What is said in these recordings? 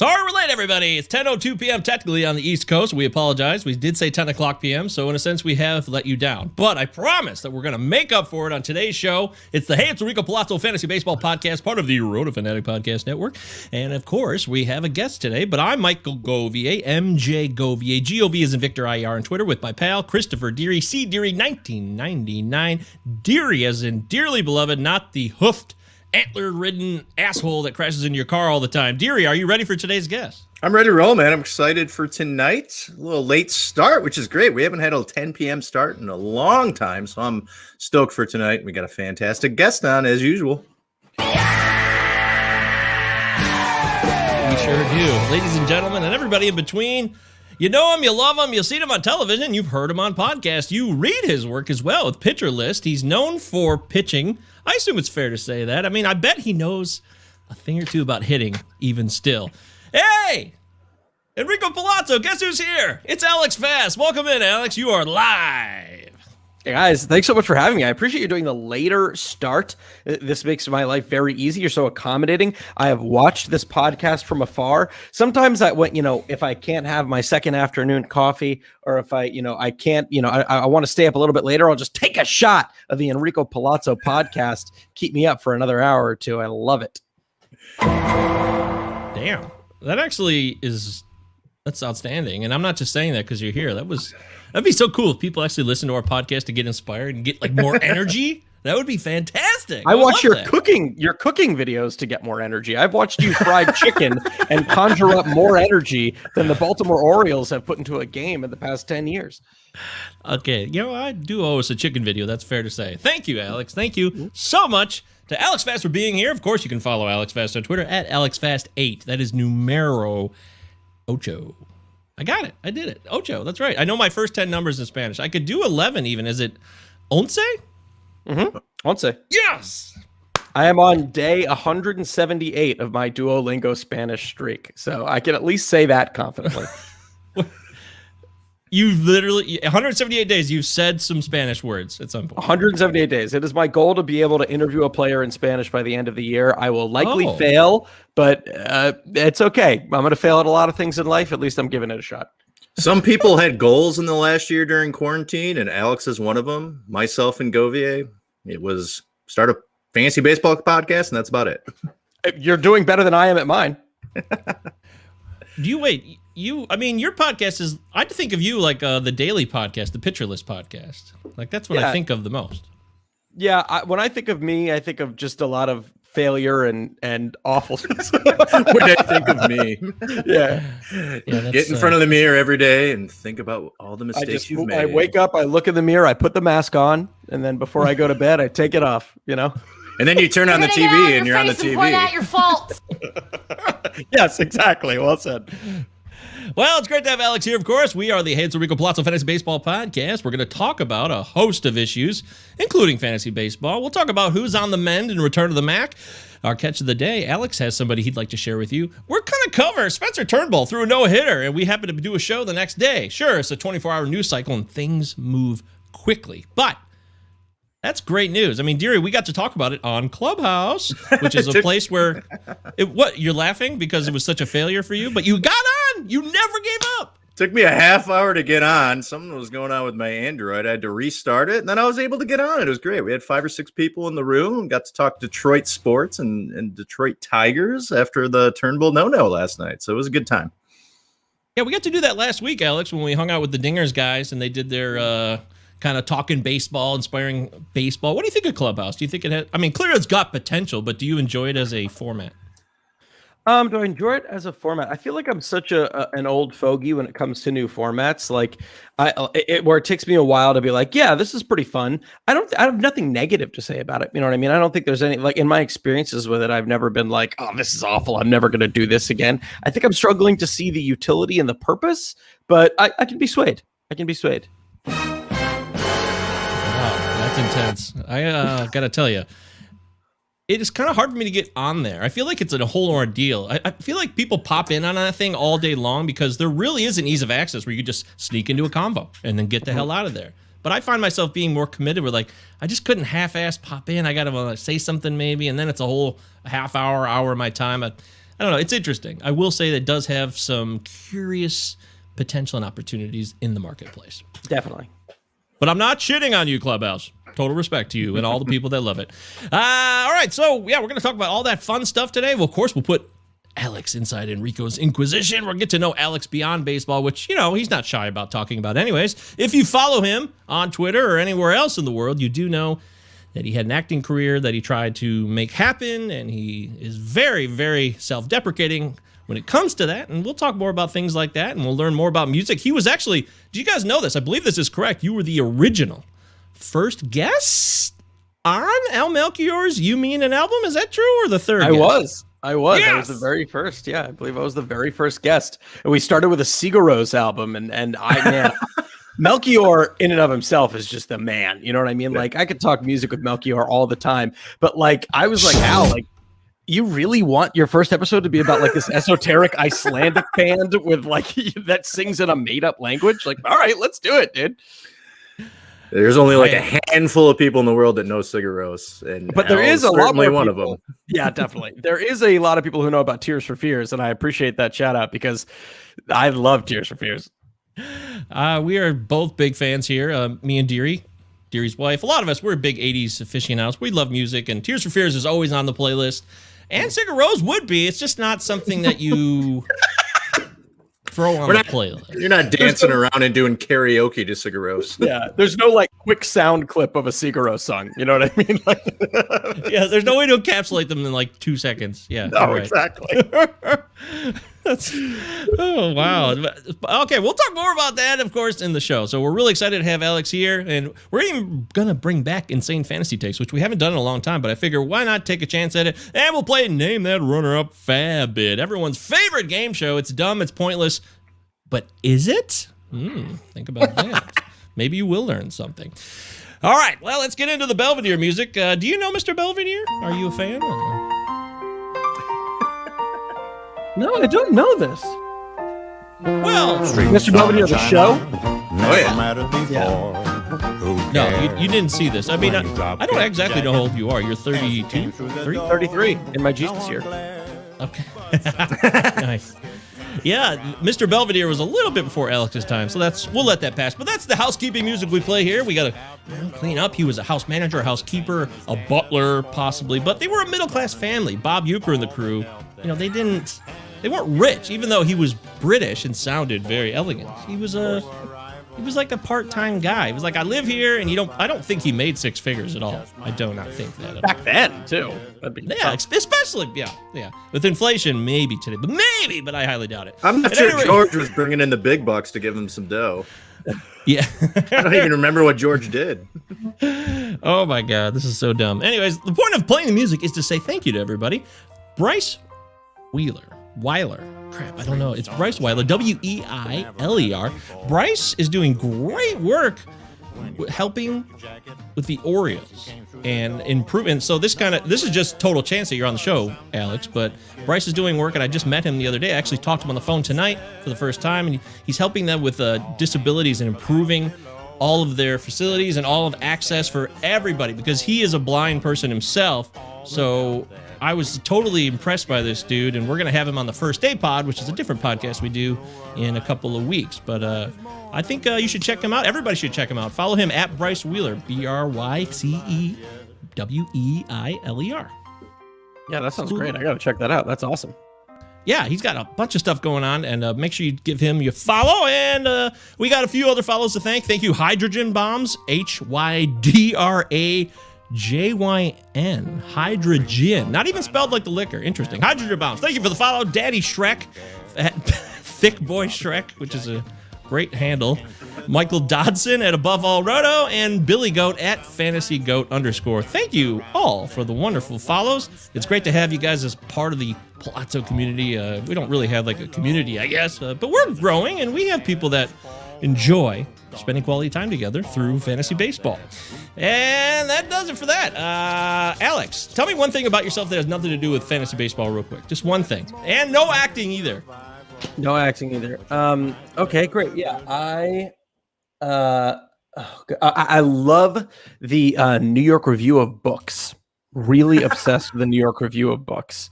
Sorry we're late, everybody. It's 10:02 p.m. technically on the East Coast. We apologize. We did say 10 o'clock p.m., so in a sense, we have let you down. But I promise that we're going to make up for it on today's show. It's the Hey, it's Rico Palazzo Fantasy Baseball Podcast, part of the Roto Fanatic Podcast Network. And, of course, we have a guest today, but I'm Michael Govier, MJ Govier. G-O-V is in Victor IER on Twitter with my pal, Christopher Deary, C. Deary 1999. Deary as in dearly beloved, not the hoofed, antler-ridden asshole that crashes into your car all the time. Deary, are you ready for today's guest? I'm ready to roll, man. I'm excited for tonight. A little late start, which is great. We haven't had a 10 p.m. start in a long time, so I'm stoked for tonight. We got a fantastic guest on, as usual. We sure do. Ladies and gentlemen, and everybody in between, you know him, you love him, you've seen him on television, you've heard him on podcasts, you read his work as well with Pitcher List. He's known for pitching. I assume it's fair to say that. I mean, I bet he knows a thing or two about hitting, even still. Hey! Enrico Palazzo, guess who's here? It's Alex Fast. Welcome in, Alex. You are live. Hey guys, thanks so much for having me. I appreciate you doing the later start. This makes my life very easy. You're so accommodating. I have watched this podcast from afar. Sometimes if I can't have my second afternoon coffee, or if I can't, I want to stay up a little bit later, I'll just take a shot of the Enrico Palazzo podcast. Keep me up for another hour or two. I love it. Damn. That actually that's outstanding. And I'm not just saying that because you're here. That'd be so cool if people actually listen to our podcast to get inspired and get like more energy. That would be fantastic. I watch your cooking videos to get more energy. I've watched you fried chicken and conjure up more energy than the Baltimore Orioles have put into a game in the past 10 years. Okay. I do owe us a chicken video. That's fair to say. Thank you, Alex. Thank you so much to Alex Fast for being here. Of course, you can follow Alex Fast on Twitter at AlexFast8. That is numero ocho. I got it. I did it. Ocho. That's right. I know my first 10 numbers in Spanish. I could do 11 even. Is it once? Mm-hmm. Once. Yes. I am on day 178 of my Duolingo Spanish streak, so I can at least say that confidently. You literally, 178 days, you've said some Spanish words at some point. 178 days. It is my goal to be able to interview a player in Spanish by the end of the year. I will likely fail, but it's okay. I'm going to fail at a lot of things in life. At least I'm giving it a shot. Some people had goals in the last year during quarantine, and Alex is one of them. Myself and Govier, it was start a fantasy baseball podcast, and that's about it. You're doing better than I am at mine. Your podcast is, I think of you like the daily podcast, the Pitcher List podcast. Like, that's what I think of the most. Yeah, when I think of me, I think of just a lot of failure and awfulness. When I think of me. Yeah, get in front of the mirror every day and think about all the mistakes you've made. I wake up, I look in the mirror, I put the mask on, and then before I go to bed, I take it off, And then you turn on the TV and you're on the TV. Point out your faults. Yes, exactly. Well said. Well, it's great to have Alex here, of course. We are the Hey, it's Rico Palazzo Fantasy Baseball Podcast. We're going to talk about a host of issues, including fantasy baseball. We'll talk about who's on the mend and return to the Mac. Our catch of the day, Alex has somebody he'd like to share with you. We're going to cover Spencer Turnbull threw a no-hitter, and we happen to do a show the next day. Sure, it's a 24-hour news cycle, and things move quickly. But that's great news. I mean, Deary, we got to talk about it on Clubhouse, which is a place where you're laughing because it was such a failure for you, but you got on. You never gave up. Took me a half hour to get on. Something was going on with my Android. I had to restart it, and then I was able to get on. It was great. We had 5 or 6 people in the room and got to talk Detroit sports and Detroit Tigers after the Turnbull no-no last night. So it was a good time. Yeah, we got to do that last week, Alex, when we hung out with the Dingers guys, and they did their kind of talking baseball, inspiring baseball. What do you think of Clubhouse? Do you think it has, clearly it's got potential, but do you enjoy it as a format? Do I enjoy it as a format? I feel like I'm such an old fogey when it comes to new formats. Like, where it takes me a while to be like, yeah, this is pretty fun. I have nothing negative to say about it. You know what I mean? I don't think there's any, like, in my experiences with it, I've never been like, oh, this is awful, I'm never going to do this again. I think I'm struggling to see the utility and the purpose, but I can be swayed. Wow, that's intense. I gotta tell you, it is kind of hard for me to get on there. I feel like it's a whole ordeal. I feel like people pop in on that thing all day long because there really is an ease of access where you could just sneak into a convo and then get the hell out of there. But I find myself being more committed with, like, I just couldn't half-ass pop in. I got to say something maybe, and then it's a whole half hour of my time. I I don't know. It's interesting. I will say that it does have some curious potential and opportunities in the marketplace. Definitely. But I'm not shitting on you, Clubhouse. Total respect to you and all the people that love it. All right, so yeah, we're going to talk about all that fun stuff today. Well, of course, we'll put Alex inside Enrico's Inquisition. We'll get to know Alex beyond baseball, which, he's not shy about talking about anyways. If you follow him on Twitter or anywhere else in the world, you do know that he had an acting career that he tried to make happen, and he is very, very self-deprecating when it comes to that, and we'll talk more about things like that, and we'll learn more about music. He was actually, do you guys know this? I believe this is correct. You were the original first guest on Al Melchior's You Mean an Album? Is that true, or the third guest? I was. Yes! I was the very first. Yeah, I believe I was the very first guest. And we started with a Sigur Rós album, and man, Melchior in and of himself is just the man. You know what I mean? Like, I could talk music with Melchior all the time, but like, I was like, Al, like, you really want your first episode to be about like this esoteric Icelandic band with like that sings in a made up language? Like, all right, let's do it, dude. There's only like a handful of people in the world that know Sigur Rós, but there is a lot more one people. of them. Yeah, definitely. There is a lot of people who know about Tears for Fears, and I appreciate that shout out because I love Tears for Fears. We are both big fans here. Me and Deary's wife. A lot of us, we're big 80s aficionados. We love music, and Tears for Fears is always on the playlist. And Sigur Rós would be. It's just not something that you throw on the playlist. You're not dancing around and doing karaoke to Sigur Rós. Yeah, there's no like quick sound clip of a Sigur Rós song. You know what I mean? Like, yeah, there's no way to encapsulate them in like 2 seconds. Yeah, no, exactly. Oh, wow. Okay, we'll talk more about that, of course, in the show. So we're really excited to have Alex here, and we're even going to bring back Insane Fantasy Takes, which we haven't done in a long time, but I figure why not take a chance at it, and we'll play Name That Runner-Up Fab Bit, everyone's favorite game show. It's dumb, it's pointless, but is it? Think about that. Maybe you will learn something. All right, well, let's get into the Belvedere music. Do you know Mr. Belvedere? Are you a fan? No, I don't know this. Well, Mr. Belvedere, the show? Oh, yeah. No, you didn't see this. I mean, I don't exactly know how old you are. You're 32? 33 in my Jesus year. Okay. Nice. Yeah, Mr. Belvedere was a little bit before Alex's time, so we'll let that pass. But that's the housekeeping music we play here. We got to clean up. He was a house manager, a housekeeper, a butler, possibly. But they were a middle-class family. Bob Euchre and the crew, they weren't rich, even though he was British and sounded very elegant. He was like a part-time guy. He was like, I live here, and I don't think he made six figures at all. I do not think that at all. Back then, too. Yeah, especially, yeah. With inflation, maybe today, but I highly doubt it. I'm not sure George was bringing in the big bucks to give him some dough. Yeah. I don't even remember what George did. Oh my God, this is so dumb. Anyways, the point of playing the music is to say thank you to everybody. Bryce Weiler. Crap, I don't know. It's Bryce Weiler, Weiler. Bryce is doing great work helping with the Orioles and improving. So this is just total chance that you're on the show, Alex, but Bryce is doing work, and I just met him the other day. I actually talked to him on the phone tonight for the first time, and he's helping them with disabilities and improving all of their facilities and all of access for everybody, because he is a blind person himself. So I was totally impressed by this dude, and we're going to have him on the First Day Pod, which is a different podcast we do in a couple of weeks. But I think you should check him out. Everybody should check him out. Follow him at Bryce Weiler, BryceWeiler. Yeah, that sounds great. I got to check that out. That's awesome. Yeah, he's got a bunch of stuff going on, and make sure you give him your follow. And we got a few other follows to thank. Thank you, Hydrogen Bombs, HYDRAJYN, Hydrogen. Not even spelled like the liquor. Interesting. Hydrogen Bombs. Thank you for the follow. Daddy Shrek, Thick Boy Shrek, which is a great handle. Michael Dodson at Above All Roto, and Billy Goat at FantasyGoat_. Thank you all for the wonderful follows. It's great to have you guys as part of the Palazzo community. We don't really have like a community, I guess, but we're growing, and we have people that enjoy spending quality time together through fantasy baseball. And that does it for that. Alex, tell me one thing about yourself that has nothing to do with fantasy baseball real quick. Just one thing. And no acting either. No acting either. Okay, great. Yeah, I love the New York Review of Books. Really obsessed with the New York Review of Books.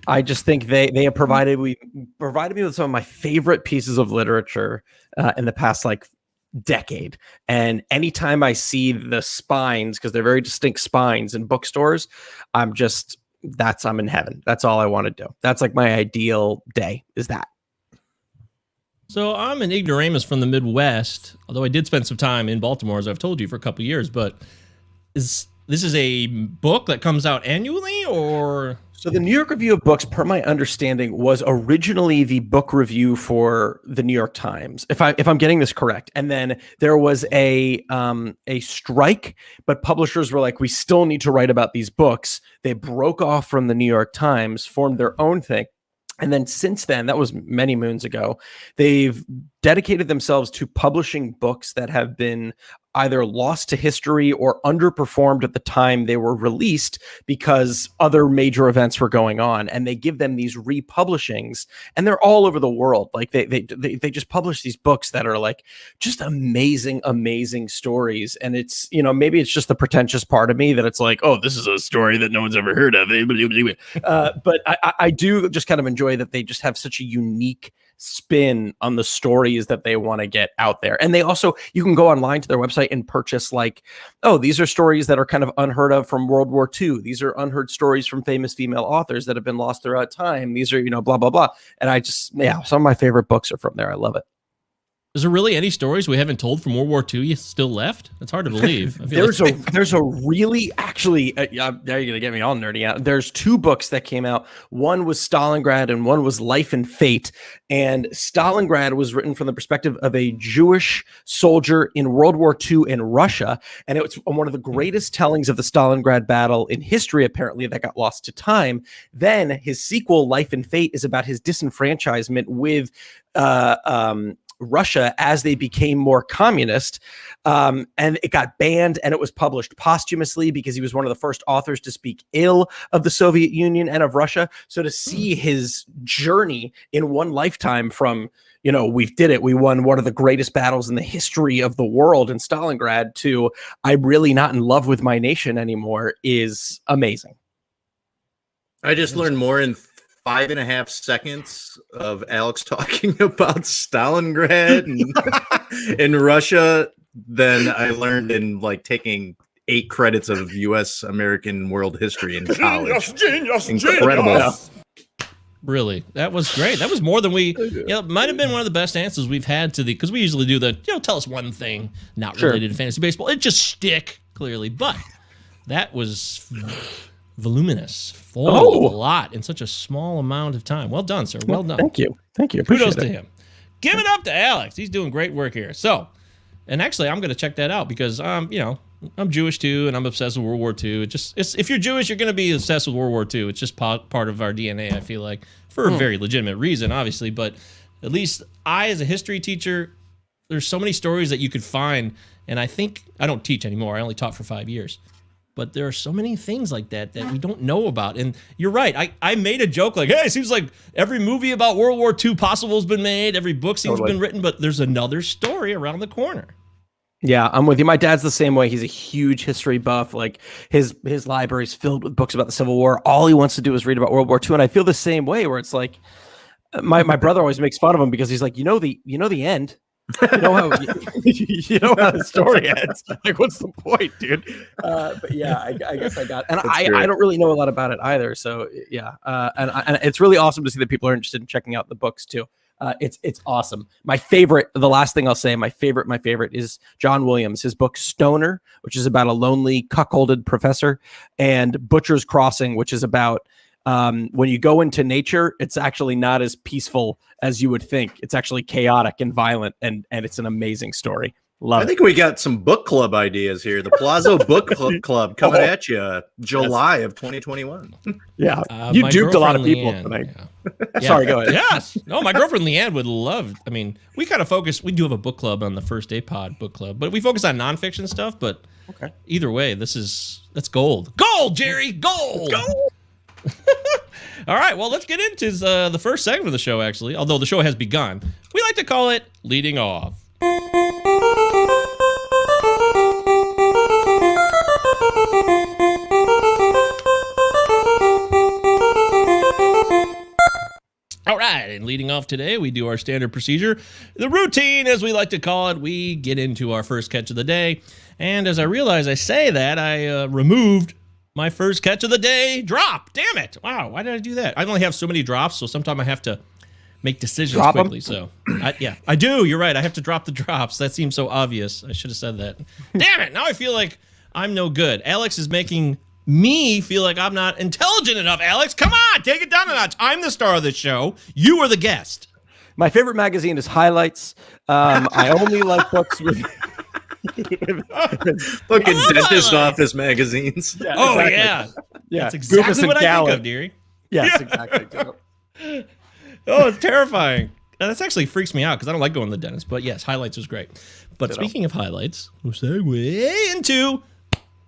I just think they have provided me with some of my favorite pieces of literature in the past like decade. And anytime I see the spines, because they're very distinct spines in bookstores, I'm in heaven. That's all I want to do. That's like my ideal day, is that. So I'm an ignoramus from the Midwest, although I did spend some time in Baltimore, as I've told you, for a couple of years. But this is a book that comes out annually, or? So the New York Review of Books, per my understanding, was originally the book review for the New York Times, if I'm getting this correct. And then there was a strike, but publishers were like, we still need to write about these books. They broke off from the New York Times, formed their own thing. And then since then, that was many moons ago, they've dedicated themselves to publishing books that have been either lost to history or underperformed at the time they were released because other major events were going on. And they give them these republishings, and they're all over the world. Like they just publish these books that are like just amazing, amazing stories. And it's, maybe it's just the pretentious part of me that it's like, oh, this is a story that no one's ever heard of. But I do just kind of enjoy that they just have such a unique spin on the stories that they want to get out there. And they also, you can go online to their website and purchase like, oh, these are stories that are kind of unheard of from World War II. These are unheard stories from famous female authors that have been lost throughout time. These are, blah, blah, blah. And some of my favorite books are from there. I love it. Is there really any stories we haven't told from World War II you still left? It's hard to believe. There's a really, actually, now you're going to get me all nerdy out. There's two books that came out. One was Stalingrad and one was Life and Fate. And Stalingrad was written from the perspective of a Jewish soldier in World War II in Russia. And it was one of the greatest tellings of the Stalingrad battle in history, apparently, that got lost to time. Then his sequel, Life and Fate, is about his disenfranchisement with Russia as they became more communist, and it got banned, and it was published posthumously because he was one of the first authors to speak ill of the Soviet Union and of Russia. So to see his journey in one lifetime from, we did it, we won one of the greatest battles in the history of the world in Stalingrad, to I'm really not in love with my nation anymore, is amazing. I just learned more in 5.5 seconds of Alex talking about Stalingrad in Russia than I learned in like taking 8 credits of U.S. American world history in college. Genius, incredible. Genius. Really, that was great. That was more than we. It might have been one of the best answers we've had to because we usually do the tell us one thing not related to fantasy baseball. It just stick clearly, but that was voluminous. A lot in such a small amount of time. Well done, sir. Well done. Thank you. Kudos to him. Give it up to Alex. He's doing great work here. So, and actually, I'm going to check that out because I'm Jewish too, and I'm obsessed with World War II. If you're Jewish, you're going to be obsessed with World War II. It's just part of our DNA. I feel like for a very legitimate reason, obviously. But at least I, as a history teacher, there's so many stories that you could find, and I think I don't teach anymore. I only taught for 5 years. But there are so many things like that we don't know about. And you're right. I made a joke like, hey, it seems like every movie about World War II possible has been made. Every book seems to have been written, but there's another story around the corner. Yeah, I'm with you. My dad's the same way. He's a huge history buff. Like his library's filled with books about the Civil War. All he wants to do is read about World War II. And I feel the same way where it's like, my brother always makes fun of him because he's like, the end. You know how the story ends. Like, what's the point, dude? But yeah, I guess I got, and I don't really know a lot about it either. So yeah, and it's really awesome to see that people are interested in checking out the books too. It's awesome. My favorite, the last thing I'll say, my favorite is John Williams. His book Stoner, which is about a lonely cuckolded professor, and Butcher's Crossing, which is about when you go into nature, it's actually not as peaceful as you would think. It's actually chaotic and violent, and it's an amazing story. I think we got some book club ideas here. The Palazzo Book Club coming at you July of 2021. Yeah, you duped a lot of people tonight. Yeah. Sorry, go ahead. Yes. No, my girlfriend Leanne would love. I mean, we kind of focus. We do have a book club on the First Day Pod book club, but we focus on nonfiction stuff. But either way, that's gold. Gold, Jerry. Gold. Gold. All right, well, let's get into the first segment of the show, actually, although the show has begun. We like to call it Leading Off. All right, and leading off today, we do our standard procedure. The routine, as we like to call it, we get into our first catch of the day. And as I realize I say that, I removed my first catch of the day drop. Damn it. Wow, why did I do that? I only have so many drops, so sometimes I have to make decisions quickly. So, I do. You're right. I have to drop the drops. That seems so obvious. I should have said that. Damn it. Now I feel like I'm no good. Alex is making me feel like I'm not intelligent enough. Alex, come on, take it down a notch. I'm the star of the show. You are the guest. My favorite magazine is Highlights. I only like books with fucking dentist office magazines. Yeah, oh, exactly. yeah. Yeah. That's exactly what I think of, dearie. Yes, exactly. Oh, it's terrifying. That actually freaks me out because I don't like going to the dentist. But yes, Highlights was great. But speaking of highlights, we'll segue into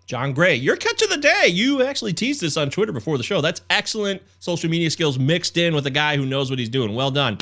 John Gray. Your catch of the day. You actually teased this on Twitter before the show. That's excellent social media skills mixed in with a guy who knows what he's doing. Well done.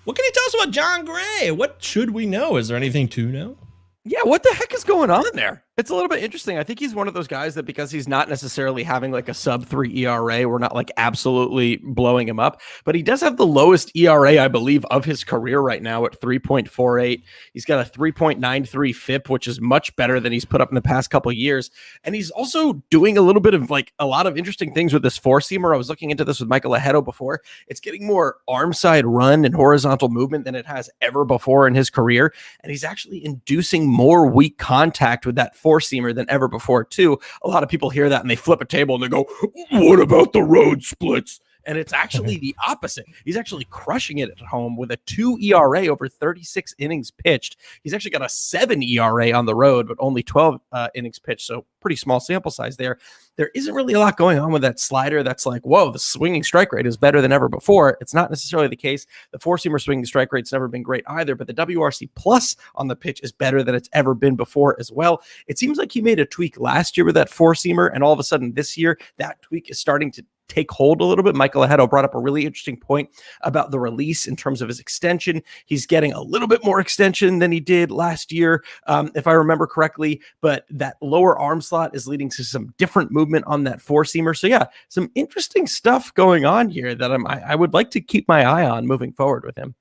What can you tell us about John Gray? What should we know? Is there anything to know? Yeah, what the heck is going on there? It's a little bit interesting. I think he's one of those guys that because he's not necessarily having like a sub-3 ERA, we're not like absolutely blowing him up, but he does have the lowest ERA, I believe, of his career right now at 3.48. He's got a 3.93 FIP, which is much better than he's put up in the past couple of years. And he's also doing a little bit of like a lot of interesting things with this four-seamer. I was looking into this with Michael Lahetto before. It's getting more arm side run and horizontal movement than it has ever before in his career. And he's actually inducing more weak contact with that four-seamer than ever before too. A lot of people hear that and they flip a table and they go, what about the road splits? And it's actually the opposite. He's actually crushing it at home with a 2 ERA over 36 innings pitched. He's actually got a 7 ERA on the road, but only 12 innings pitched. So pretty small sample size there. There isn't really a lot going on with that slider. That's like, whoa, the swinging strike rate is better than ever before. It's not necessarily the case. The four-seamer swinging strike rate's never been great either, but the WRC plus on the pitch is better than it's ever been before as well. It seems like he made a tweak last year with that four-seamer, and all of a sudden this year, that tweak is starting to take hold a little bit. Michael Lahetto brought up a really interesting point about the release in terms of his extension. He's getting a little bit more extension than he did last year, if I remember correctly, but that lower arm slot is leading to some different movement on that four-seamer. So yeah, some interesting stuff going on here that I would like to keep my eye on moving forward with him.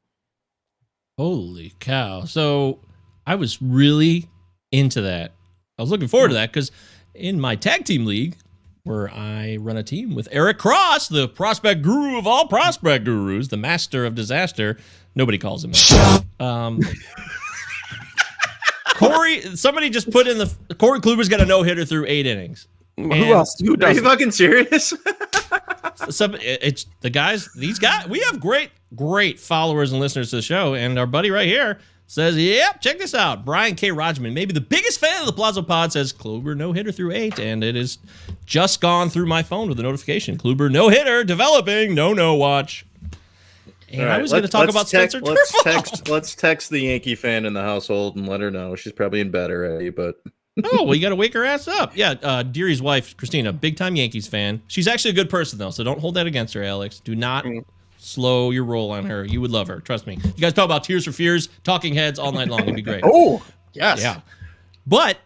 Holy cow. So I was really into that. I was looking forward to that because in my tag team league, where I run a team with Eric Cross, the prospect guru of all prospect gurus, the master of disaster. Nobody calls him that. Corey, somebody just put in Corey Kluber's got a no-hitter through 8 innings. Who else? Who does? Are you fucking serious? It's the guys, these guys, we have great followers and listeners to the show, and our buddy right here says, yep, check this out. Brian K. Rodgman, maybe the biggest fan of the Plaza Pod, says Kluber no-hitter through 8, and it is just gone through my phone with a notification. Kluber no-hitter, developing, no watch. And right, I was going to talk about Spencer Turnbull. Let's text the Yankee fan in the household and let her know. She's probably in bed already, but... Oh, well, you got to wake her ass up. Yeah, Deary's wife, Christina, big-time Yankees fan. She's actually a good person, though, so don't hold that against her, Alex. Do not... slow your roll on her. You would love her. Trust me. You guys talk about Tears for Fears, Talking Heads all night long. It'd be great. Oh, yes. Yeah. But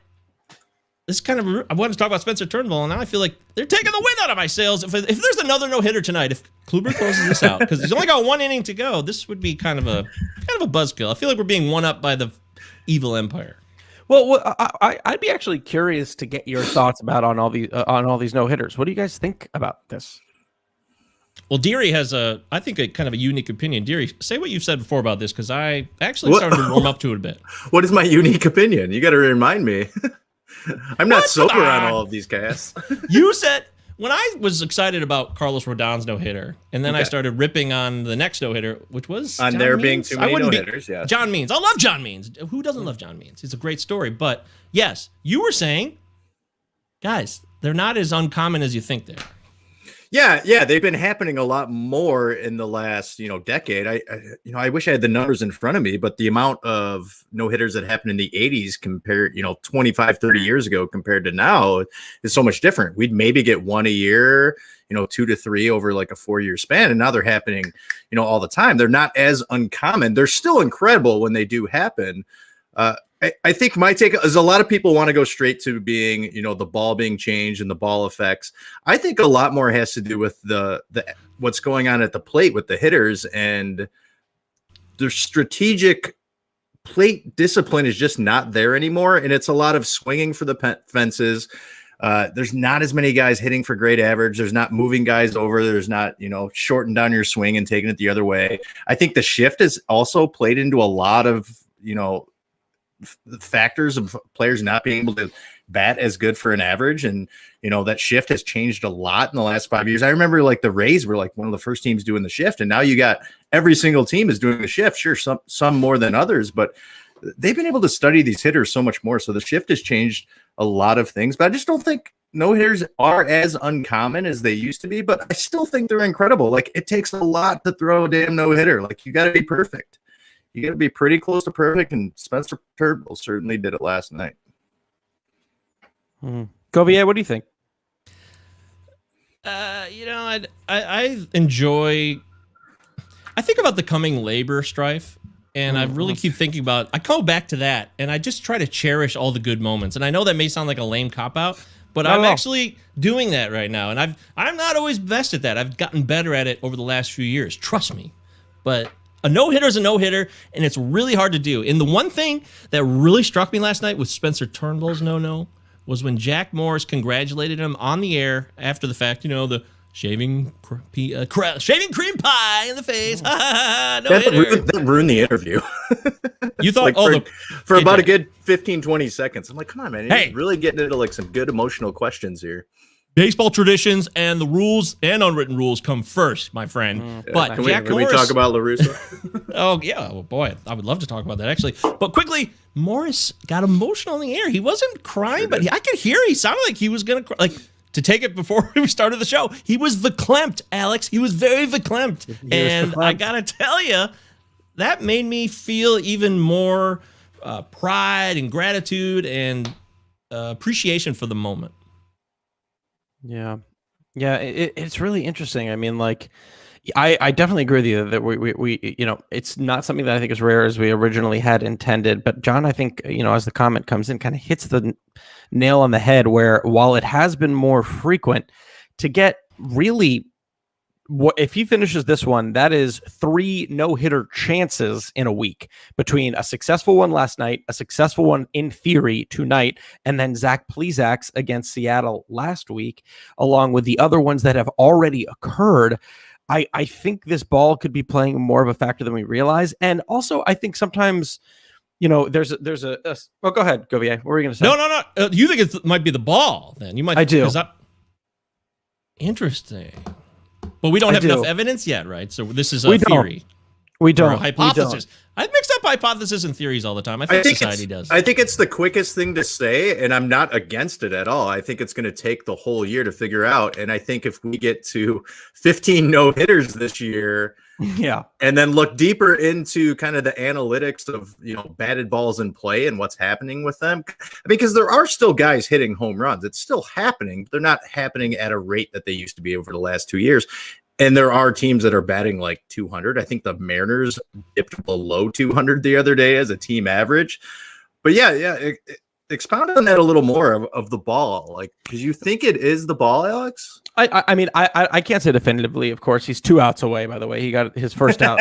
this kind of, I wanted to talk about Spencer Turnbull, and now I feel like they're taking the wind out of my sails. If there's another no-hitter tonight, if Kluber closes this out, because he's only got 1 inning to go, this would be kind of a buzzkill. I feel like we're being one up by the evil empire. Well, I'd be actually curious to get your thoughts about on all these no-hitters. What do you guys think about this? Well, Deary has I think a kind of a unique opinion. Deary, say what you've said before about this, because I actually started to warm up to it a bit. What is my unique opinion? You got to remind me. I'm not sober on all of these casts. You said, when I was excited about Carlos Rodon's no-hitter, and then I started ripping on the next no-hitter, which was on John there Means. being too many no-hitters, yes. John Means. I love John Means. Who doesn't love John Means? It's a great story. But, yes, you were saying, guys, they're not as uncommon as you think they are. Yeah, they've been happening a lot more in the last, decade. I wish I had the numbers in front of me, but the amount of no-hitters that happened in the 80s compared, 25, 30 years ago compared to now is so much different. We'd maybe get 1 a year, 2 to 3 over like a 4-year span, and now they're happening, all the time. They're not as uncommon. They're still incredible when they do happen. I think my take is a lot of people want to go straight to being, the ball being changed and the ball effects. I think a lot more has to do with the what's going on at the plate with the hitters, and their strategic plate discipline is just not there anymore. And it's a lot of swinging for the fences. There's not as many guys hitting for great average. There's not moving guys over. There's not, shorting down your swing and taking it the other way. I think the shift has also played into a lot of, the factors of players not being able to bat as good for an average. And, that shift has changed a lot in the last 5 years. I remember like the Rays were like one of the first teams doing the shift. And now you got every single team is doing the shift. Sure. Some more than others, but they've been able to study these hitters so much more. So the shift has changed a lot of things, but I just don't think no-hitters are as uncommon as they used to be, but I still think they're incredible. Like, it takes a lot to throw a damn no-hitter. Like, you got to be perfect. You got to be pretty close to perfect, and Spencer Turnbull certainly did it last night. Govier, what do you think? I enjoy. I think about the coming labor strife, and I really keep thinking about. I go back to that, and I just try to cherish all the good moments. And I know that may sound like a lame cop out, but I'm actually doing that right now, and I'm not always best at that. I've gotten better at it over the last few years. Trust me, but. A no-hitter is a no-hitter, and it's really hard to do. And the one thing that really struck me last night with Spencer Turnbull's no-no was when Jack Morris congratulated him on the air after the fact, the shaving cream pie in the face. That ruined the interview. You thought, for about a good 15, 20 seconds. I'm like, come on, man. You're really getting into like some good emotional questions here. Baseball traditions and the rules and unwritten rules come first, my friend. But can we talk about La Russa? Oh, yeah. Oh, boy. I would love to talk about that, actually. But quickly, Morris got emotional in the air. He wasn't crying, but I could hear he sounded like he was going to cry. Like, to take it before we started the show, he was verklempt, Alex. He was very verklempt. And I got to tell you, that made me feel even more pride and gratitude and appreciation for the moment. Yeah. It's really interesting. I mean, like, I definitely agree with you that we it's not something that I think is rare as we originally had intended. But John, I think, as the comment comes in, kind of hits the nail on the head where while it has been more frequent to get really if he finishes this one, that is 3 no-hitter chances in a week between a successful one last night, a successful one in theory tonight, and then Zach Plesac's against Seattle last week, along with the other ones that have already occurred. I think this ball could be playing more of a factor than we realize. And also, I think sometimes, there's a well, go ahead, Govier. What were you going to say? No. You think it might be the ball, then? You might. I do. Interesting. But we don't have enough evidence yet, right? So this is a theory. We don't. Or a hypothesis. I mix up hypothesis and theories all the time. I think society does. I think it's the quickest thing to say, and I'm not against it at all. I think it's going to take the whole year to figure out. And I think if we get to 15 no-hitters this year, and then look deeper into kind of the analytics of, batted balls in play and what's happening with them. Because there are still guys hitting home runs. It's still happening. They're not happening at a rate that they used to be over the last 2 years. And there are teams that are batting like 200. I think the Mariners dipped below 200 the other day as a team average. But expound on that a little more of the ball. Like, because you think it is the ball, Alex? I mean, I can't say definitively. Of course, he's 2 outs away. By the way, he got his first out.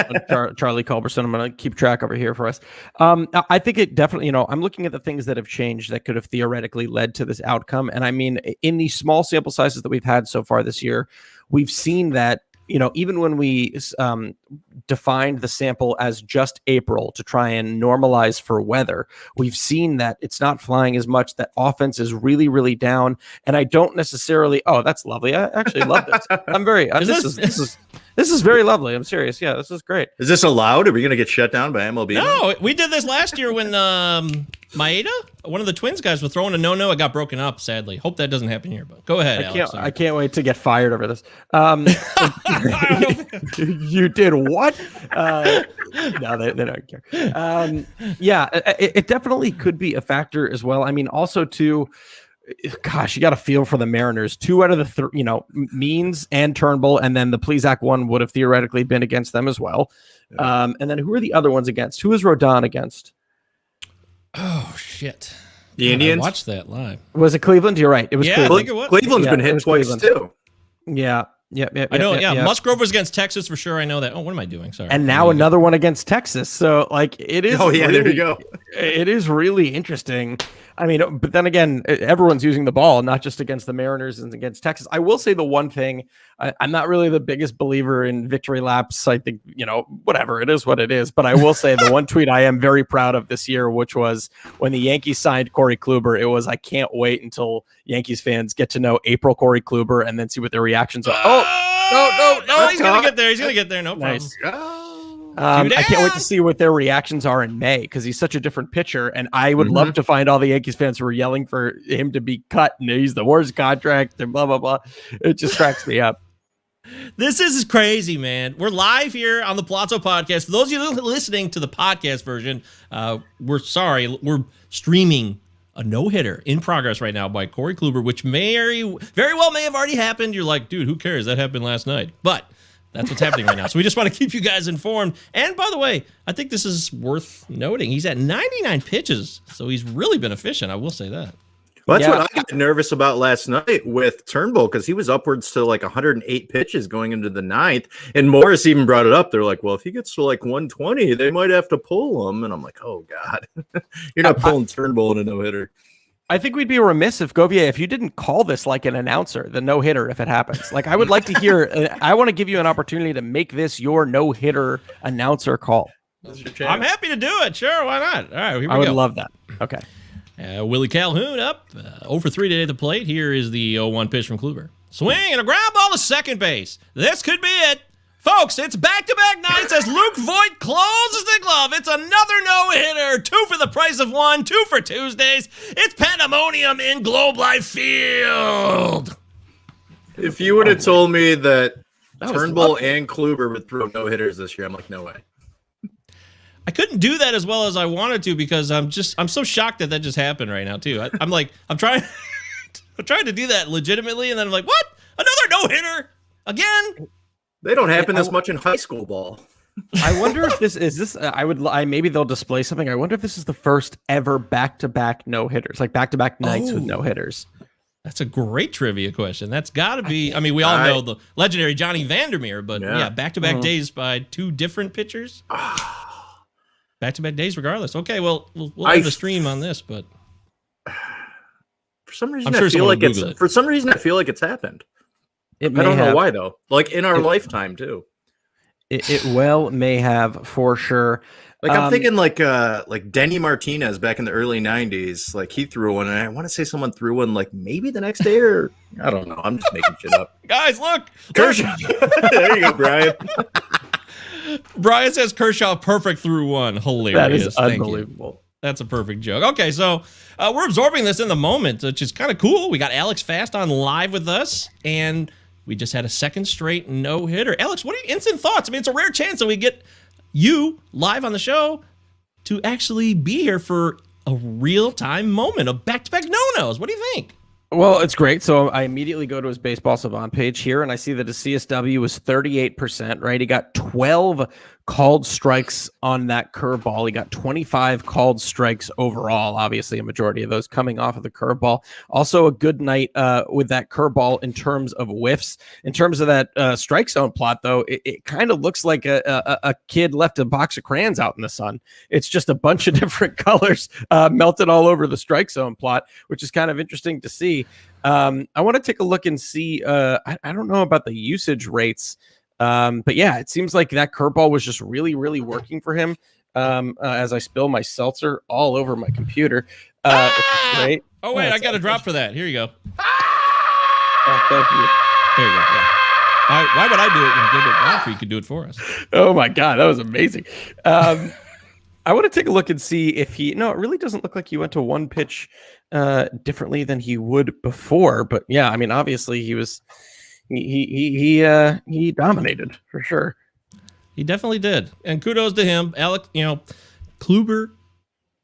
Charlie Culberson. I'm going to keep track over here for us. I think it definitely. I'm looking at the things that have changed that could have theoretically led to this outcome. And I mean, in the small sample sizes that we've had so far this year, we've seen that. Even when we defined the sample as just April to try and normalize for weather, we've seen that it's not flying as much. That offense is really, really down. And I don't necessarily. Oh, that's lovely. I actually love this. I'm very. This is very lovely. I'm serious. Yeah, this is great. Is this allowed? Are we going to get shut down by MLB? No, we did this last year when Maeda, one of the Twins guys, was throwing a no-no. It got broken up, sadly. Hope that doesn't happen here, but go ahead, Alex. I can't wait to get fired over this. You did what? No, they don't care. It definitely could be a factor as well. I mean, also too, gosh, you got to feel for the Mariners. 2 out of the Means and Turnbull, and then the Plesac one would have theoretically been against them as well. And then who are the other ones against? Who is Rodon against? Oh, shit. The God, Indians? I watched that live. Was it Cleveland? You're right. It was Yeah, I Cleveland. think it was. Cleveland's Yeah, been it hit was twice Cleveland. too. Yeah. I know, Musgrove was against Texas for sure. I know that. Oh, what am I doing? Sorry. And now another one against Texas. So, like, it is. Oh, yeah, really, there you go. It is really interesting. I mean, but then again, everyone's using the ball, not just against the Mariners and against Texas. I will say the one thing, I'm not really the biggest believer in victory laps. I think, whatever, it is what it is. But I will say the one tweet I am very proud of this year, which was when the Yankees signed Corey Kluber, it was, I can't wait until Yankees fans get to know April Corey Kluber and then see what their reactions are. No, he's going to get there. He's going to get there. No problem. Nice. I can't wait to see what their reactions are in May because he's such a different pitcher. And I would love to find all the Yankees fans who are yelling for him to be cut and he's the worst contract and blah, blah, blah. It just cracks me up. This is crazy, man. We're live here on the Palazzo Podcast. For those of you listening to the podcast version, we're sorry. We're streaming a no-hitter in progress right now by Corey Kluber, which very well may have already happened. You're like, dude, who cares? That happened last night. But that's what's happening right now. So we just want to keep you guys informed. And by the way, I think this is worth noting. He's at 99 pitches, so he's really been efficient. I will say that. Well, that's what I got nervous about last night with Turnbull because he was upwards to like 108 pitches going into the ninth. And Morris even brought it up. They're like, well, if he gets to like 120, they might have to pull him. And I'm like, oh, God, you're not pulling Turnbull in a no-hitter. I think we'd be remiss if Govier, if you didn't call this like an announcer, the no-hitter, if it happens. Like, I would like to hear, I want to give you an opportunity to make this your no-hitter announcer call. I'm happy to do it. Sure, why not? All right, here we go. I would love that. Okay. Willie Calhoun up, 0 for 3 today at the plate. Here is the 0-1 pitch from Kluber. Swing and a ground ball to second base. This could be it. Folks, it's back-to-back nights as Luke Voigt closes the glove. It's another no-hitter. 2 for the price of 1, 2 for Tuesdays. It's pandemonium in Globe Life Field. If you would have told me that Turnbull and Kluber would throw no-hitters this year, I'm like, no way. I couldn't do that as well as I wanted to because I'm so shocked that just happened right now, too. I'm trying to do that legitimately, and then I'm like, what? Another no-hitter? Again? They don't happen this much in high school ball. I wonder if maybe they'll display something. I wonder if this is the first ever back-to-back no-hitters, like back-to-back nights with no-hitters. That's a great trivia question. That's got to be, I mean, we all know the legendary Johnny Vandermeer, but yeah back-to-back days by 2 different pitchers. Back-to-back days regardless. Okay, well, we'll have the stream on this, but for some reason I feel like it's happened. I don't know why though. Like in our lifetime too. It well may have for sure. Like I'm thinking like Denny Martinez back in the early 90s. Like he threw one, and I want to say someone threw one like maybe the next day or I don't know. I'm just making shit up. Guys, look. Kershaw. There you go, Brian. Brian says Kershaw perfect through 1. Hilarious. That is unbelievable. That's a perfect joke. Okay, so we're absorbing this in the moment, which is kind of cool. We got Alex Fast on live with us, and we just had a second straight no-hitter. Alex, what are your instant thoughts? I mean, it's a rare chance that we get you live on the show to actually be here for a real-time moment of back-to-back no-nos. What do you think? Well, it's great. So I immediately go to his Baseball Savant page here, and I see that his CSW was 38%, right? He got 12 called strikes on that curveball. He got 25 called strikes overall, obviously a majority of those coming off of the curveball. Also a good night with that curveball in terms of whiffs. In terms of that strike zone plot, though, it kind of looks like a kid left a box of crayons out in the sun. It's just a bunch of different colors melted all over the strike zone plot, which is kind of interesting to see. I want to take a look and see. I don't know about the usage rates. But yeah, it seems like that curveball was just really, really working for him. As I spill my seltzer all over my computer. Great. Oh wait, I got a drop for that. Here you go. Oh, thank you. There you go. Yeah. Why would I do it when Gilbert Godfrey could do it for us? Oh my God, that was amazing. I want to take a look and see if it really doesn't look like he went to one pitch differently than he would before. But yeah, I mean, obviously he was. He dominated for sure. He definitely did, and kudos to him. Alex, Kluber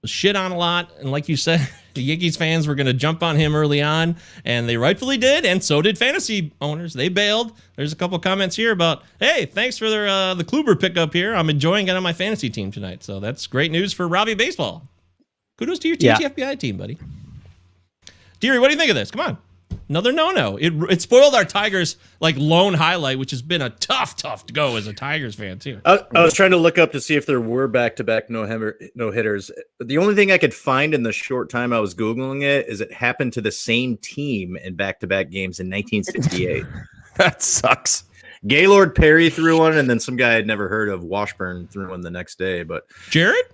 was shit on a lot, and like you said, the Yankees fans were going to jump on him early on, and they rightfully did, and so did fantasy owners. They bailed. There's a couple comments here about, hey, thanks for the Kluber pickup here. I'm enjoying it on my fantasy team tonight, so that's great news for Robbie Baseball. Kudos to your TGFBI team, buddy. Deary, what do you think of this? Come on. Another no-no. It spoiled our Tigers lone highlight, which has been a tough go as a Tigers fan too. I was trying to look up to see if there were back-to-back no-hitters. The only thing I could find in the short time I was Googling it is it happened to the same team in back-to-back games in 1968. That sucks. Gaylord Perry threw one, and then some guy I'd never heard of, Washburn, threw one the next day. But Jared?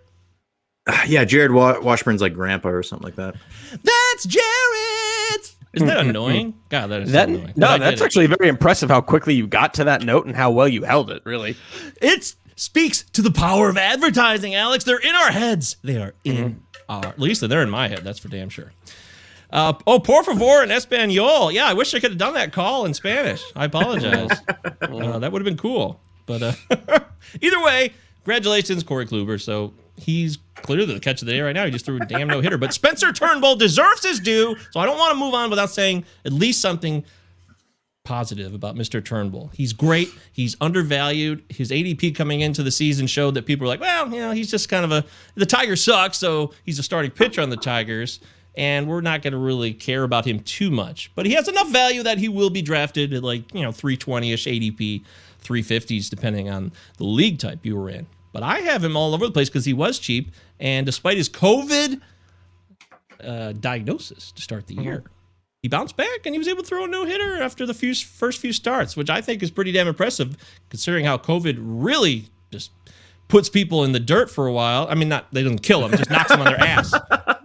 Yeah, Jared Washburn's like grandpa or something like that. That's Jared! Isn't that annoying? God, that is so annoying. No, that's actually very impressive how quickly you got to that note and how well you held it, really. It speaks to the power of advertising, Alex. They're in our heads. They are in at least they're in my head. That's for damn sure. Por favor in Espanol. Yeah, I wish I could have done that call in Spanish. I apologize. That would have been cool. But either way, congratulations, Corey Kluber. So he's clearly the catch of the day right now. He just threw a damn no-hitter. But Spencer Turnbull deserves his due, so I don't want to move on without saying at least something positive about Mr. Turnbull. He's great. He's undervalued. His ADP coming into the season showed that people were like, well, he's just kind of the Tigers suck, so he's a starting pitcher on the Tigers, and we're not going to really care about him too much. But he has enough value that he will be drafted at 320-ish ADP, 350s, depending on the league type you were in. But I have him all over the place because he was cheap, and despite his COVID diagnosis to start the year, he bounced back and he was able to throw a no-hitter after the first few starts, which I think is pretty damn impressive considering how COVID really just puts people in the dirt for a while. I mean, they don't kill them, just knocks them on their ass.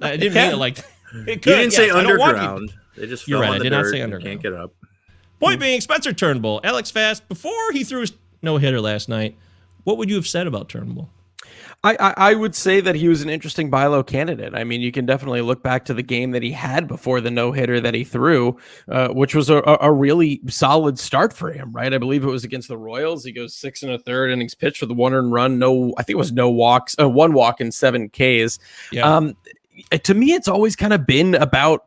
I didn't mean it like it could. You didn't say underground. They just fell You're right. on the I did not dirt say and underground. Can't get up. Point being, Spencer Turnbull, Alex Fast, before he threw his no-hitter last night, what would you have sauld about Turnbull? I would say that he was an interesting buy low candidate. I mean, you can definitely look back to the game that he had before the no-hitter that he threw, which was a really solid start for him, right? I believe it was against the Royals. He goes 6 1/3 innings pitched with a 1 earned run. I think it was no walks, 1 walk and 7 Ks. Yeah. To me, it's always kind of been about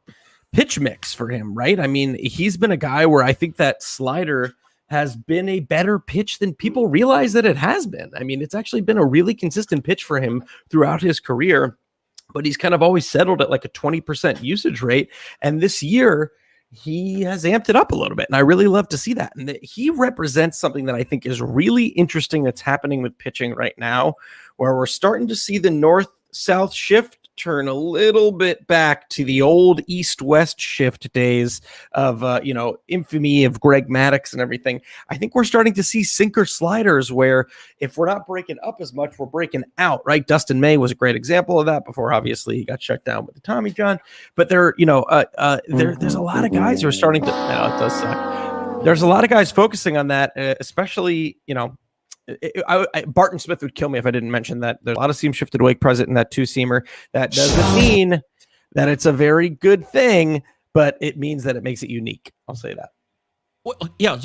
pitch mix for him, right? I mean, he's been a guy where I think that slider has been a better pitch than people realize that it has been. I mean, it's actually been a really consistent pitch for him throughout his career, but he's kind of always settled at like a 20% usage rate. And this year, he has amped it up a little bit. And I really love to see that. And he represents something that I think is really interesting that's happening with pitching right now, where we're starting to see the north-south shift turn a little bit back to the old east-west shift days of, infamy of Greg Maddux and everything. I think we're starting to see sinker sliders where if we're not breaking up as much, we're breaking out, right? Dustin May was a great example of that before, obviously, he got shut down with the Tommy John. But there's a lot of guys who are starting to, it does suck. There's a lot of guys focusing on that, especially, Barton Smith would kill me if I didn't mention that there's a lot of seam shifted wake present in that 2-seamer. That doesn't mean that it's a very good thing, but it means that it makes it unique. I'll say that. Well, yeah.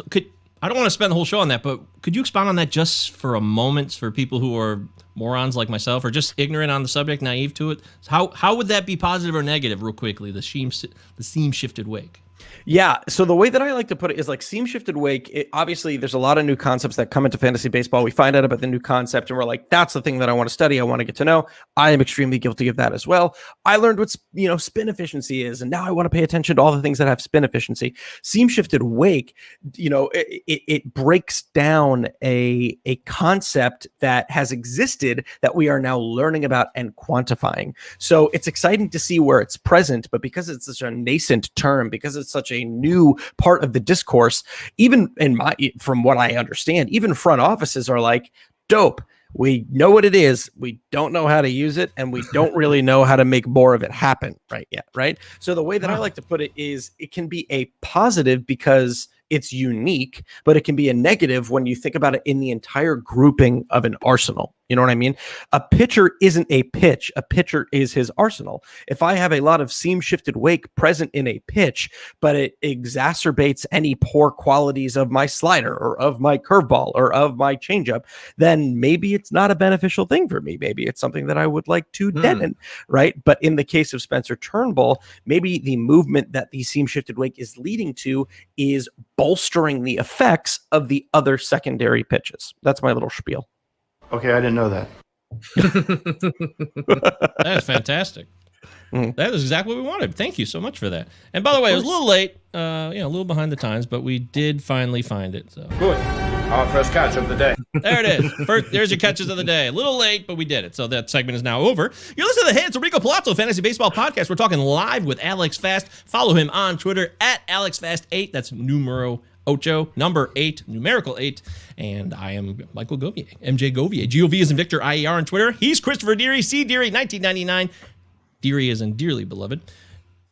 I don't want to spend the whole show on that, but could you expound on that just for a moment for people who are morons like myself or just ignorant on the subject, naive to it? How would that be positive or negative real quickly, the seam shifted wake? Yeah. So the way that I like to put it is like seam shifted wake. Obviously, there's a lot of new concepts that come into fantasy baseball. We find out about the new concept and we're like, that's the thing that I want to study. I want to get to know. I am extremely guilty of that as well. I learned what spin efficiency is, and now I want to pay attention to all the things that have spin efficiency. Seam shifted wake, it breaks down a concept that has existed that we are now learning about and quantifying. So it's exciting to see where it's present, but because it's such a nascent term, because it's such a new part of the discourse, even from what I understand, even front offices are like, dope. We know what it is. We don't know how to use it, and we don't really know how to make more of it happen right yet, right? So the way that I like to put it is it can be a positive because it's unique, but it can be a negative when you think about it in the entire grouping of an arsenal. You know what I mean? A pitcher isn't a pitch. A pitcher is his arsenal. If I have a lot of seam shifted wake present in a pitch, but it exacerbates any poor qualities of my slider or of my curveball or of my changeup, then maybe it's not a beneficial thing for me. Maybe it's something that I would like to deaden, right? But in the case of Spencer Turnbull, maybe the movement that the seam shifted wake is leading to is bolstering the effects of the other secondary pitches. That's my little spiel. Okay, I didn't know that. That is fantastic. That is exactly what we wanted. Thank you so much for that. And by the way, it was a little late, a little behind the times, but we did finally find it. So Good. Our first catch of the day. there it is. First, there's your catches of the day. A little late, but we did it. So that segment is now over. You're listening to the Hands of Rico Palazzo Fantasy Baseball Podcast. We're talking live with Alex Fast. Follow him on Twitter at AlexFast8. That's numero ocho, number 8, numerical 8. And I am Michael Govier, MJ Govier. GOV is in Victor IER on Twitter. He's Christopher Deary, C. Deary, 1999. Deary is in Dearly Beloved.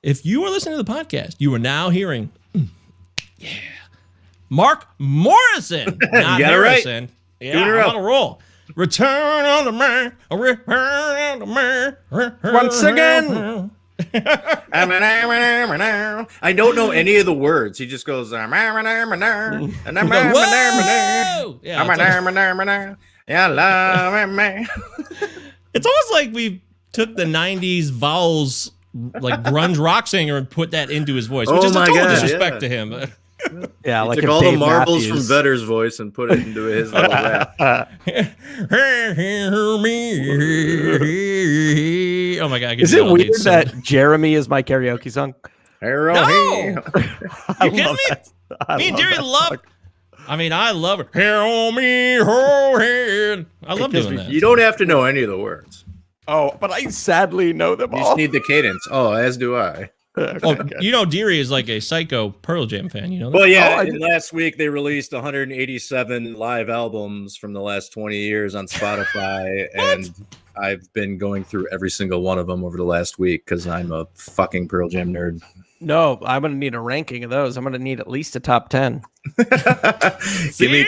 If you are listening to the podcast, you are now hearing, Mark Morrison, not Harrison. Right. Yeah, I'm on a roll. Return on the man, return on the man. Once again. I don't know any of the words. He just goes, Whoa! It's almost like we took the 90s vowels, like grunge rock singer, and put that into his voice, which is a total disrespect to him. Yeah, like took all the marbles from Vedder's voice and put it into his little rap. Oh my God! Is it weird that Jeremy is my karaoke song? No! You kidding me? Me and Jerry love. I mean, I love it. Hear me, ho, head. I love doing that. You don't have to know any of the words. Oh, but I sadly know them You all. just need the cadence. Oh, as do I. Deary is like a psycho Pearl Jam fan. You know that? Well, yeah. And last week they released 187 live albums from the last 20 years on Spotify, and I've been going through every single one of them over the last week because I'm a fucking Pearl Jam nerd. No, I'm going to need a ranking of those. I'm going to need at least a top 10. Give me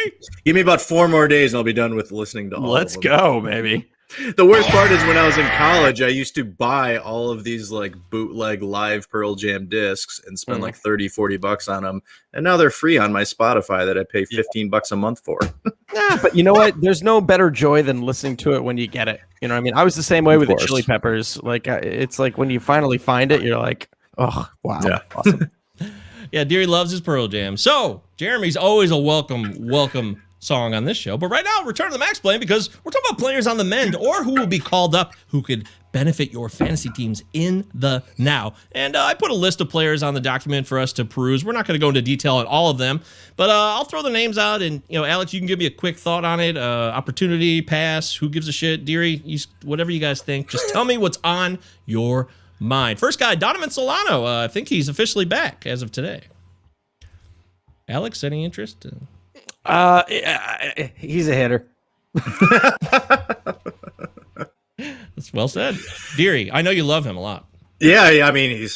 about 4 more days and I'll be done with listening to all Let's of them. go, baby. The worst part is when I was in college, I used to buy all of these like bootleg live Pearl Jam discs and spend like $30-$40 on them. And now they're free on my Spotify that I pay $15 a month for. But you know what? There's no better joy than listening to it when you get it. You know what I mean? I was the same way with the Chili Peppers. Like it's like when you finally find it, you're like, oh, wow. Yeah. Awesome. Yeah, Deary loves his Pearl Jam. So Jeremy's always a welcome song on this show. But right now, return to the Max Plane because we're talking about players on the mend or who will be called up who could benefit your fantasy teams in the now. And I put a list of players on the document for us to peruse. We're not going to go into detail on all of them, but I'll throw the names out. And, Alex, you can give me a quick thought on it. Opportunity, pass, who gives a shit? Deary, whatever you guys think. Just tell me what's on your mind. First guy, Donovan Solano. I think he's officially back as of today. Alex, any interest? He's a hitter. That's well said. Deary, I know you love him a lot. Yeah, I mean,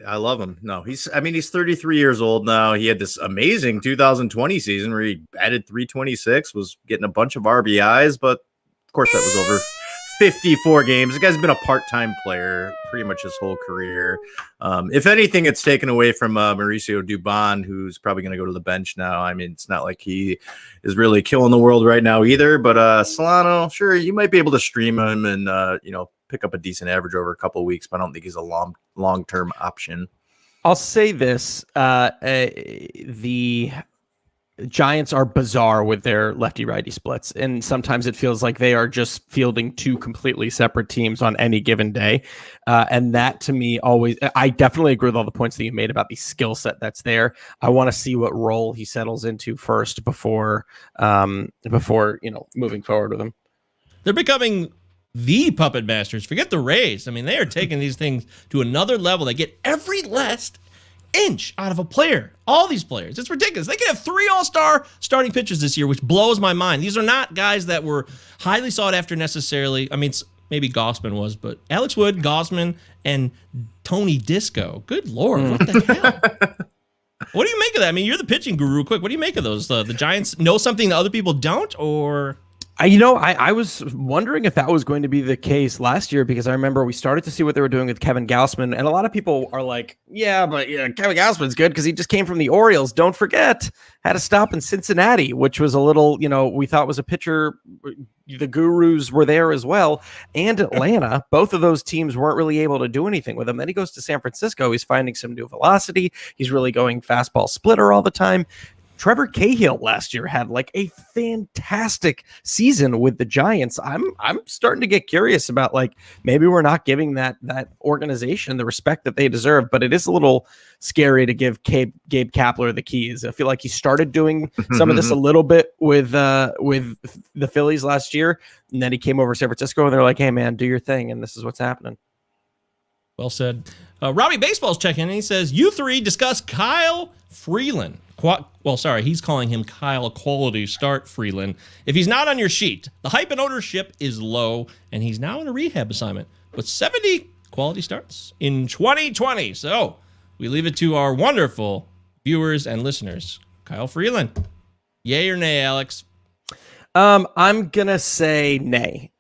I love him. No, he's 33 years old now. He had this amazing 2020 season where he batted 326, was getting a bunch of RBIs, but of course that was over 54 games. The guy's been a part-time player pretty much his whole career. If anything, it's taken away from Mauricio Dubon, who's probably going to go to the bench now. I mean, it's not like he is really killing the world right now either. But Solano, sure, you might be able to stream him and pick up a decent average over a couple of weeks. But I don't think he's a long-term option. I'll say this: the Giants are bizarre with their lefty-righty splits, and sometimes it feels like they are just fielding two completely separate teams on any given day. And that, to me, I definitely agree with all the points that you made about the skill set that's there. I want to see what role he settles into first before moving forward with him. They're becoming the puppet masters. Forget the Rays. I mean, they are taking these things to another level. They get every last inch out of a player. All these players, it's ridiculous. They could have 3 all-star starting pitchers this year, which blows my mind. These are not guys that were highly sought after necessarily. I mean, maybe Gossman was, but Alex Wood, Gossman, and Tony Disco. Good Lord, what the hell? What do you make of that? I mean, you're the pitching guru. Real quick, what do you make of those? The Giants know something that other people don't, or? I was wondering if that was going to be the case last year, because I remember we started to see what they were doing with Kevin Gausman, and a lot of people are like, Kevin Gausman's good because he just came from the Orioles. Don't forget, had a stop in Cincinnati, which was a little, we thought was a pitcher. The gurus were there as well, and Atlanta. Both of those teams weren't really able to do anything with him. Then he goes to San Francisco. He's finding some new velocity. He's really going fastball splitter all the time. Trevor Cahill last year had like a fantastic season with the Giants. I'm starting to get curious about like maybe we're not giving that organization the respect that they deserve, but it is a little scary to give Gabe Kapler the keys. I feel like he started doing some of this a little bit with the Phillies last year, and then he came over to San Francisco and they're like, hey man, do your thing, and this is what's happening. Well said. Robbie Baseball's checking in. He says, you three discuss Kyle Freeland. He's calling him Kyle Quality Start Freeland. If he's not on your sheet, the hype and ownership is low, and he's now in a rehab assignment with 70 quality starts in 2020. So we leave it to our wonderful viewers and listeners. Kyle Freeland, yay or nay, Alex? I'm going to say nay.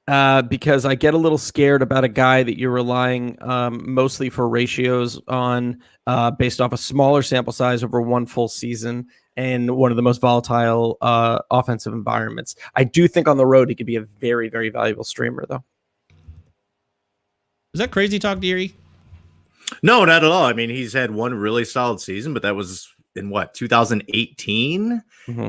Because I get a little scared about a guy that you're relying mostly for ratios on based off a smaller sample size over one full season and one of the most volatile offensive environments. I do think on the road he could be a very, very valuable streamer, though. Is that crazy talk, Deary? No, not at all. I mean, he's had one really solid season, but that was in 2018?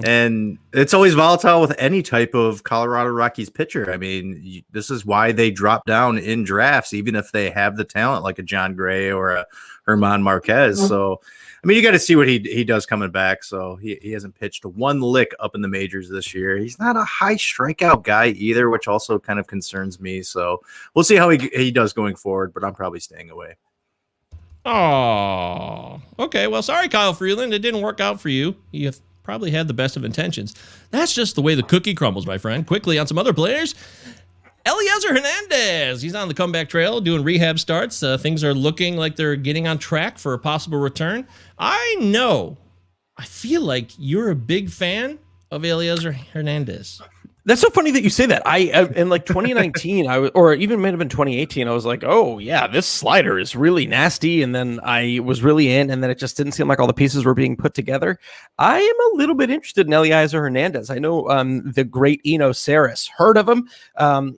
And it's always volatile with any type of Colorado Rockies pitcher. I mean, this is why they drop down in drafts, even if they have the talent like a John Gray or a Herman Marquez. So, I mean, you got to see what he does coming back. So he hasn't pitched one lick up in the majors this year. He's not a high strikeout guy either, which also kind of concerns me. So we'll see how he does going forward, but I'm probably staying away. Oh, okay. Well, sorry, Kyle Freeland. It didn't work out for you. You probably had the best of intentions. That's just the way the cookie crumbles, my friend. Quickly on some other players. Eliezer Hernandez. He's on the comeback trail doing rehab starts. Things are looking like they're getting on track for a possible return. I feel like you're a big fan of Eliezer Hernandez. That's so funny that you say that. In like 2019, or even might have been 2018, I was like, oh yeah, this slider is really nasty. And then I was really in, and then it just didn't seem like all the pieces were being put together. I am a little bit interested in Eliezer Hernandez. I know the great Eno Saris, heard of him.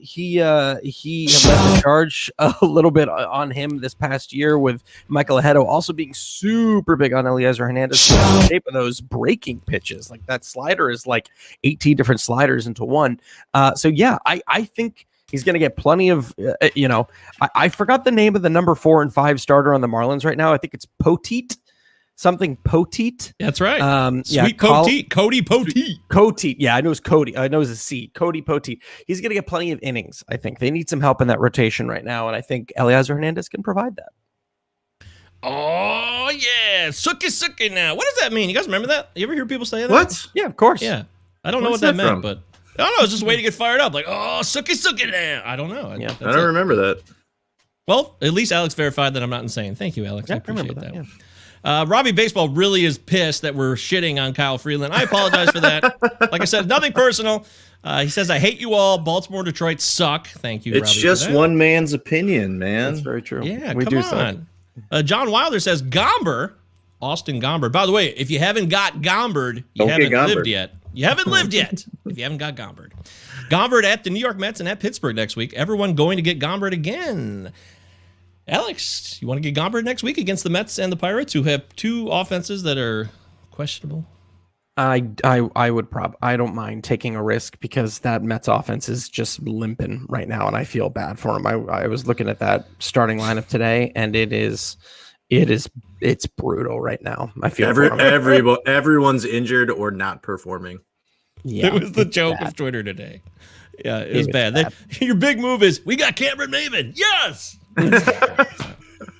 He led the charge a little bit on him this past year with Michael Lahetto also being super big on Eliezer Hernandez. The shape of those breaking pitches, like that slider is like 18 different sliders into one. So yeah, I think he's going to get plenty of, I forgot the name of the number 4 and 5 starter on the Marlins right now. I think it's Poteet, something Poteet. That's right. Sweet Poteet, Cody Poteet. Poteet. Yeah, I know it's Cody. I know it's a C. Cody Poteet. He's going to get plenty of innings. I think they need some help in that rotation right now. And I think Eliezer Hernandez can provide that. Oh yeah. Suki now. What does that mean? You guys remember that? You ever hear people say that? What? Yeah, of course. Yeah. I don't know what that meant, but I don't know. It's just a way to get fired up. Like, oh, suki now. I don't know. I don't remember that. Well, at least Alex verified that I'm not insane. Thank you, Alex. I appreciate that. Yeah. Robbie Baseball really is pissed that we're shitting on Kyle Freeland. I apologize for that. Like I said, nothing personal. He says, I hate you all. Baltimore and Detroit suck. Thank you, It's Robbie, just one man's opinion, man. That's very true. Yeah, come on. John Wilder says, Gomber, Austin Gomber. By the way, if you haven't got Gombered, you haven't lived yet. You haven't lived yet if you haven't got Gombered. Gombered at the New York Mets and at Pittsburgh next week. Everyone going to get Gombered again. Alex, you want to get Gombered next week against the Mets and the Pirates, who have two offenses that are questionable? I don't mind taking a risk because that Mets offense is just limping right now, and I feel bad for him. I was looking at that starting lineup today, and it's brutal right now. I feel everyone's injured or not performing. Yeah, it was the joke of Twitter today. Yeah, it was bad. Your big move is we got Cameron Maven. Yes.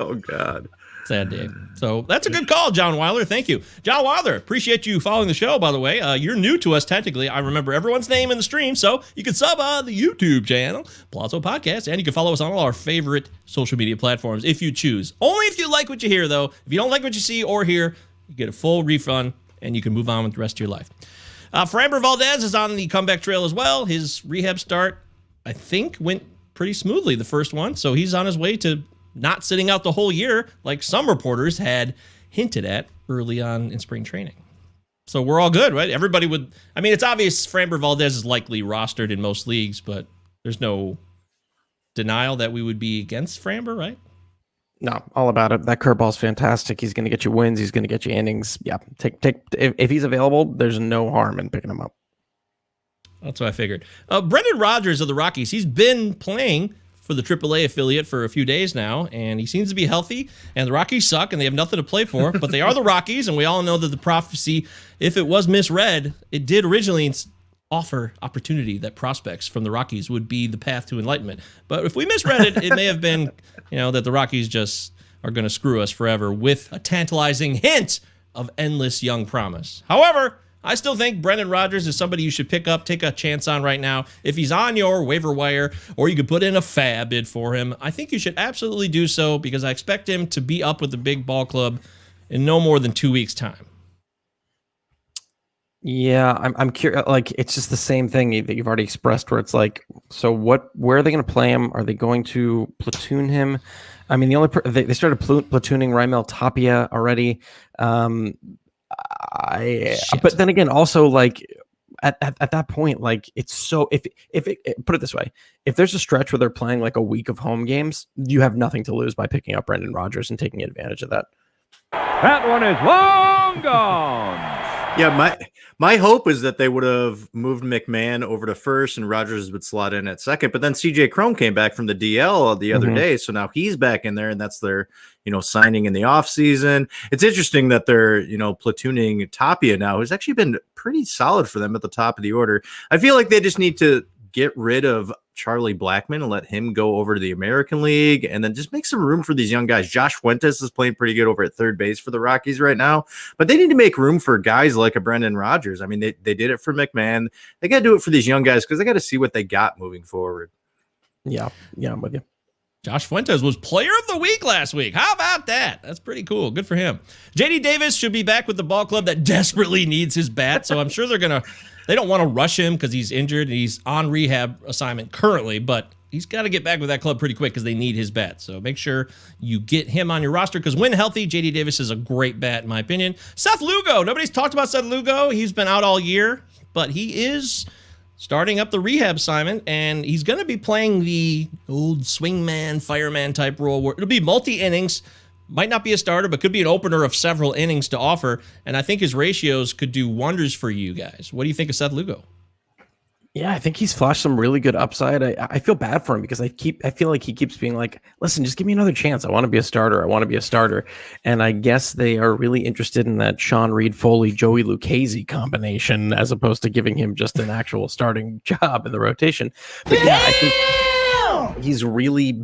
Oh God. Sad day. So that's a good call, John Wilder. Thank you. John Wilder, appreciate you following the show, by the way. You're new to us, technically. I remember everyone's name in the stream, so you can sub on the YouTube channel, Palazzo Podcast, and you can follow us on all our favorite social media platforms if you choose. Only if you like what you hear, though. If you don't like what you see or hear, you get a full refund, and you can move on with the rest of your life. Framber Valdez is on the comeback trail as well. His rehab start, I think, went pretty smoothly, the first one, so he's on his way to not sitting out the whole year like some reporters had hinted at early on in spring training. So we're all good, right? Everybody would... I mean, it's obvious Framber Valdez is likely rostered in most leagues, but there's no denial that we would be against Framber, right? No, all about it. That curveball's fantastic. He's going to get you wins. He's going to get you innings. Yeah, if he's available, there's no harm in picking him up. That's what I figured. Brendan Rodgers of the Rockies, he's been playing for the AAA affiliate for a few days now, and he seems to be healthy, and the Rockies suck, and they have nothing to play for, but they are the Rockies, and we all know that the prophecy, if it was misread, it did originally offer opportunity that prospects from the Rockies would be the path to enlightenment. But if we misread it, it may have been, that the Rockies just are going to screw us forever with a tantalizing hint of endless young promise. However, I still think Brendan Rodgers is somebody you should pick up, take a chance on right now. If he's on your waiver wire, or you could put in a fab bid for him, I think you should absolutely do so, because I expect him to be up with the big ball club in no more than 2 weeks' time. Yeah, I'm curious. Like, it's just the same thing that you've already expressed, where it's like, so where are they going to play him? Are they going to platoon him? I mean, they started platooning Raimel Tapia already. But then again, also, like, at that point, like, it's so, if put it this way, if there's a stretch where they're playing like a week of home games, you have nothing to lose by picking up Brendan Rodgers and taking advantage of that. That one is long gone. Yeah, my hope is that they would have moved McMahon over to first and Rodgers would slot in at second. But then CJ Cron came back from the DL the other day, so now he's back in there, and that's their signing in the offseason. It's interesting that they're platooning Tapia now, who's actually been pretty solid for them at the top of the order. I feel like they just need to get rid of Charlie Blackmon and let him go over to the American League, and then just make some room for these young guys. Josh Fuentes is playing pretty good over at third base for the Rockies right now, but they need to make room for guys like a Brendan Rodgers. I mean, they did it for McMahon. They got to do it for these young guys, because they got to see what they got moving forward. Yeah, I'm with you. Josh Fuentes was player of the week last week. How about that? That's pretty cool. Good for him. JD Davis should be back with the ball club that desperately needs his bat, so I'm sure they don't want to rush him because he's injured and he's on rehab assignment currently, but he's got to get back with that club pretty quick because they need his bat. So make sure you get him on your roster, because when healthy, JD Davis is a great bat, in my opinion. Seth Lugo. Nobody's talked about Seth Lugo. He's been out all year, but he is starting up the rehab assignment, and he's going to be playing the old swingman, fireman type role, where it'll be multi-innings. Might not be a starter, but could be an opener of several innings to offer. And I think his ratios could do wonders for you guys. What do you think of Seth Lugo? Yeah, I think he's flashed some really good upside. I feel bad for him, because I feel like he keeps being like, listen, just give me another chance. I want to be a starter. And I guess they are really interested in that Sean Reed Foley, Joey Lucchesi combination, as opposed to giving him just an actual starting job in the rotation. But yeah, I think he's really,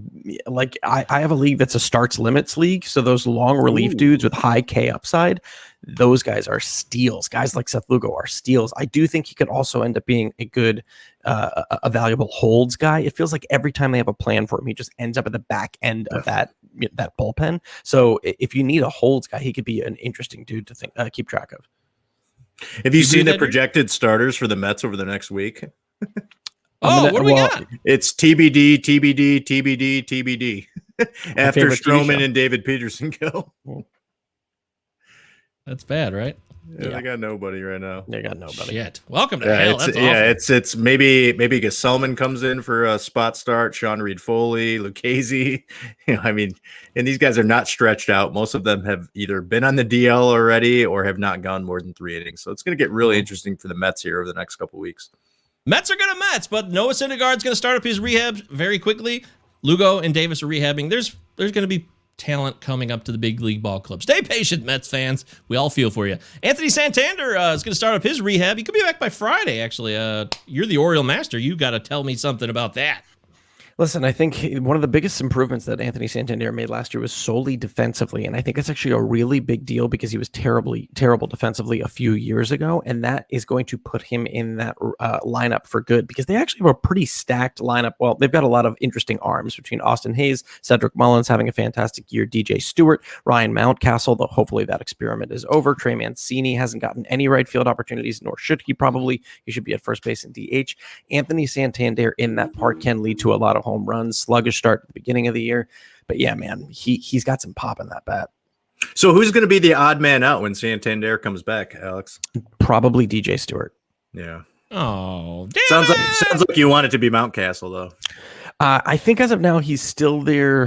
like, I have a league that's a starts limits league. So those long relief dudes with high K upside, those guys are steals. Guys like Seth Lugo are steals. I do think he could also end up being a good, a valuable holds guy. It feels like every time they have a plan for him, he just ends up at the back end of that bullpen. So if you need a holds guy, he could be an interesting dude to keep track of. Have you seen the projected starters for the Mets over the next week? What do we got? It's TBD, TBD, TBD, TBD. After Stroman and David Peterson go. That's bad, right? Yeah, they got nobody right now. They got nobody. Shit. Welcome to hell. That's awful. It's maybe Gesellman comes in for a spot start. Sean Reed Foley, Lucchesi. I mean, and these guys are not stretched out. Most of them have either been on the DL already or have not gone more than 3 innings. So it's going to get really interesting for the Mets here over the next couple of weeks. Mets are going to Mets, but Noah Syndergaard's going to start up his rehab very quickly. Lugo and Davis are rehabbing. There's going to be talent coming up to the big league ball club. Stay patient, Mets fans. We all feel for you. Anthony Santander is going to start up his rehab. He could be back by Friday, actually. You're the Oriole master. You got to tell me something about that. Listen, I think one of the biggest improvements that Anthony Santander made last year was solely defensively. And I think it's actually a really big deal, because he was terrible defensively a few years ago. And that is going to put him in that lineup for good, because they actually have a pretty stacked lineup. Well, they've got a lot of interesting arms between Austin Hayes, Cedric Mullins having a fantastic year, DJ Stewart, Ryan Mountcastle, though hopefully that experiment is over. Trey Mancini hasn't gotten any right field opportunities, nor should he probably. He should be at first base and DH. Anthony Santander in that part can lead to a lot of home runs, sluggish start at the beginning of the year. But yeah, man, he's got some pop in that bat. So who's going to be the odd man out when Santander comes back, Alex? Probably DJ Stewart. Yeah. Oh, damn sounds like you want it to be Mountcastle, though. I think as of now, he's still their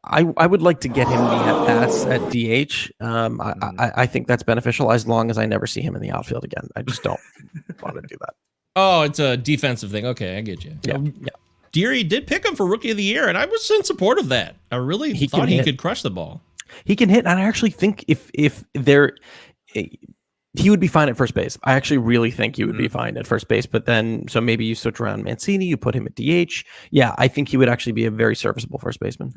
I would like to get him the at-bats at DH. I think that's beneficial as long as I never see him in the outfield again. I just don't want to do that. Oh, it's a defensive thing. Okay, I get you. Yeah. Deary did pick him for Rookie of the Year, and I was in support of that. I really thought he could crush the ball. He can hit, and I actually think if there, he would be fine at first base. I actually really think he would be fine at first base. But then, so maybe you switch around Mancini, you put him at DH. Yeah, I think he would actually be a very serviceable first baseman.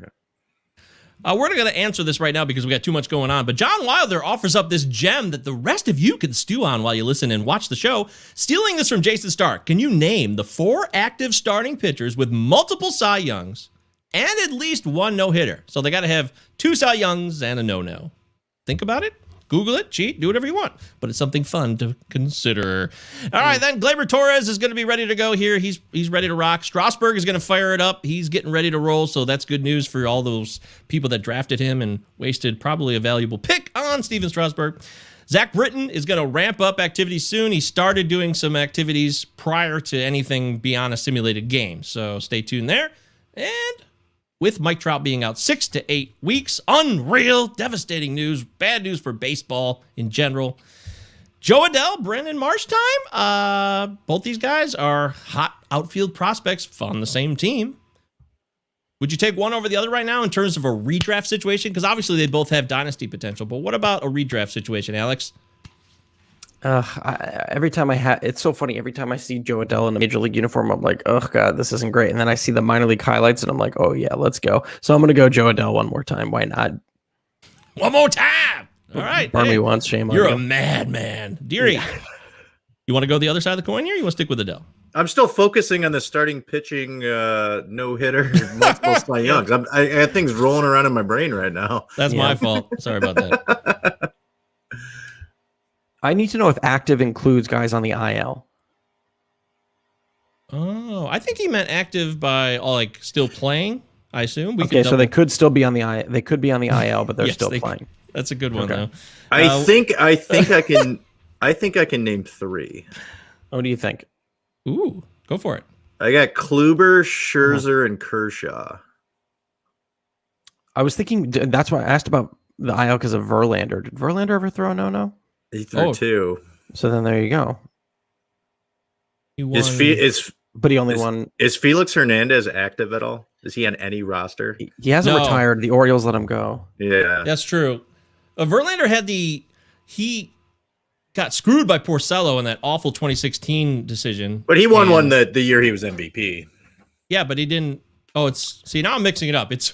We're not going to answer this right now because we got too much going on, but John Wilder offers up this gem that the rest of you can stew on while you listen and watch the show. Stealing this from Jason Stark, can you name the 4 active starting pitchers with multiple Cy Youngs and at least 1 no-hitter? So they got to have 2 Cy Youngs and a no-no. Think about it. Google it, cheat, do whatever you want, but it's something fun to consider. All right, then Gleyber Torres is going to be ready to go here. He's ready to rock. Strasburg is going to fire it up. He's getting ready to roll, so that's good news for all those people that drafted him and wasted probably a valuable pick on Steven Strasburg. Zach Britton is going to ramp up activities soon. He started doing some activities prior to anything beyond a simulated game, so stay tuned there. And with Mike Trout being out 6 to 8 weeks, unreal, devastating news, bad news for baseball in general. Joe Adell, Brandon Marsh time. Both these guys are hot outfield prospects on the same team. Would you take one over the other right now in terms of a redraft situation? Because obviously they both have dynasty potential, but what about a redraft situation, Alex? Every time it's so funny. Every time I see Joe Adell in a major league uniform, I'm like, oh God, this isn't great. And then I see the minor league highlights and I'm like, oh yeah, let's go. So I'm going to go Joe Adell one more time. Why not? One more time. All right. Burn me once, shame on you. You're a madman. Deary, you want to go the other side of the coin here? Or you want to stick with Adell? I'm still focusing on the starting pitching no-hitter, multiple Cy Youngs. I got things rolling around in my brain right now. That's my fault. Sorry about that. I need to know if active includes guys on the IL. Oh, I think he meant active by still playing. I assume. So they could still be on the IL. They could be on the IL, but they're still playing. That's a good one, though. I think I can. I think I can name 3. What do you think? Ooh, go for it. I got Kluber, Scherzer, and Kershaw. I was thinking that's why I asked about the IL because of Verlander. Did Verlander ever throw a no-no? He threw 2. So then there you go. He won. But he only won. Is Felix Hernandez active at all? Is he on any roster? He hasn't retired. The Orioles let him go. Yeah. That's true. Verlander had he got screwed by Porcello in that awful 2016 decision. But he won one the year he was MVP. Yeah, but he didn't. Oh, now I'm mixing it up. It's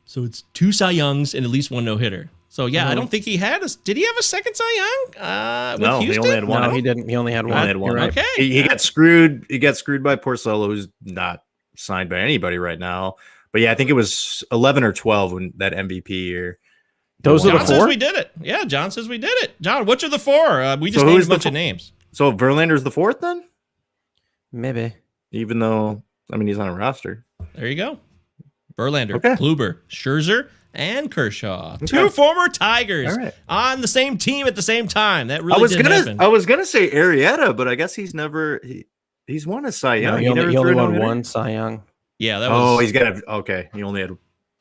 so it's 2 Cy Youngs and at least 1 no-hitter. So, yeah, I don't think he had did he have a second Cy Young? No, Houston? he only had 1. No, he didn't. He only had 1. Okay. He got screwed. He got screwed by Porcello, who's not signed by anybody right now. But, yeah, I think it was 11 or 12 when that MVP year. Those are the 4? John says we did it. Yeah, John says we did it. John, which are the 4? We just named a bunch of names. So, Verlander's the 4th then? Maybe. Even though, he's on a roster. There you go. Verlander, Kluber, Scherzer, and Kershaw. Okay. 2 former Tigers on the same team at the same time. That really didn't happen. I was gonna say Arrieta, but I guess he's never he's won a Cy Young. No, he only won 1 Cy Young. Yeah, that was. Oh, he's got he only had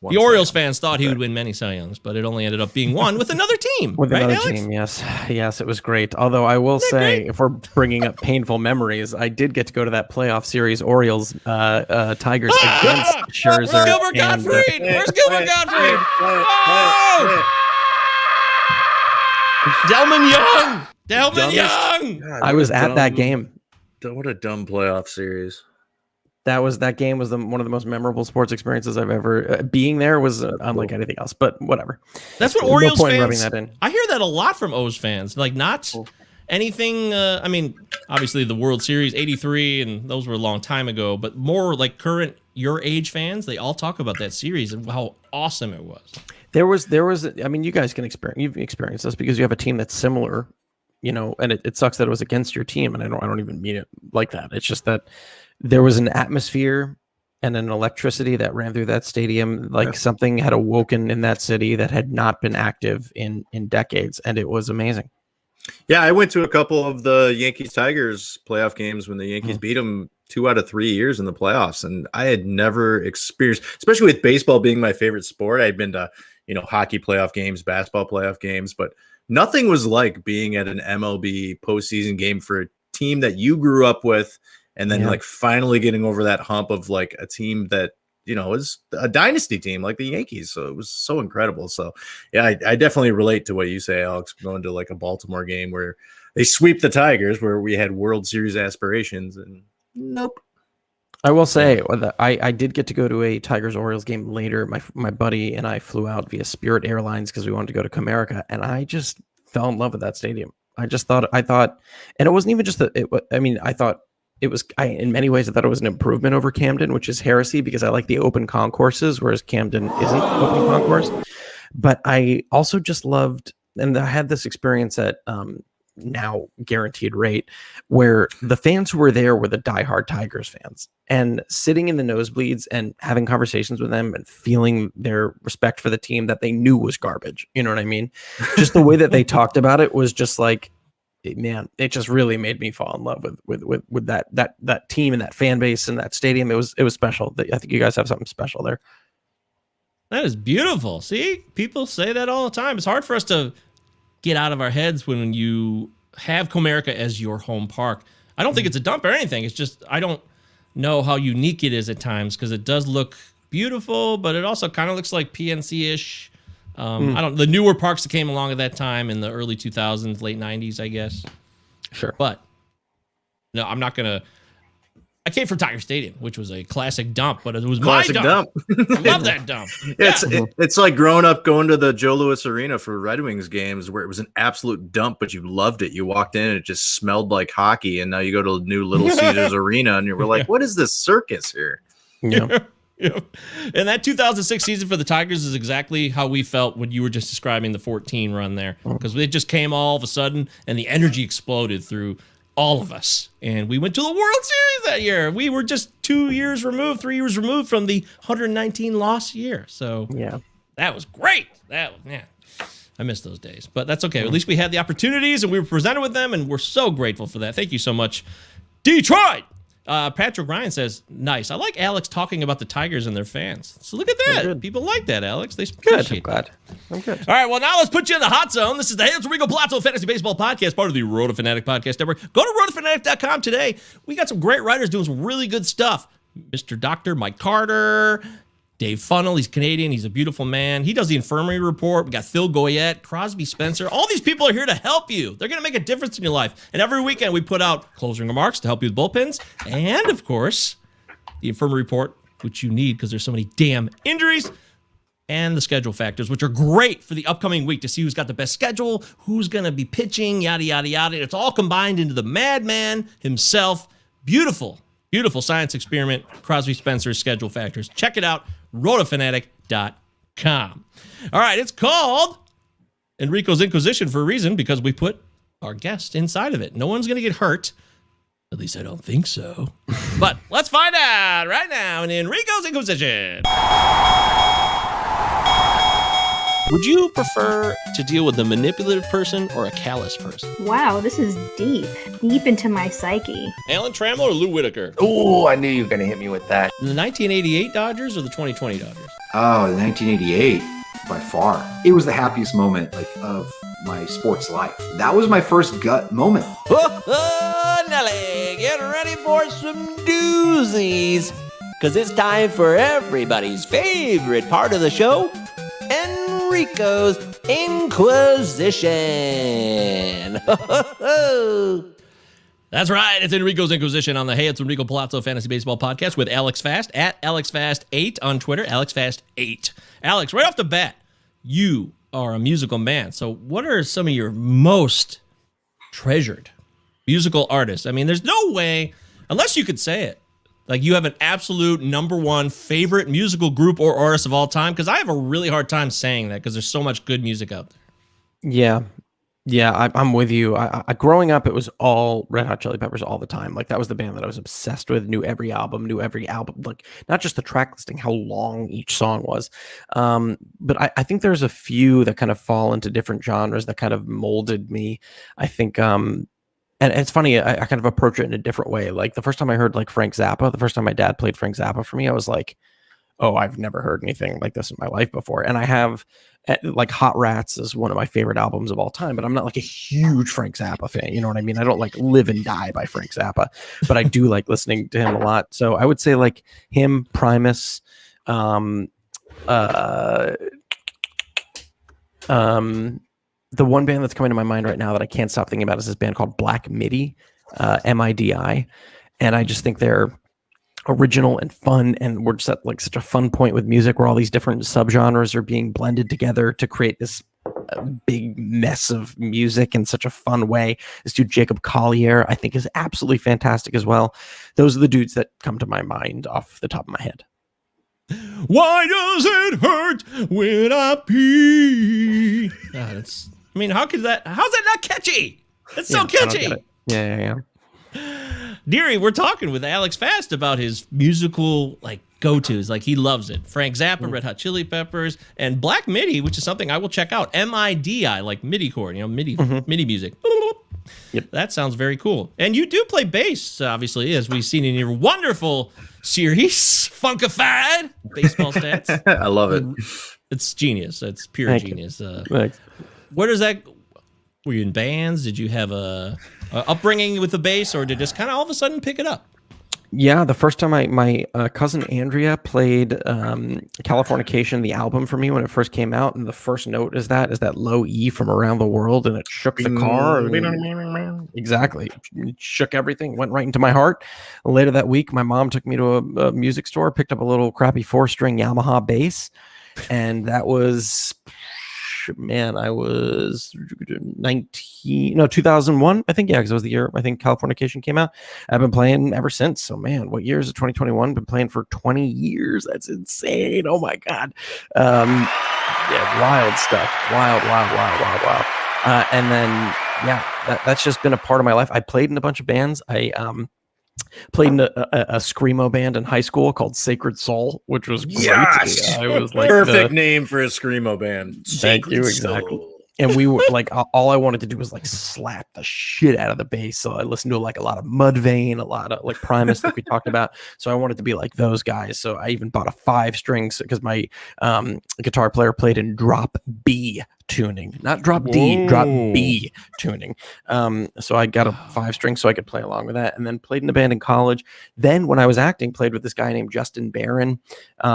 1. The Orioles fans thought he would win many Cy Youngs, but it only ended up being 1 with another team. With another Alex? team, yes, it was great. Although I will say, if we're bringing up painful memories, I did get to go to that playoff series, Orioles Tigers against Scherzer. Where's Gilbert Gottfried? Where's Gilbert Gottfried? Oh! Delman Young. God, I was at that game. What a dumb playoff series. That game was one of the most memorable sports experiences I've ever. Being there was unlike anything else, but whatever. That's what Orioles no point fans. Rubbing that in. I hear that a lot from O's fans. Not anything. Obviously the World Series '83, and those were a long time ago. But more like current your age fans, they all talk about that series and how awesome it was. There was. You guys can experience. You've experienced this because you have a team that's similar. And it sucks that it was against your team, and I don't even mean it like that. It's just that. There was an atmosphere and an electricity that ran through that stadium, something had awoken in that city that had not been active in decades, and it was amazing. Yeah, I went to a couple of the Yankees-Tigers playoff games when the Yankees beat them 2 out of 3 years in the playoffs. And I had never experienced, especially with baseball being my favorite sport. I'd been to, hockey playoff games, basketball playoff games, but nothing was like being at an MLB postseason game for a team that you grew up with. And then like finally getting over that hump of like a team that, is a dynasty team like the Yankees. So it was so incredible. So yeah, I definitely relate to what you say, Alex, going to like a Baltimore game where they sweep the Tigers, where we had World Series aspirations, and nope. I will say that I did get to go to a Tigers-Orioles game later. My buddy and I flew out via Spirit Airlines because we wanted to go to Comerica, and I just fell in love with that stadium. I thought, and it wasn't even just I thought it was, in many ways, I thought it was an improvement over Camden, which is heresy because I like the open concourses, whereas Camden isn't open concourse. But I also just loved, and I had this experience at now Guaranteed Rate, where the fans who were there were the diehard Tigers fans, and sitting in the nosebleeds and having conversations with them and feeling their respect for the team that they knew was garbage. You know what I mean? Just the way that they talked about it was just like, man, it just really made me fall in love with that team and that fan base and that stadium. It was special. I think you guys have something special there. That is beautiful. See, people say that all the time. It's hard for us to get out of our heads when you have Comerica as your home park. I don't think it's a dump or anything. It's just I don't know how unique it is at times because it does look beautiful, but it also kind of looks like PNC-ish. The newer parks that came along at that time in the early 2000s, late 90s, I guess. Sure. But no, I'm not going to. I came from Tiger Stadium, which was a classic dump, but it was Classic my dump. dump. I love that dump. It's like growing up going to the Joe Louis Arena for Red Wings games where it was an absolute dump, but you loved it. You walked in and it just smelled like hockey, and now you go to the new Little Caesars Arena and you were like, what is this circus here? Yeah. Yeah. And that 2006 season for the Tigers is exactly how we felt when you were just describing the 14 run there, because it just came all of a sudden and the energy exploded through all of us. And we went to the World Series that year. We were just 3 years removed from the 119 loss year. So yeah, that was great. I miss those days, but that's okay. At least we had the opportunities and we were presented with them, and we're so grateful for that. Thank you so much, Detroit. Patrick Ryan says, nice. I like Alex talking about the Tigers and their fans. So look at that. People like that, Alex. They appreciate Good. I'm good. All right, well, now let's put you in the hot zone. This is the Hails Rico Palazzo Fantasy Baseball Podcast, part of the Roto Fanatic Podcast Network. Go to rotofanatic.com today. We got some great writers doing some really good stuff. Mr. Dr. Mike Carter, Dave Funnell, he's Canadian. He's a beautiful man. He does the Infirmary Report. We got Phil Goyette, Crosby Spencer. All these people are here to help you. They're going to make a difference in your life. And every weekend we put out closing remarks to help you with bullpens. And, of course, the Infirmary Report, which you need because there's so many damn injuries. And the schedule factors, which are great for the upcoming week to see who's got the best schedule, who's going to be pitching, yada, yada, yada. It's all combined into the madman himself. Beautiful science experiment, Crosby Spencer's schedule factors. Check it out, rotofanatic.com. All right, it's called Enrico's Inquisition for a reason, because we put our guest inside of it. No one's going to get hurt. At least I don't think so. But let's find out right now in Enrico's Inquisition. Would you prefer to deal with a manipulative person or a callous person? Wow, this is deep into my psyche. Alan Trammell or Lou Whitaker? Oh, I knew you were going to hit me with that. The 1988 Dodgers or the 2020 Dodgers? Oh, the 1988, by far. It was the happiest moment of my sports life. That was my first gut moment. Nelly, get ready for some doozies, because it's time for everybody's favorite part of the show, Enrico's Inquisition. That's right. It's Enrico's Inquisition on the Hey, it's Enrico Palazzo Fantasy Baseball Podcast with Alex Fast at AlexFast8 on Twitter, AlexFast8. Alex, right off the bat, you are a musical man. So what are some of your most treasured musical artists? I mean, there's no way, unless you could say it, like you have an absolute number one favorite musical group or artist of all time, because I have a really hard time saying that because there's so much good music out there. Yeah, I'm with you. I growing up, it was all Red Hot Chili Peppers all the time. Like that was the band that I was obsessed with. Knew every album. Like not just the track listing, how long each song was. But I think there's a few that kind of fall into different genres that kind of molded me. I think And it's funny, I kind of approach it in a different way. Like the first time I heard like Frank Zappa, the first time my dad played Frank Zappa for me, I was like, oh, I've never heard anything like this in my life before. And I have like Hot Rats is one of my favorite albums of all time, but I'm not like a huge Frank Zappa fan. You know what I mean? I don't like Live and Die by Frank Zappa, but I do like listening to him a lot. So I would say like him, Primus, the one band that's coming to my mind right now that I can't stop thinking about is this band called Black Midi, MIDI. And I just think they're original and fun. And we're just at like such a fun point with music where all these different subgenres are being blended together to create this big mess of music in such a fun way. This dude, Jacob Collier, I think is absolutely fantastic as well. Those are the dudes that come to my mind off the top of my head. Why does it hurt when I pee? How's that not catchy? It's so catchy. Yeah. Deary, we're talking with Alex Fast about his musical like go-tos. Like he loves it. Frank Zappa, Red Hot Chili Peppers, and Black MIDI, which is something I will check out. MIDI, like MIDI chord, MIDI music. Yep. That sounds very cool. And you do play bass, obviously, as we've seen in your wonderful series, Funkified Baseball Stats. I love it. It's genius. It's pure Thank genius. Thanks. Where does that? Were you in bands? Did you have a upbringing with the bass, or did it just kind of all of a sudden pick it up? Yeah, the first time my cousin Andrea played Californication, the album for me when it first came out, and the first note is that low E from Around the World, and it shook the car. Exactly. It shook everything, went right into my heart. Later that week, my mom took me to a music store, picked up a little crappy 4-string Yamaha bass, and that was... I was 2001, I think. Yeah, because it was the year I think Californication came out. I've been playing ever since. So, man, what year is it? 2021. Been playing for 20 years. That's insane. Oh my god. Yeah, wild stuff. Wild. And then, yeah, that's just been a part of my life. I played in a bunch of bands. I played in a screamo band in high school called Sacred Soul, which was great. Yes! I was like perfect name for a screamo band. Thank you, exactly. And we were like, all I wanted to do was like slap the shit out of the bass. So I listened to like a lot of Mudvayne, a lot of like Primus, like we talked about. So I wanted to be like those guys. So I even bought a 5-string because my guitar player played in drop B tuning, not drop D, drop B tuning. So I got a 5-string so I could play along with that, and then played in a band in college. Then when I was acting, played with this guy named Justin Barron,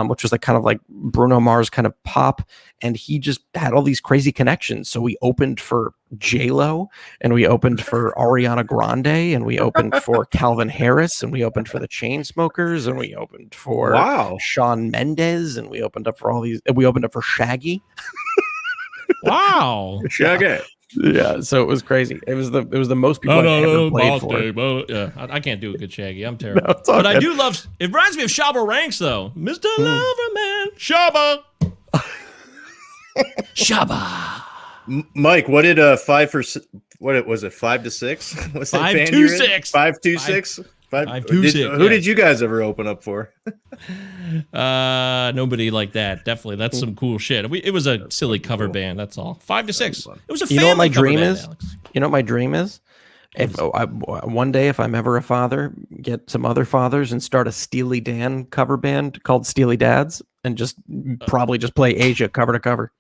which was like kind of like Bruno Mars kind of pop, and he just had all these crazy connections. So we opened for J-Lo, and we opened for Ariana Grande, and we opened for Calvin Harris, and we opened for the Chainsmokers, and we opened for Shawn Mendes, and we opened up for all these. We opened up for Shaggy. Wow, Shaggy. Yeah, so it was crazy. It was the most people I've ever played for. Yeah, I can't do a good Shaggy. I'm terrible. No, but I do love. It reminds me of Shabba Ranks, though. Mr. Loverman, Shabba. Shabba. Mike, what did 5 for? What was it? 5 to 6? What's that 5-2-6. 5-2-6. 5-2-6. Who did you guys ever open up for? Nobody like that. Definitely, that's some cool shit. It was a silly cover band. That's all. 5 to 6. It was a family. You know what my dream band, is? Alex. You know what my dream is? One day, if I'm ever a father, get some other fathers and start a Steely Dan cover band called Steely Dads, and just probably just play Asia cover to cover.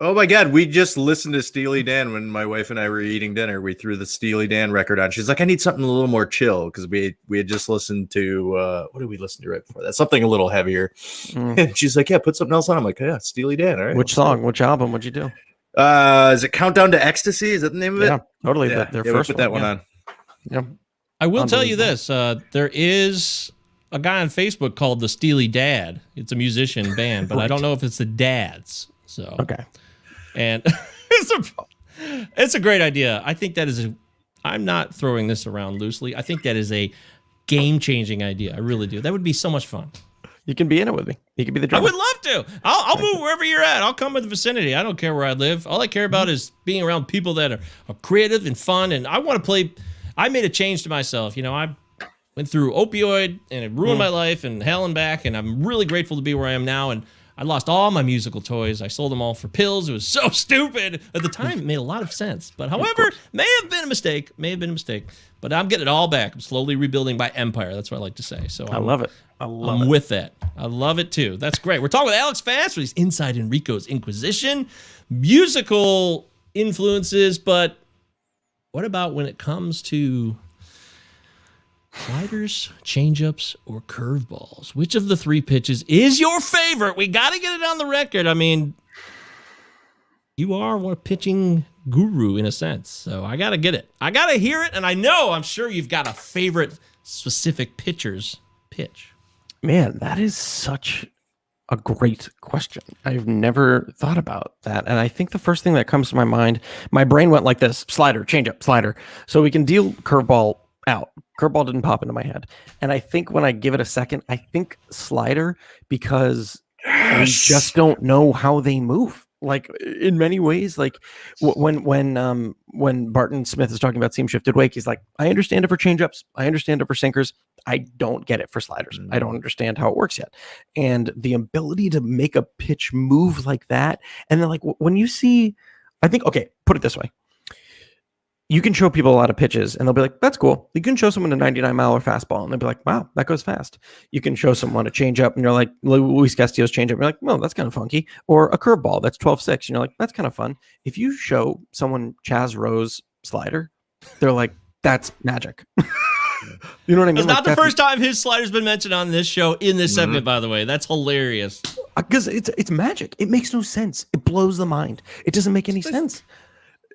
Oh my God, we just listened to Steely Dan when my wife and I were eating dinner. We threw the Steely Dan record on. She's like, I need something a little more chill, because we had just listened to what did we listen to right before that? Something a little heavier. And she's like, yeah, put something else on. I'm like, yeah, Steely Dan. All right. Which song? Which album? What'd you do? Is it Countdown to Ecstasy? Is that the name of it? Yeah, totally. Yeah, Their we'll first put that one on. Yeah. I will tell you this: there is a guy on Facebook called the Steely Dad. It's a musician band, but I don't know if it's the Dads. So okay. And it's a great idea. I think that is I'm not throwing this around loosely. I think that is a game-changing idea. I really do. That would be so much fun. You can be in it with me. You can be the drummer. I would love to. I'll move wherever you're at. I'll come in the vicinity. I don't care where I live. All I care about is being around people that are creative and fun. And I want to play. I made a change to myself. You know, I went through opioid and it ruined my life and hell and back. And I'm really grateful to be where I am now. And I lost all my musical toys. I sold them all for pills. It was so stupid. At the time, it made a lot of sense. But however, may have been a mistake. But I'm getting it all back. I'm slowly rebuilding my empire. That's what I like to say. So I love it. I'm with that. I love it too. That's great. We're talking with Alex Fast for his Inside Enrico's Inquisition. Musical influences, but what about when it comes to sliders, changeups, or curveballs? Which of the three pitches is your favorite? We got to get it on the record. I mean, you are a pitching guru in a sense, so I got to get it. I got to hear it, and I'm sure you've got a favorite specific pitcher's pitch. Man, that is such a great question. I've never thought about that. And I think the first thing that comes to my mind, my brain went like this: slider, changeup, slider. So we can deal curveball out. Curveball didn't pop into my head. And I think when I give it a second, I think slider, because we just don't know how they move. Like in many ways, like when Barton Smith is talking about seam shifted wake, he's like, I understand it for changeups, I understand it for sinkers, I don't get it for sliders. I don't understand how it works yet. And the ability to make a pitch move like that, and then like when you see, I think, okay, put it this way. You can show people a lot of pitches and they'll be like, that's cool. You can show someone a 99-mile fastball and they'll be like, wow, that goes fast. You can show someone a changeup and you're like, Luis Castillo's changeup. You're like, well, that's kind of funky. Or a curveball that's 12-6. And you're like, that's kind of fun. If you show someone Chaz Rowe's slider, they're like, that's magic. You know what I mean? It's not the first time his slider's been mentioned on this show in this segment, by the way. That's hilarious. Because it's magic. It makes no sense. It blows the mind. It doesn't make any sense.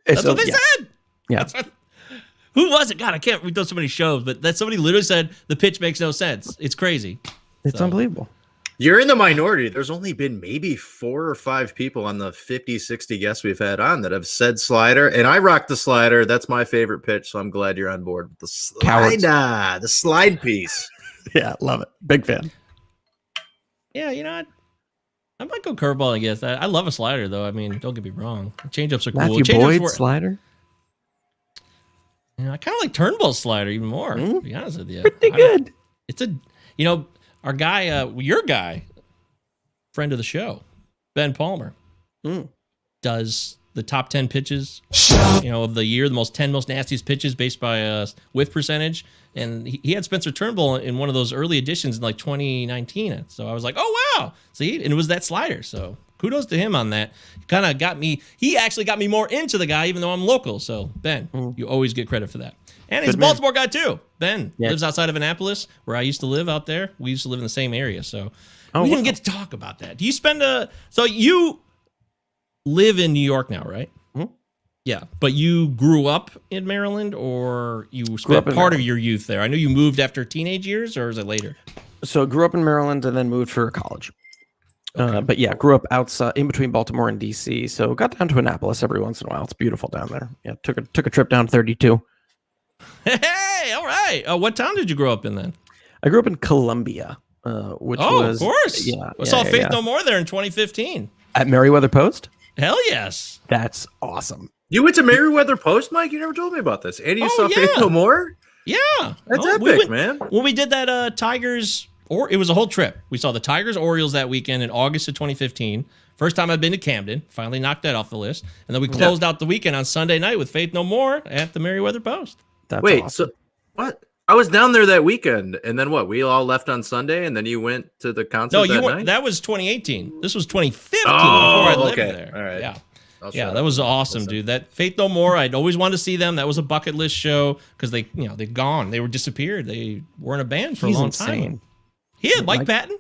That's what they said. Yeah. Who was it? God, I can't. We've done so many shows, but that somebody literally said the pitch makes no sense. It's crazy. It's unbelievable. You're in the minority. There's only been maybe 4 or 5 people on the 50, 60 guests we've had on that have said slider, and I rock the slider. That's my favorite pitch, so I'm glad you're on board with the slider, the slide piece. Yeah, love it. Big fan. Yeah, you know, I might go curveball, I guess. I love a slider, though. I mean, don't get me wrong. Changeups are cool. Matthew Boyd slider? You know, I kind of like Turnbull's slider even more, to be honest with you. Pretty good. It's our guy, your guy, friend of the show, Ben Palmer, does the top 10 pitches, of the year, the 10 most nastiest pitches based by whiff percentage. And he had Spencer Turnbull in one of those early editions in like 2019. So I was like, oh, wow. See, and it was that slider. So kudos to him on that. He actually got me more into the guy, even though I'm local. So, Ben, you always get credit for that. And he's a Baltimore guy, too. Ben lives outside of Annapolis, where I used to live out there. We used to live in the same area. So, we didn't get to talk about that. Do you so you live in New York now, right? Mm-hmm. Yeah. But you grew up in Maryland, or you spent part of your youth there? I know you moved after teenage years, or is it later? So, I grew up in Maryland and then moved for college. Okay. But yeah, grew up outside in between Baltimore and DC. So got down to Annapolis every once in a while. It's beautiful down there. Yeah, took a trip down 32. Hey, all right. What town did you grow up in then? I grew up in Columbia, which was... of course. Yeah, I saw Faith No More there in 2015. At Meriwether Post? Hell yes. That's awesome. You went to Meriwether Post, Mike? You never told me about this. And you saw Faith No More? Yeah. That's epic, man. When we did that Tigers... it was a whole trip. We saw the Tigers Orioles that weekend in August of 2015. First time I've been to Camden. Finally knocked that off the list. And then we closed out the weekend on Sunday night with Faith No More at the Meriwether Post. That's Wait, awesome. So what? I was down there that weekend, and then what? We all left on Sunday, and then you went to the concert. No, that night? That was 2018. This was 2015 before I lived there. All right. Yeah. Yeah, that was awesome, dude. That Faith No More, I'd always wanted to see them. That was a bucket list show because they'd gone. They were disappeared. They weren't a band for a long time. He had Mike Patton.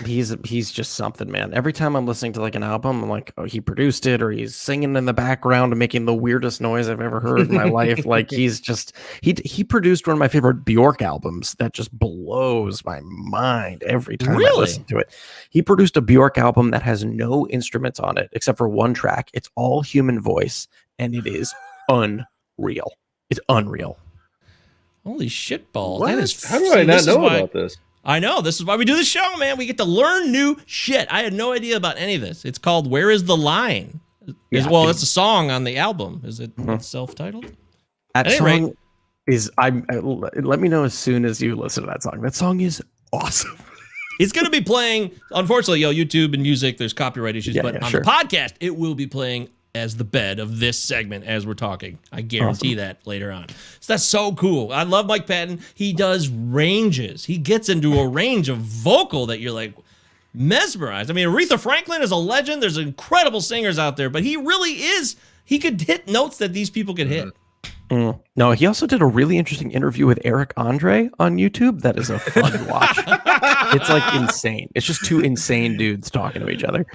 He's just something, man. Every time I'm listening to like an album, I'm like, oh, he produced it, or he's singing in the background and making the weirdest noise I've ever heard in my life. Like he's just he produced one of my favorite Bjork albums that just blows my mind every time I listen to it. He produced a Bjork album that has no instruments on it except for one track. It's all human voice, and it is unreal. It's unreal. Holy shit balls. What? That is, how do I not know about this? I know. This is why we do the show, man. We get to learn new shit. I had no idea about any of this. It's called Where Is the Line? It's a song on the album. Is it self-titled? That song is... let me know as soon as you listen to that song. That song is awesome. It's going to be playing, unfortunately, YouTube and music, there's copyright issues, but on the podcast, it will be playing as the bed of this segment as we're talking. I guarantee that later on. So that's so cool. I love Mike Patton. He does ranges. He gets into a range of vocal that you're like mesmerized. I mean, Aretha Franklin is a legend. There's incredible singers out there, but he really is. He could hit notes that these people could hit. No, he also did a really interesting interview with Eric Andre on YouTube. That is a fun watch. It's like insane. It's just two insane dudes talking to each other.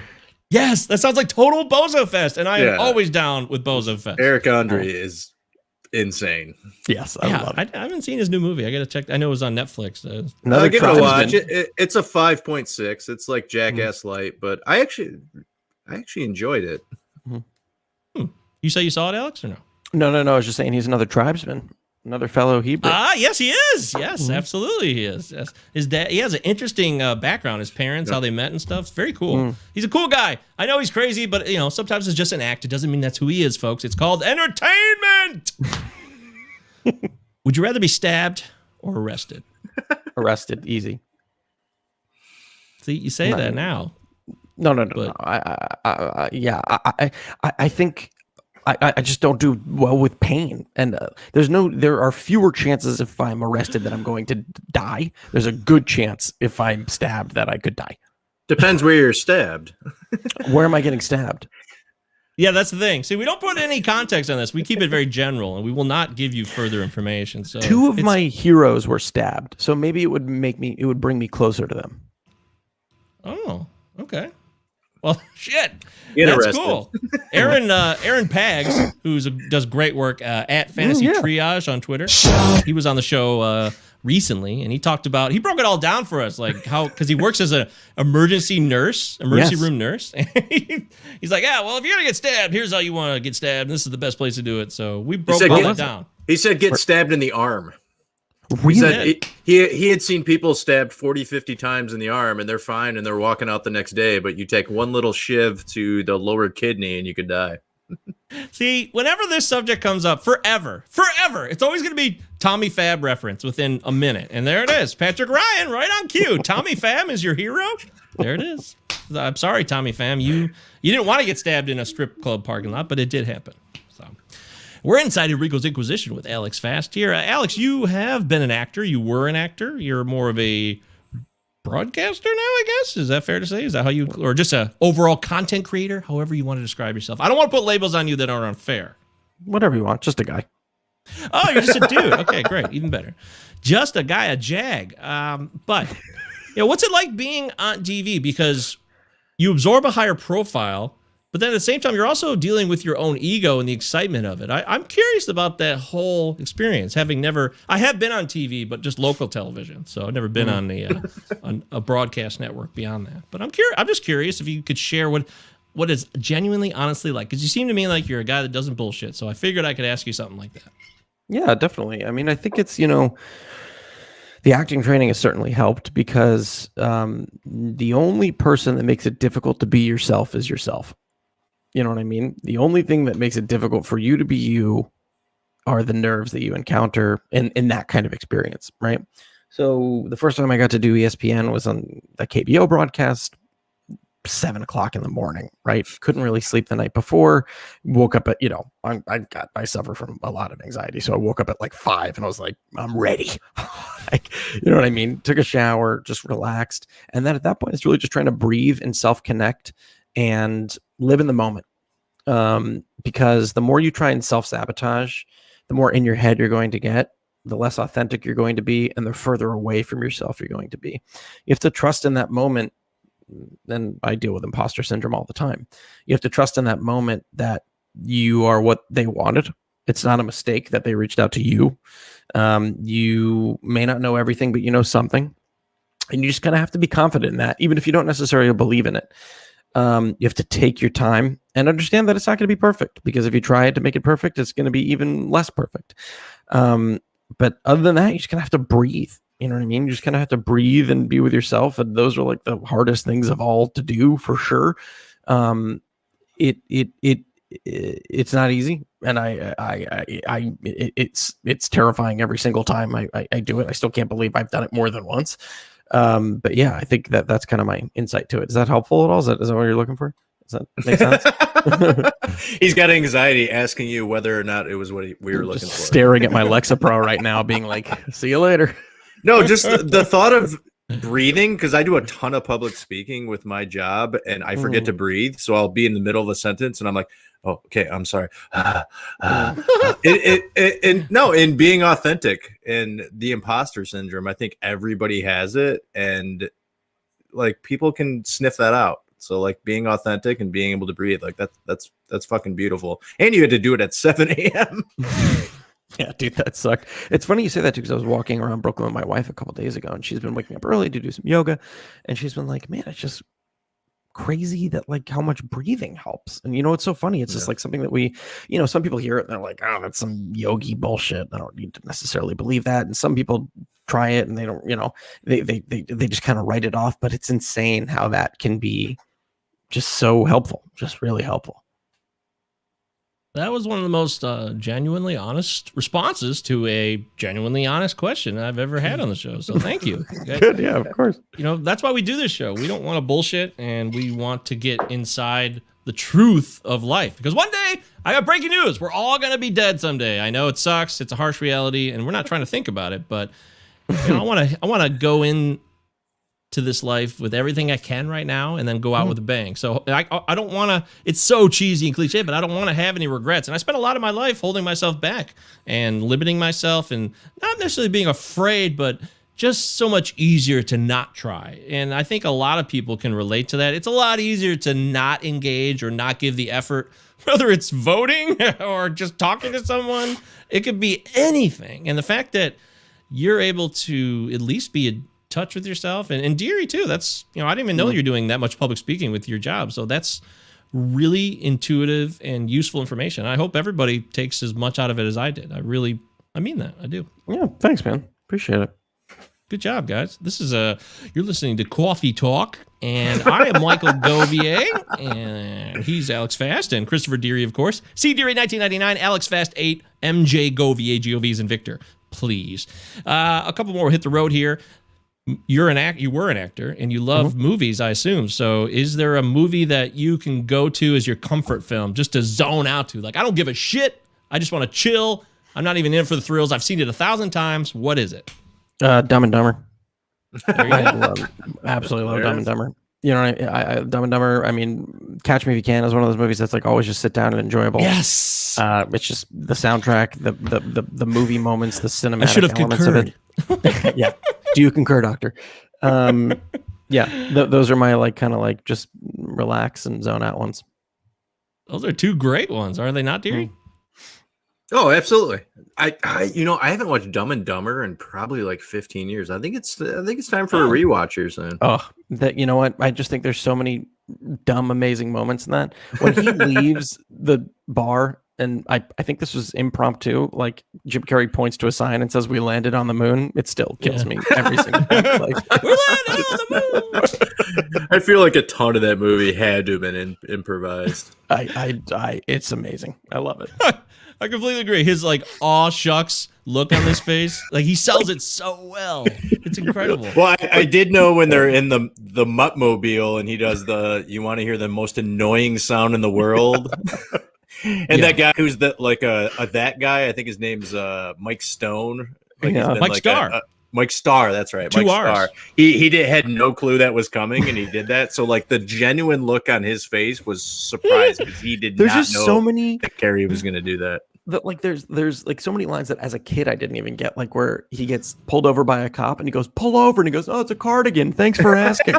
Yes, that sounds like total Bozo Fest, and I am always down with Bozo Fest. Eric Andre is insane. Yes, I love it. I haven't seen his new movie. I got to check. I know it was on Netflix. Give it a watch. It's a 5.6. It's like Jackass Light, but I actually enjoyed it. You say you saw it, Alex, or no? No. I was just saying he's another tribesman. Another fellow Hebrew. Yes, he is. Yes, absolutely he is. Yes. His dad, he has an interesting background. His parents, how they met and stuff. It's very cool. He's a cool guy. I know he's crazy, but sometimes it's just an act. It doesn't mean that's who he is, folks. It's called entertainment. Would you rather be stabbed or arrested? Arrested, easy. See, you say that now. No. I think I just don't do well with pain, and there are fewer chances if I'm arrested that I'm going to die. There's a good chance if I'm stabbed that I could die. Depends where you're stabbed. Where am I getting stabbed? Yeah, that's the thing. See, we don't put any context on this. We keep it very general, and we will not give you further information. So two of my heroes were stabbed, so maybe it would bring me closer to them. Oh, okay. Well, shit. That's cool. Aaron Pags, who does great work at Fantasy Triage on Twitter. He was on the show recently, and he broke it all down for us, like how, because he works as an emergency room nurse. He's like, well, if you're gonna get stabbed, here's how you want to get stabbed. This is the best place to do it. So we broke it down. He said, get stabbed in the arm. Really? He had seen people stabbed 40, 50 times in the arm, and they're fine, and they're walking out the next day. But you take one little shiv to the lower kidney, and you could die. See, whenever this subject comes up, forever, it's always going to be Tommy Fab reference within a minute. And there it is. Patrick Ryan, right on cue. Tommy Fab is your hero? There it is. I'm sorry, Tommy Fab. You didn't want to get stabbed in a strip club parking lot, but it did happen. So we're inside Enrico's Inquisition with Alex Fast here. Alex, you have been an actor. You were an actor. You're more of a broadcaster now, I guess. Is that fair to say? Is that how you, or just a overall content creator, however you want to describe yourself? I don't want to put labels on you that are unfair. Whatever you want, just a guy. Oh, you're just a dude. Okay, great, even better. Just a guy, a jag. But what's it like being on TV? Because you absorb a higher profile, but then at the same time, you're also dealing with your own ego and the excitement of it. I'm curious about that whole experience, I have been on TV, but just local television. So I've never been on a broadcast network beyond that. But I'm just curious if you could share what is genuinely, honestly like, because you seem to me like you're a guy that doesn't bullshit. So I figured I could ask you something like that. Yeah, definitely. I mean, I think it's, the acting training has certainly helped because the only person that makes it difficult to be yourself is yourself. You know what I mean? The only thing that makes it difficult for you to be you are the nerves that you encounter in that kind of experience, right? So the first time I got to do ESPN was on the KBO broadcast, 7:00 in the morning, right? Couldn't really sleep the night before. Woke up at, I suffer from a lot of anxiety. So I woke up at like 5 and I was like, I'm ready. You know what I mean? Took a shower, just relaxed. And then at that point, it's really just trying to breathe and self-connect and live in the moment. Because the more you try and self-sabotage, the more in your head you're going to get, the less authentic you're going to be, and the further away from yourself you're going to be. You have to trust in that moment. And I deal with imposter syndrome all the time. You have to trust in that moment that you are what they wanted. It's not a mistake that they reached out to you. You may not know everything, but you know something. And you just kind of have to be confident in that, even if you don't necessarily believe in it. You have to take your time and understand that it's not going to be perfect, because if you try to make it perfect, it's going to be even less perfect. But other than that, you're just going to have to breathe. You know what I mean? You just kind of have to breathe and be with yourself. And those are like the hardest things of all to do, for sure. It's not easy. And it's terrifying every single time I do it. I still can't believe I've done it more than once. But yeah, I think that's kind of my insight to it. Is that helpful at all? Is that what you're looking for? Does that make sense? He's got anxiety asking you whether or not it was what we were looking for. Staring at my Lexa Pro right now, being like, "See you later." No, just the thought of breathing, because I do a ton of public speaking with my job and I forget to breathe. So I'll be in the middle of a sentence and I'm like, oh, okay, I'm sorry. In being authentic and the imposter syndrome, I think everybody has it, and like people can sniff that out. So like being authentic and being able to breathe, like that's fucking beautiful. And you had to do it at 7 a.m. Yeah, dude, that sucked. It's funny you say that too, because I was walking around Brooklyn with my wife a couple days ago, and she's been waking up early to do some yoga, and she's been like, man, it's just crazy that like how much breathing helps. And it's so funny. It's just like something that we, some people hear it and they're like, oh, that's some yogi bullshit. I don't need to necessarily believe that. And some people try it and they don't, they just kind of write it off. But it's insane how that can be just so helpful, just really helpful. That was one of the most genuinely honest responses to a genuinely honest question I've ever had on the show. So thank you. Good, yeah, of course. That's why we do this show. We don't want to bullshit, and we want to get inside the truth of life. Because one day, I got breaking news. We're all going to be dead someday. I know it sucks. It's a harsh reality, and we're not trying to think about it. But I want to go in to this life with everything I can right now and then go out with a bang. So I don't want to, it's so cheesy and cliche, but I don't want to have any regrets. And I spent a lot of my life holding myself back and limiting myself and not necessarily being afraid, but just so much easier to not try. And I think a lot of people can relate to that. It's a lot easier to not engage or not give the effort, whether it's voting or just talking to someone. It could be anything. And the fact that you're able to at least be a touch with yourself and Deary too. That's, I didn't even know you're doing that much public speaking with your job. So that's really intuitive and useful information. I hope everybody takes as much out of it as I did. I mean that. I do. Yeah. Thanks, man. Appreciate it. Good job, guys. This is you're listening to Coffee Talk, and I am Michael Govier, and he's Alex Fast, and Christopher Deary, of course. C. Deary 1999, Alex Fast 8, MJ Govier, GOVs, and Victor. Please. A couple more hit the road here. You were an actor, and you love movies, I assume. So is there a movie that you can go to as your comfort film, just to zone out to? Like, I don't give a shit. I just want to chill. I'm not even in it for the thrills. I've seen it 1,000 times. What is it? Dumb and Dumber. There you Absolutely love Dumb and Dumber. Dumb and Dumber. I mean, Catch Me If You Can is one of those movies that's like always just sit down and enjoyable. Yes. It's just the soundtrack, the movie moments, the cinematic I should have elements concurred. of it. Yeah. Do you concur, Doctor? Those are my kind of just relax and zone out ones. Those are two great ones, are they not, Deary? Oh, absolutely. I haven't watched Dumb and Dumber in probably 15 years. I think it's time for a rewatch here soon. Oh, you know what? I just think there's so many dumb, amazing moments in that. When he leaves the bar, and I think this was impromptu, Jim Carrey points to a sign and says, "We landed on the moon." It still kills me every single time. We landed on the moon. I feel like a ton of that movie had to have been improvised. It's amazing. I love it. I completely agree. His aw shucks look on his face, he sells it so well. It's incredible. Well, I did know when they're in the Muttmobile and he does you want to hear the most annoying sound in the world. And that guy who's that guy, I think his name's Mike Stone. Mike Starr. Mike Starr, that's right. Two Mike R's. Starr. He had no clue that was coming, and he did that. So the genuine look on his face was surprised because he did There's not just know so many that Carrie was going to do that. There's so many lines that as a kid I didn't even get, where he gets pulled over by a cop and he goes, "Pull over," and he goes, "Oh, it's a cardigan. Thanks for asking."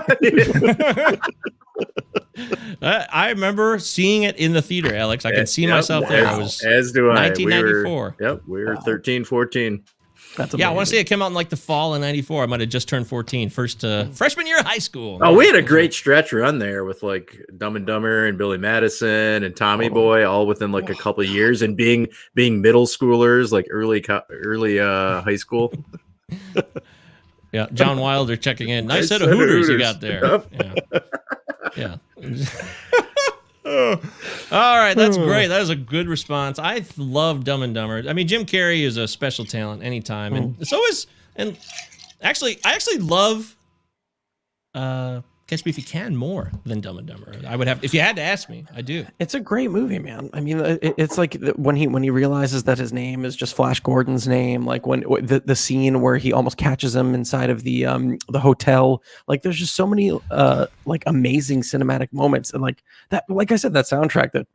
I remember seeing it in the theater, Alex. I can see myself there. It was as do I. 1994. We were 13, 14. That's I want to say it came out in the fall of '94. I might have just turned 14, first freshman year of high school. Oh, we had a great stretch run there with Dumb and Dumber and Billy Madison and Tommy Boy, all within a couple of years, and being middle schoolers, early high school. Yeah, John Wilder checking in. Nice set of Hooters you got there. Yeah. All right, that's great. That is a good response. I love Dumb and Dumber. I mean, Jim Carrey is a special talent anytime, and so is. And actually, I love Catch Me If You Can more than Dumb and Dumber. I would have, if you had to ask me, I do. It's a great movie, man. I mean, it's like when he realizes that his name is just Flash Gordon's name, like when the scene where he almost catches him inside of the hotel. Like, there's just so many like amazing cinematic moments, and like that, like I said, that soundtrack, that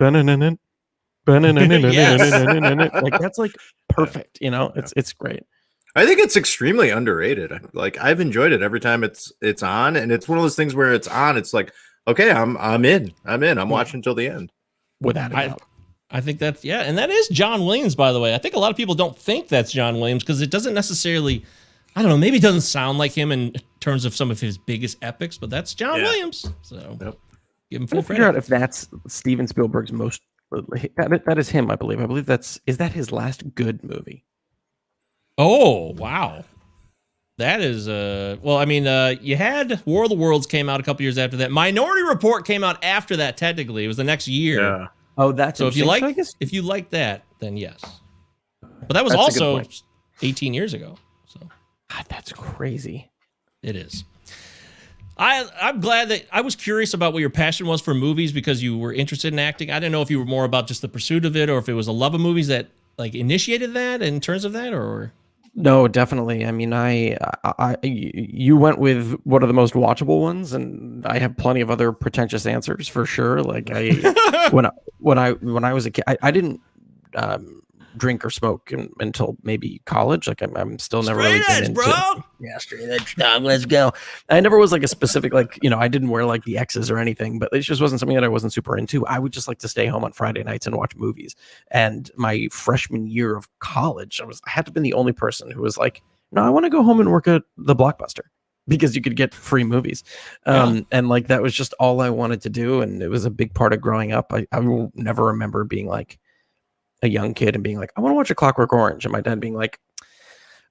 like that's like perfect. You know, it's great. I think it's extremely underrated. Like, I've enjoyed it every time it's on, and it's one of those things where it's on. It's like, okay, I'm in. I'm watching until the end. Without a doubt. I think that's, yeah, and that is John Williams, by the way. I think a lot of people don't think that's John Williams because it doesn't necessarily, I don't know, maybe it doesn't sound like him in terms of some of his biggest epics, but that's John Williams. So give him full credit. Figure out if that's Steven Spielberg's most. That is him, I believe. I believe is that his last good movie. Oh, wow. That is, well, I mean, you had War of the Worlds came out a couple years after that. Minority Report came out after that, technically. It was the next year. Yeah. Oh, that's so if you like, if you like that, then yes. But that was also 18 years ago. So God, that's crazy. It is. I'm glad that I was curious about what your passion was for movies because you were interested in acting. I didn't know if you were more about just the pursuit of it or if it was a love of movies that like initiated that in terms of that or. No, definitely. I mean, you went with one of the most watchable ones, and I have plenty of other pretentious answers for sure. Like when I was a kid, I didn't drink or smoke until maybe college. Like I'm still never really been into, bro. Yeah, straight edge, dog. Let's go. I never was like a specific, like, you know, I didn't wear like the X's or anything, but it just wasn't something that I wasn't super into. I would just like to stay home on Friday nights and watch movies. And my freshman year of college, I had to have been the only person who was like, no, I want to go home and work at the Blockbuster because you could get free movies. And like, that was just all I wanted to do. And it was a big part of growing up. I will never remember being like a young kid and being like, I want to watch A Clockwork Orange. And my dad being like,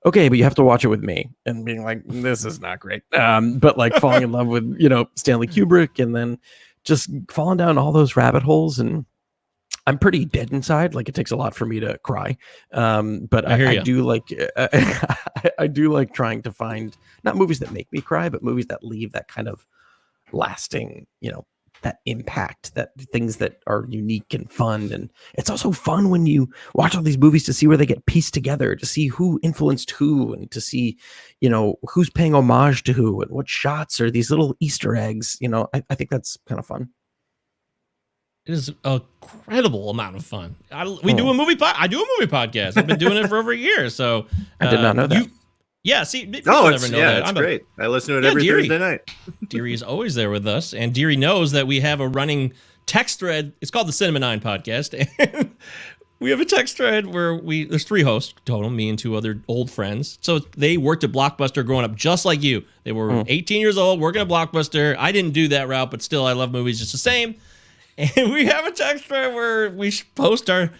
okay, but you have to watch it with me. And being like, this is not great. But like falling in love with, you know, Stanley Kubrick and then just falling down all those rabbit holes. And I'm pretty dead inside. Like it takes a lot for me to cry. But I do like, I do like trying to find not movies that make me cry, but movies that leave that kind of lasting, you know, that impact, that things that are unique and fun. And it's also fun when you watch all these movies to see where they get pieced together, to see who influenced who, and to see, you know, who's paying homage to who and what shots are these little Easter eggs. You know, I think that's kind of fun. It is an incredible amount of fun. I do a movie podcast. I've been doing it for over a year. So I did not know that. Yeah, see, it's great. I listen to it every Thursday night. Deary is always there with us, and Deary knows that we have a running text thread. It's called the Cinema 9 Podcast, and we have a text thread where there's 3 hosts total, me and 2 other old friends. So they worked at Blockbuster growing up just like you. They were 18 years old working at Blockbuster. I didn't do that route, but still I love movies just the same. And we have a text thread where we post our...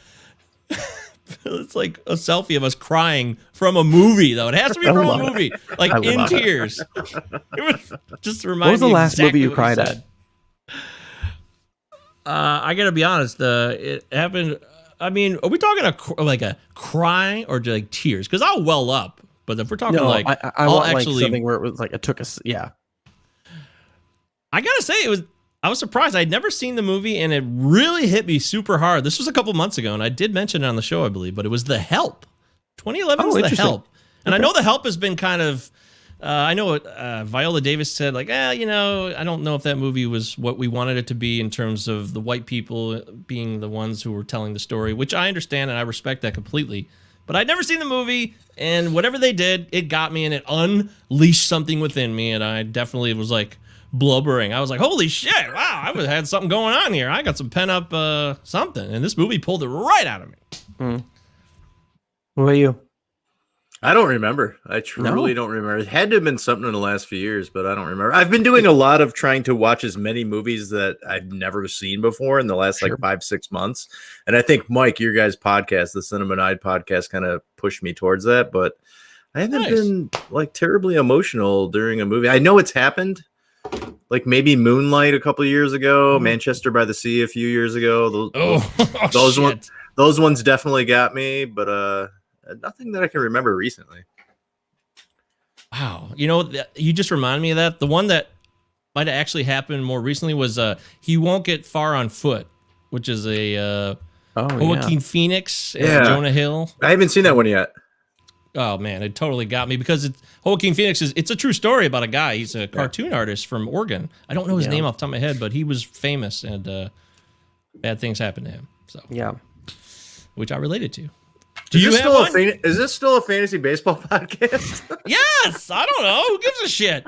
It's like a selfie of us crying from a movie, though. It has to be from a movie, like in tears. It was just to remind me. What was the last movie you cried at? I gotta be honest. It happened. I mean, are we talking a cry or like tears? Because I'll well up. But if we're talking I want actually like something where it was like it took us. Yeah. I gotta say it was. I was surprised. I'd never seen the movie, and it really hit me super hard. This was a couple months ago, and I did mention it on the show, I believe, but it was The Help. 2011 was The Help. And I know The Help has been kind of, I know Viola Davis said, like, you know, I don't know if that movie was what we wanted it to be in terms of the white people being the ones who were telling the story, which I understand, and I respect that completely. But I'd never seen the movie, and whatever they did, it got me, and it unleashed something within me, and I definitely was like, blubbering. I was like, holy shit, wow, I had something going on here. I got some pent up something, and this movie pulled it right out of me. What about you? I don't remember. I truly don't remember. It had to have been something in the last few years, but I don't remember. I've been doing a lot of trying to watch as many movies that I've never seen before in the last like 5-6 months. And I think, Mike, your guys' podcast, the Cinema 9 podcast, kind of pushed me towards that, but I haven't been like terribly emotional during a movie. I know it's happened. Like maybe Moonlight a couple of years ago, Manchester by the Sea a few years ago. Those ones definitely got me, but nothing that I can remember recently. Wow, you know, you just reminded me of that. The one that might have actually happened more recently was He Won't Get Far on Foot, which is a Joaquin Phoenix and Jonah Hill. I haven't seen that one yet. Oh man, it totally got me because Joaquin Phoenix it's a true story about a guy. He's a cartoon artist from Oregon. I don't know his name off the top of my head, but he was famous and bad things happened to him. So which I related to. Is this still a fantasy baseball podcast? Yes, I don't know. Who gives a shit?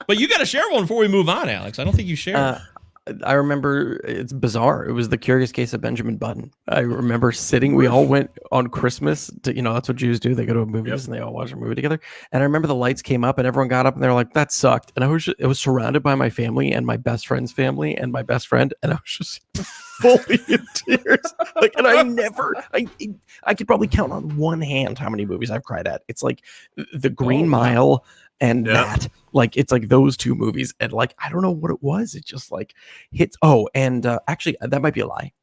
But you got to share one before we move on, Alex. I don't think you shared. I remember, it's bizarre. It was The Curious Case of Benjamin Button. I remember sitting, we all went on Christmas to, that's what Jews do. They go to movies and they all watch a movie together. And I remember the lights came up and everyone got up and they were like, that sucked. And it was surrounded by my family and my best friend's family and my best friend. And I was just fully in tears. And I could probably count on one hand how many movies I've cried at. It's like The Green Mile and that. Like, it's like those two movies. And like, I don't know what it was. It just like hits. Oh, and actually, that might be a lie.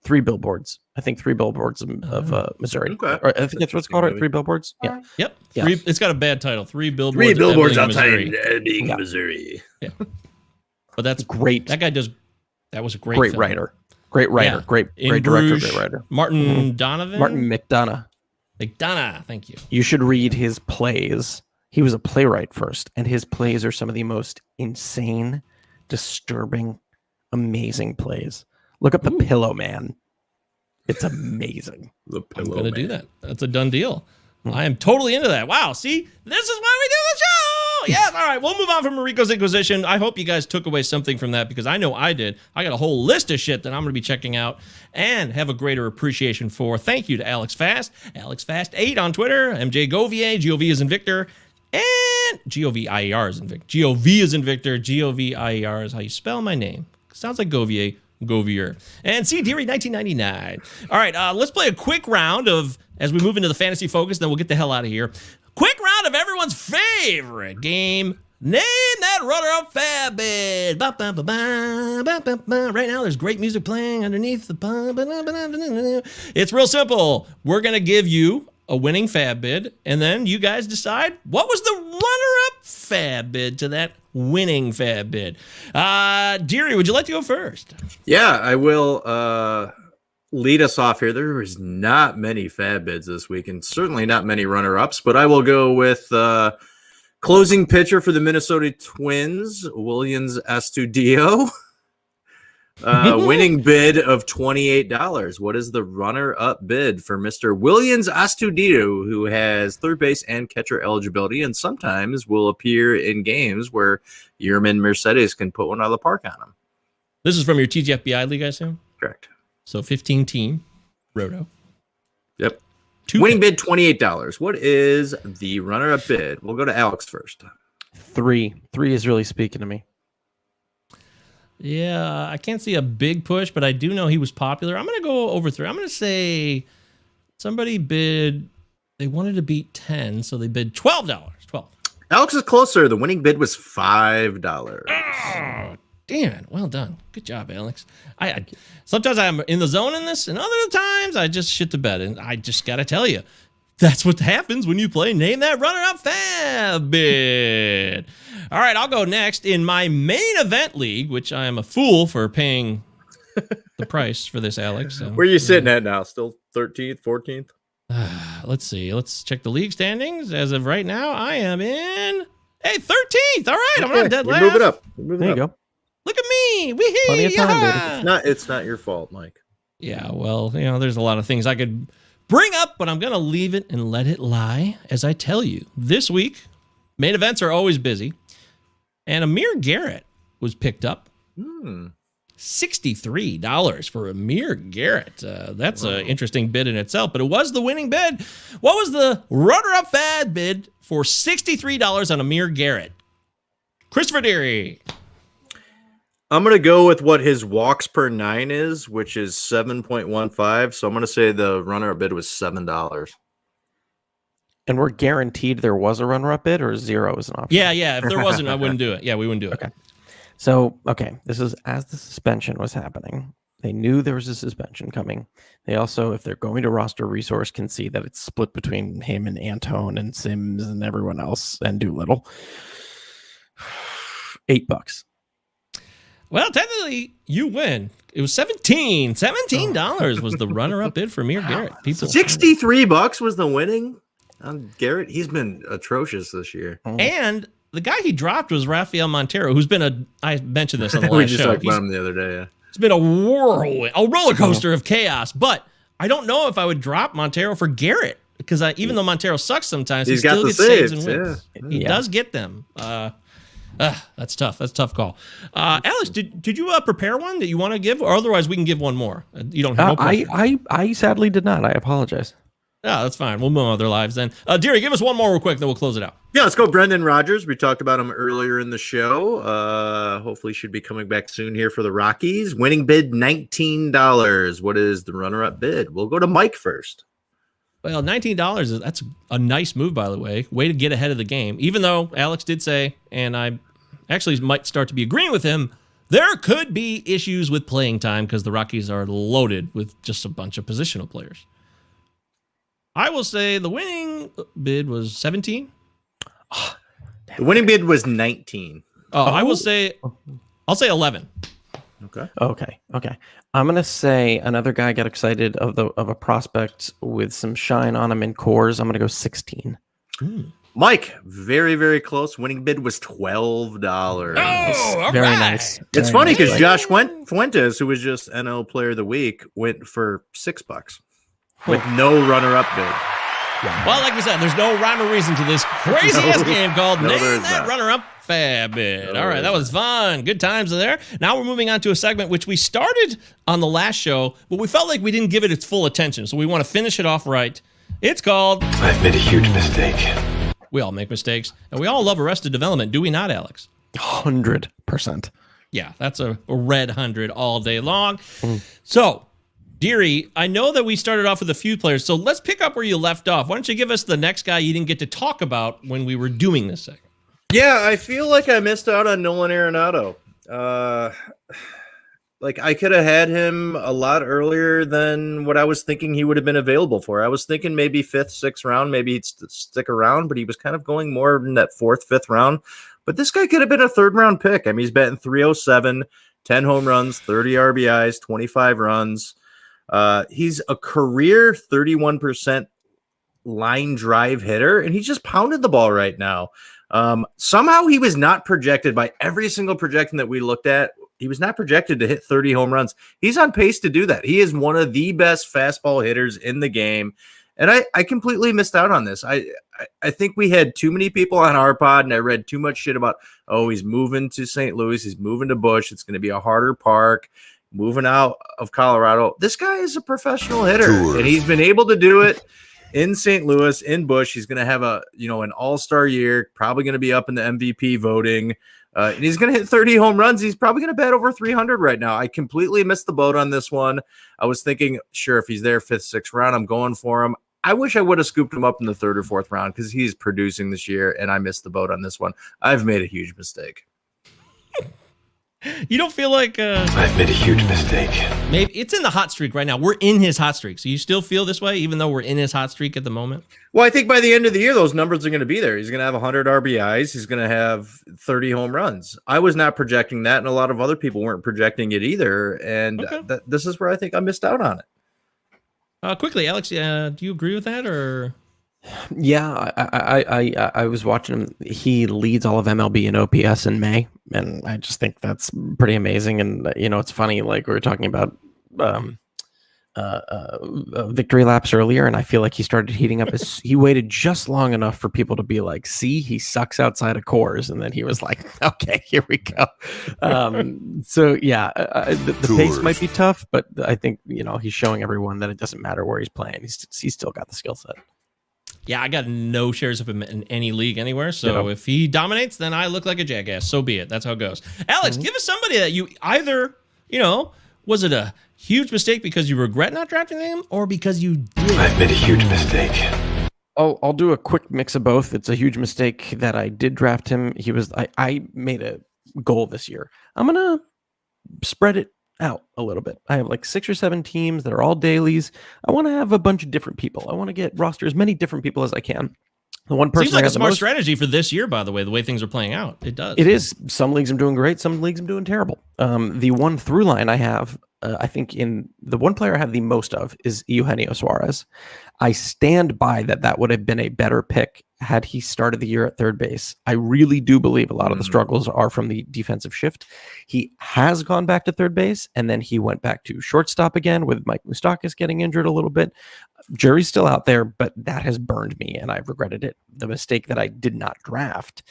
3 Billboards. I think 3 Billboards of Missouri. Okay. Or I think that's what it's called, right? 3 Billboards. Yeah. Yep. It's got a bad title. 3 Billboards. 3 Billboards outside Missouri. Yeah. But that's great. That guy does. That was a great film. writer. Great writer. Great director. Great writer. Martin Donovan. Martin McDonough. Thank you. You should read his plays. He was a playwright first, and his plays are some of the most insane, disturbing, amazing plays. Look up The Pillow Man. It's amazing. I'm going to do that. That's a done deal. I am totally into that. Wow. See, this is why we do the show. Yes. All right. We'll move on from Mariko's Inquisition. I hope you guys took away something from that because I know I did. I got a whole list of shit that I'm going to be checking out and have a greater appreciation for. Thank you to Alex Fast, AlexFast8 on Twitter, MJ Govier, Gov is in Victor, and Govier is in Victor. Gov is in Victor. Govier is how you spell my name. Sounds like Govier. And C. Deary 1999. All right, let's play a quick round as we move into the fantasy focus, then we'll get the hell out of here. Quick round of everyone's favorite game. Name that runner-up fab bid. Ba, ba, ba, ba, ba, ba, ba. Right now, there's great music playing underneath the. Ba, ba, ba, ba, ba, ba. It's real simple. We're going to give you a winning fab bid, and then you guys decide what was the runner-up fab bid to that winning fab bid. Deary, would you like to go first? Yeah, I will lead us off here. There was not many fab bids this week, and certainly not many runner-ups, but I will go with closing pitcher for the Minnesota Twins, Williams Astudillo. Winning bid of $28. What is the runner-up bid for Mr. Williams Astudillo, who has third base and catcher eligibility and sometimes will appear in games where Yerman Mercedes can put one out of the park on him? This is from your TGFBI league, I assume? Correct. So 15-team Roto. Yep. Winning bid $28. What is the runner-up bid? We'll go to Alex first. 3 is really speaking to me. Yeah, I can't see a big push, but I do know he was popular. I'm going to go over 3. I'm going to say somebody bid, they wanted to beat 10, so they bid $12. 12. Alex is closer. The winning bid was $5. Oh, damn it. Well done. Good job, Alex. I sometimes I'm in the zone in this, and other times I just shit the bed, and I just got to tell you, that's what happens when you play Name That Runner-Up Fab Bid. All right, I'll go next in my main event league, which I am a fool for paying the price for this, Alex. So, where are you sitting at now? Still 13th, 14th? Let's see. Let's check the league standings. As of right now, I am in 13th. All right, I'm not dead last. Move it up. There you go. Look at me. Wee-hee. Plenty of time, baby. It's not your fault, Mike. Yeah, well, there's a lot of things I could bring up, but I'm going to leave it and let it lie as I tell you. This week, main events are always busy, and Amir Garrett was picked up. $63 for Amir Garrett. That's an interesting bid in itself, but it was the winning bid. What was the runner-up fab bid for $63 on Amir Garrett? Christopher Deary. I'm going to go with what his walks per 9 is, which is 7.15. So I'm going to say the runner-up bid was $7. And we're guaranteed there was a runner-up bid, or 0 is an option? Yeah. If there wasn't, I wouldn't do it. Yeah, we wouldn't do it. Okay. So, this is as the suspension was happening. They knew there was a suspension coming. They also, if they're going to roster resource, can see that it's split between him and Antone and Sims and everyone else and Doolittle. $8. Well, technically, you win. It was $17 was the runner-up bid for Amir Garrett. People, $63 was the winning on Garrett. He's been atrocious this year. And the guy he dropped was Rafael Montero, who's been I mentioned this on the We last just show. talked about him the other day. Yeah. It's been a whirlwind, a roller coaster of chaos. But I don't know if I would drop Montero for Garrett because even though Montero sucks sometimes, he still gets saves and wins. Yeah. He does get them. That's tough. That's a tough call. Alex, did you prepare one that you want to give, or otherwise we can give one more? You don't have no pressure. I sadly did not. I apologize. Yeah, that's fine. We'll move on with their lives then. Deary, give us one more real quick, then we'll close it out. Yeah, let's go. Brendan Rodgers. We talked about him earlier in the show. Hopefully should be coming back soon here for the Rockies. Winning bid $19. What is the runner-up bid? We'll go to Mike first. Well, $19, that's a nice move, by the way. Way to get ahead of the game. Even though Alex did say, and I actually might start to be agreeing with him, there could be issues with playing time because the Rockies are loaded with just a bunch of positional players. I will say the winning bid was 17. The winning bid was 19. I'll say 11. Okay. I'm gonna say another guy got excited of a prospect with some shine on him in cores. I'm gonna go 16. Mike, very, very close. Winning bid was $12. Oh, Very nice. It's funny because Josh Fuentes, who was just NL Player of the Week, went for $6 with no runner-up bid. Well, like we said, there's no rhyme or reason to this crazy-ass game called Name That Runner-Up Fab Bid. All right, that was fun. Good times there. Now we're moving on to a segment which we started on the last show, but we felt like we didn't give it its full attention, so we want to finish it off right. It's called I've made a huge mistake. We all make mistakes, and we all love Arrested Development, do we not, Alex? 100%. Yeah, that's a red 100 all day long. So, Deary, I know that we started off with a few players, so let's pick up where you left off. Why don't you give us the next guy you didn't get to talk about when we were doing this segment? Yeah, I feel like I missed out on Nolan Aronado. Like I could have had him a lot earlier than what I was thinking he would have been available for. I was thinking maybe 5th, 6th round, maybe he'd stick around, but he was kind of going more in that 4th, 5th round. But this guy could have been a 3rd round pick. I mean, he's batting .307, 10 home runs, 30 RBIs, 25 runs. He's a career 31% line drive hitter, and he's just pounded the ball right now. Somehow he was not projected by every single projection that we looked at. He was not projected to hit 30 home runs. He's on pace to do that. He is one of the best fastball hitters in the game. And I completely missed out on this. I think we had too many people on our pod, and I read too much shit about, he's moving to St. Louis. He's moving to Busch. It's going to be a harder park. Moving out of Colorado. This guy is a professional hitter, and he's been able to do it in St. Louis, in Busch. He's going to have an all-star year, probably going to be up in the MVP voting. And he's going to hit 30 home runs. He's probably going to bat over 300 right now. I completely missed the boat on this one. I was thinking, sure, if he's there 5th, 6th round, I'm going for him. I wish I would have scooped him up in the 3rd or 4th round because he's producing this year, and I missed the boat on this one. I've made a huge mistake. You don't feel like I've made a huge mistake. Maybe it's in the hot streak right now. We're in his hot streak. So you still feel this way, even though we're in his hot streak at the moment? Well, I think by the end of the year, those numbers are going to be there. He's going to have 100 RBIs. He's going to have 30 home runs. I was not projecting that, and a lot of other people weren't projecting it either. And this is where I think I missed out on it. Quickly, Alex, do you agree with that, or? Yeah, I was watching him. He leads all of MLB in OPS in May, and I just think that's pretty amazing. And it's funny, like we were talking about victory laps earlier, and I feel like he started heating up. He waited just long enough for people to be like, "See, he sucks outside of cores," and then he was like, "Okay, here we go." So yeah, the pace might be tough, but I think he's showing everyone that it doesn't matter where he's playing. He's still got the skill set. Yeah, I got no shares of him in any league anywhere. So if he dominates, then I look like a jackass. So be it. That's how it goes. Alex, give us somebody that you either, was it a huge mistake because you regret not drafting him or because you did? I've made a huge mistake. I'll do a quick mix of both. It's a huge mistake that I did draft him. I made a goal this year. I'm going to spread it out a little bit. I have like 6 or 7 teams that are all dailies. I want to have a bunch of different people. I want to roster as many different people as I can. The one person seems like I a got the smart most- strategy for this year, by the way things are playing out. It does. It is. Some leagues I'm doing great. Some leagues I'm doing terrible. The one through line I have, I think in the one player I have the most of is Eugenio Suarez. I stand by that would have been a better pick had he started the year at third base. I really do believe a lot of the struggles are from the defensive shift. He has gone back to third base, and then he went back to shortstop again with Mike Moustakas getting injured a little bit. Jury's still out there, but that has burned me, and I've regretted it. The mistake that I did not draft,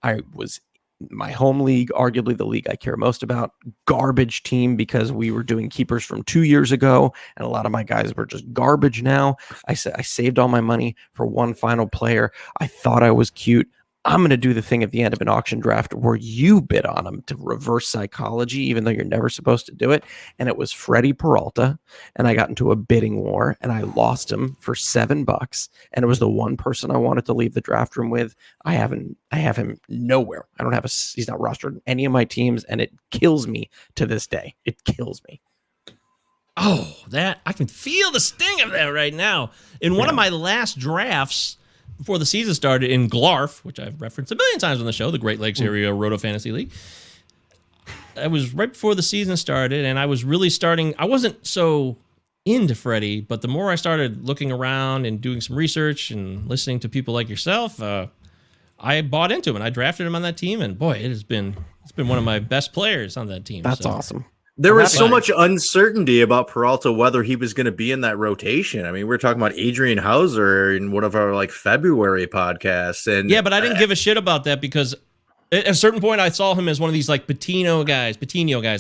I was my home league, arguably the league I care most about, garbage team because we were doing keepers from 2 years ago, and a lot of my guys were just garbage now. I said I saved all my money for one final player. I thought I was cute. I'm going to do the thing at the end of an auction draft where you bid on him to reverse psychology, even though you're never supposed to do it. And it was Freddie Peralta. And I got into a bidding war and I lost him for $7. And it was the one person I wanted to leave the draft room with. I have him nowhere. He's not rostered in any of my teams. And it kills me to this day. It kills me. Oh, that I can feel the sting of that right now. In one of my last drafts, before the season started in Glarf, which I've referenced a million times on the show, the Great Lakes Area Roto Fantasy League. I was right before the season started, and I was really starting. I wasn't so into Freddie, but the more I started looking around and doing some research and listening to people like yourself, I bought into him and I drafted him on that team. And boy, it's been one of my best players on that team. That's awesome. There was so much uncertainty about Peralta, whether he was going to be in that rotation. I mean, we were talking about Adrian Hauser in one of our February podcasts. And yeah, but I didn't give a shit about that because at a certain point I saw him as one of these Patino guys. These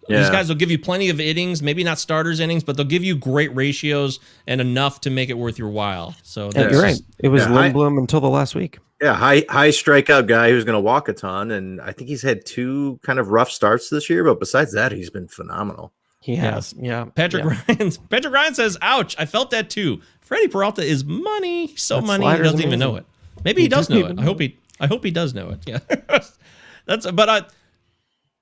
guys will give you plenty of innings, maybe not starters innings, but they'll give you great ratios and enough to make it worth your while. So you're right. It was Lindblom until the last week. Yeah, high strikeout guy who's going to walk a ton, and I think he's had 2 kind of rough starts this year, but besides that, he's been phenomenal. He has, yeah. Patrick Ryan says, "Ouch, I felt that too." Freddie Peralta is money, so money he doesn't even know it. Maybe he does know it. I hope he does know it. Yeah,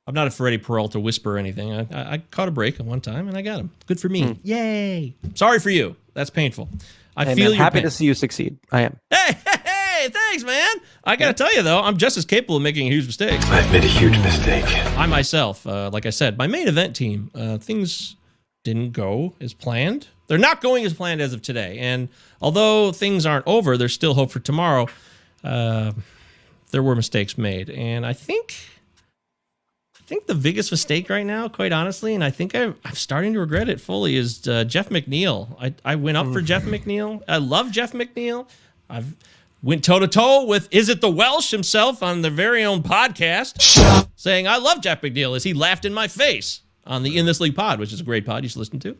I'm not a Freddie Peralta whisperer or anything. I caught a break at one time and I got him. Good for me. Yay! Sorry for you. That's painful. I feel your happy pain. to see you succeed. I am. Hey, thanks, man. I got to tell you, though, I'm just as capable of making a huge mistake. I've made a huge mistake. I myself, like I said, my main event team, things didn't go as planned. They're not going as planned as of today. And although things aren't over, there's still hope for tomorrow. There were mistakes made. And I think the biggest mistake right now, quite honestly, and I think I'm starting to regret it fully, is Jeff McNeil. I went up for Jeff McNeil. I love Jeff McNeil. I've went toe-to-toe with Is It the Welsh himself on their very own podcast, saying I love Jeff McNeil as he laughed in my face on the In This League pod, which is a great pod you should listen to.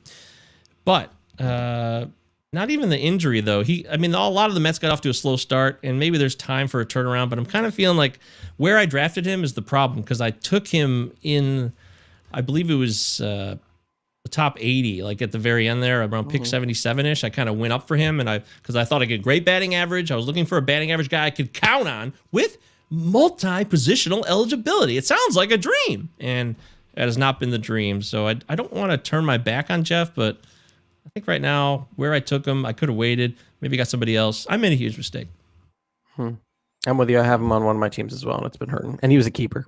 But not even the injury, though. A lot of the Mets got off to a slow start, and maybe there's time for a turnaround, but I'm kind of feeling like where I drafted him is the problem because I took him in, I believe it was the top 80, at the very end there, around pick 77-ish. I kind of went up for him, and because I thought I get great batting average. I was looking for a batting average guy I could count on with multi-positional eligibility. It sounds like a dream, and that has not been the dream. So I don't want to turn my back on Jeff, but I think right now, where I took him, I could have waited, maybe got somebody else. I made a huge mistake. I'm with you. I have him on one of my teams as well, and it's been hurting. And he was a keeper.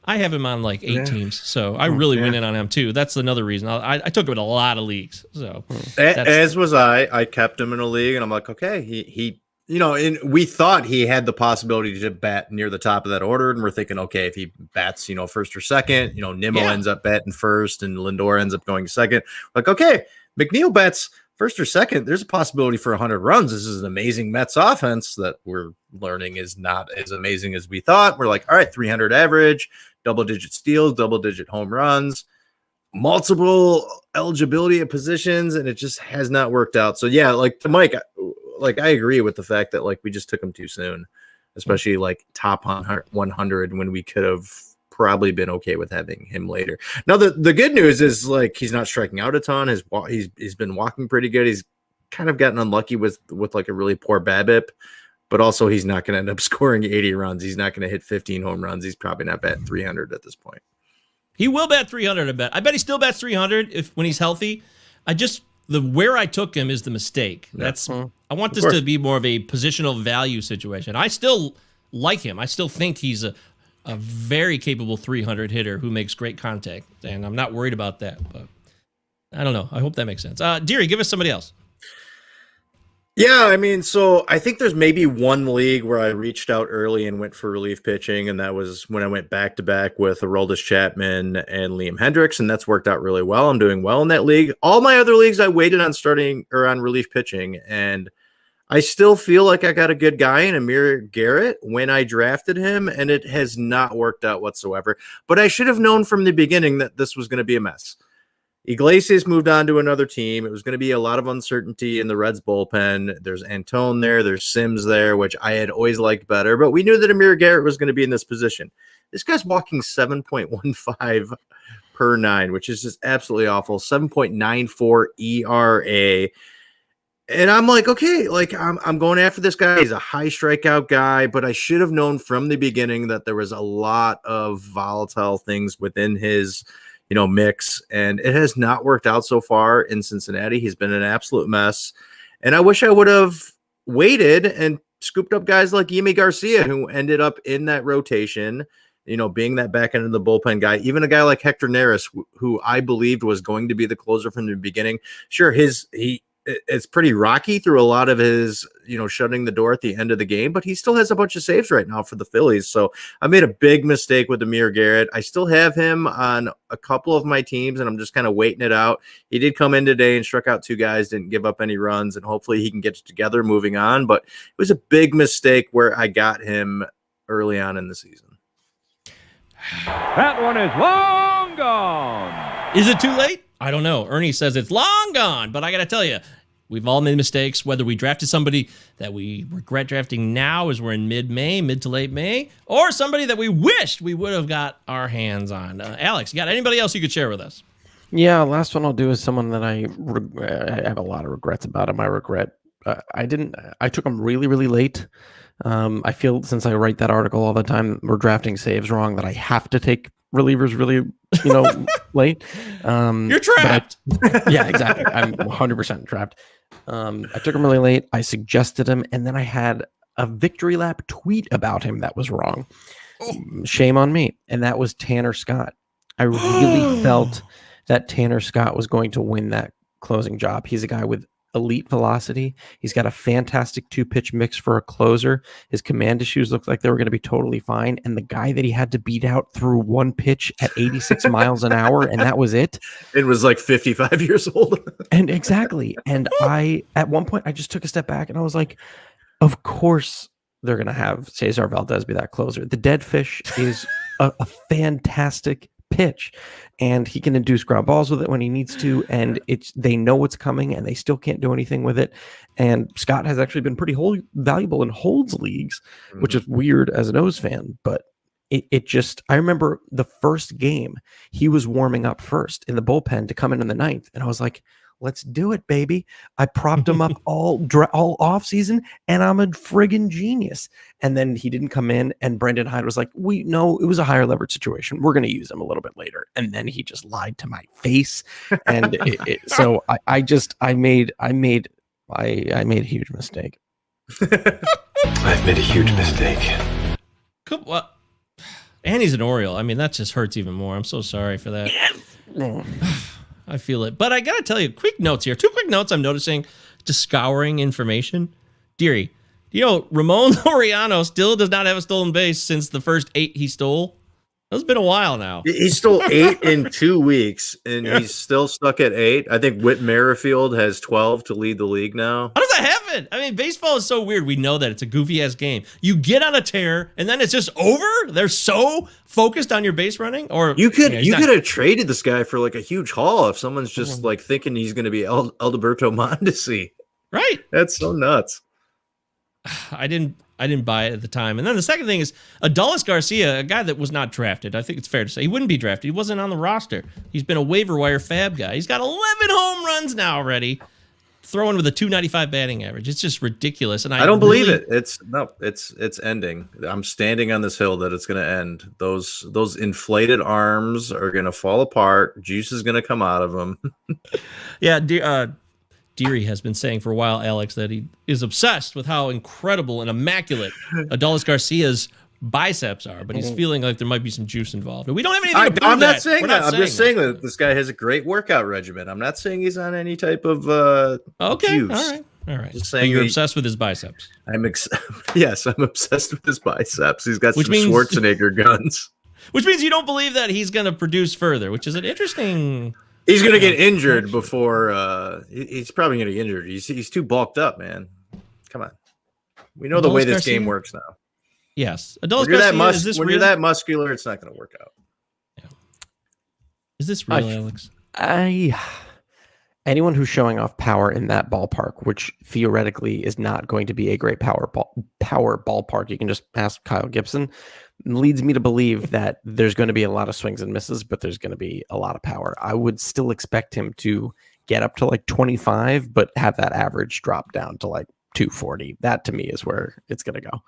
I have him on 8 teams, so I really went in on him too. That's another reason. I took him in a lot of leagues. So as was I. I kept him in a league, and I'm like, okay, he and we thought he had the possibility to bat near the top of that order, and we're thinking, okay, if he bats, first or second, Nimmo ends up batting first, and Lindor ends up going second. Like, okay, McNeil bats first or second. There's a possibility for 100 runs. This is an amazing Mets offense that we're learning is not as amazing as we thought. We're like, all right, 300 average, double-digit steals, double-digit home runs, multiple eligibility at positions, and it just has not worked out. So yeah, to Mike, I agree with the fact that we just took him too soon, especially top 100 when we could have probably been okay with having him later. Now the good news is he's not striking out a ton. He's been walking pretty good. He's kind of gotten unlucky with a really poor BABIP. But also, he's not going to end up scoring 80 runs. He's not going to hit 15 home runs. He's probably not batting 300 at this point. He will bat 300, I bet. I bet he still bats 300 when he's healthy. where I took him is the mistake. That's I want this to be more of a positional value situation. I still like him. I still think he's a very capable 300 hitter who makes great contact, and I'm not worried about that. But I don't know. I hope that makes sense. Deary, give us somebody else. Yeah, I mean, so I think there's maybe one league where I reached out early and went for relief pitching, and that was when I went back-to-back with Aroldis Chapman and Liam Hendricks, and that's worked out really well. I'm doing well in that league. All my other leagues, I waited on starting or on relief pitching, and I still feel like I got a good guy in Amir Garrett when I drafted him, and it has not worked out whatsoever. But I should have known from the beginning that this was going to be a mess. Iglesias moved on to another team. It was going to be a lot of uncertainty in the Reds bullpen. There's Antone there. There's Sims there, which I had always liked better. But we knew that Amir Garrett was going to be in this position. This guy's walking 7.15 per 9, which is just absolutely awful. 7.94 ERA. And I'm like, okay, like I'm going after this guy. He's a high strikeout guy, but I should have known from the beginning that there was a lot of volatile things within his mix, and it has not worked out so far in Cincinnati. He's been an absolute mess, and I wish I would have waited and scooped up guys like Yimi Garcia, who ended up in that rotation, being that back end of the bullpen guy. Even a guy like Hector Neris, who I believed was going to be the closer from the beginning. Sure, it's pretty rocky through a lot of his, shutting the door at the end of the game, but he still has a bunch of saves right now for the Phillies. So I made a big mistake with Amir Garrett. I still have him on a couple of my teams, and I'm just kind of waiting it out. He did come in today and struck out 2 guys, didn't give up any runs, and hopefully he can get it together moving on. But it was a big mistake where I got him early on in the season. That one is long gone. Is it too late? I don't know. Ernie says it's long gone, but I got to tell you, we've all made mistakes, whether we drafted somebody that we regret drafting now as we're in mid to late May, or somebody that we wished we would have got our hands on. Alex, you got anybody else you could share with us? Yeah, last one I'll do is someone that I have a lot of regrets about him. I regret I took him really, really late. I feel since I write that article all the time, we're drafting saves wrong, that I have to take relievers really, late. You're trapped. Yeah, exactly. I'm 100% trapped. I took him really late. I suggested him, and then I had a victory lap tweet about him that was wrong. Shame on me. And that was Tanner Scott. I really felt that Tanner Scott was going to win that closing job. He's a guy with elite velocity. He's got a fantastic 2-pitch mix for a closer. His command issues looked like they were going to be totally fine. And the guy that he had to beat out threw 1 pitch at 86 miles an hour, and that was it. It was like 55 years old. And exactly. And at one point, I just took a step back and I was like, of course they're going to have Cesar Valdez be that closer. The dead fish is a fantastic pitch, and he can induce ground balls with it when he needs to, and they know what's coming, and they still can't do anything with it. And Scott has actually been pretty valuable in holds leagues, which is weird as an O's fan, but it just, I remember the first game he was warming up first in the bullpen to come in the 9th, and I was like, let's do it, baby. I propped him up all off season, and I'm a friggin' genius. And then he didn't come in, and Brendan Hyde was like, no, it was a higher leverage situation. We're going to use him a little bit later. And then he just lied to my face. And so I made a huge mistake. I've made a huge mistake. Well, and he's an Oriole. I mean, that just hurts even more. I'm so sorry for that. I feel it. But I got to tell you, quick notes here. 2 quick notes I'm noticing, just scouring information. Deary, Ramon Laureano still does not have a stolen base since the first 8 he stole. It's been a while now. He stole 8 in 2 weeks, and he's still stuck at 8. I think Whit Merrifield has 12 to lead the league now. How does that happen? I mean, baseball is so weird. We know that it's a goofy-ass game. You get on a tear, and then it's just over? They're so focused on your base running? Or you could have traded this guy for like a huge haul if someone's just like thinking he's going to be Alberto Mondesi. Right. That's so nuts. I didn't buy it at the time. And then the second thing is Adolis Garcia, a guy that was not drafted. I think it's fair to say he wouldn't be drafted. He wasn't on the roster. He's been a waiver wire fab guy. He's got 11 home runs now already, throwing with a .295 batting average. It's just ridiculous. And I don't believe it. It's ending. I'm standing on this hill that it's going to end. Those inflated arms are going to fall apart. Juice is going to come out of them. Yeah. Deary has been saying for a while, Alex, that he is obsessed with how incredible and immaculate Adolis Garcia's biceps are, but he's feeling like there might be some juice involved. But we don't have anything to prove I'm not saying We're that. not I'm just saying that this guy has a great workout regimen. I'm not saying he's on any type of juice. All right. Just But saying you're obsessed with his biceps. Yes, I'm obsessed with his biceps. He's got Which some means- Schwarzenegger guns. Which means you don't believe that he's going to produce further, which is an interesting... He's going to get injured before he's probably going to get injured. He's too bulked up, man. Come on. We know the way this game works now. Yes. When you're that muscular, it's not going to work out. Yeah. Is this real, Alex? Anyone who's showing off power in that ballpark, which theoretically is not going to be a great power ballpark, you can just ask Kyle Gibson, leads me to believe that there's going to be a lot of swings and misses, but there's going to be a lot of power. I would still expect him to get up to like 25, but have that average drop down to like 240. That to me is where it's going to go.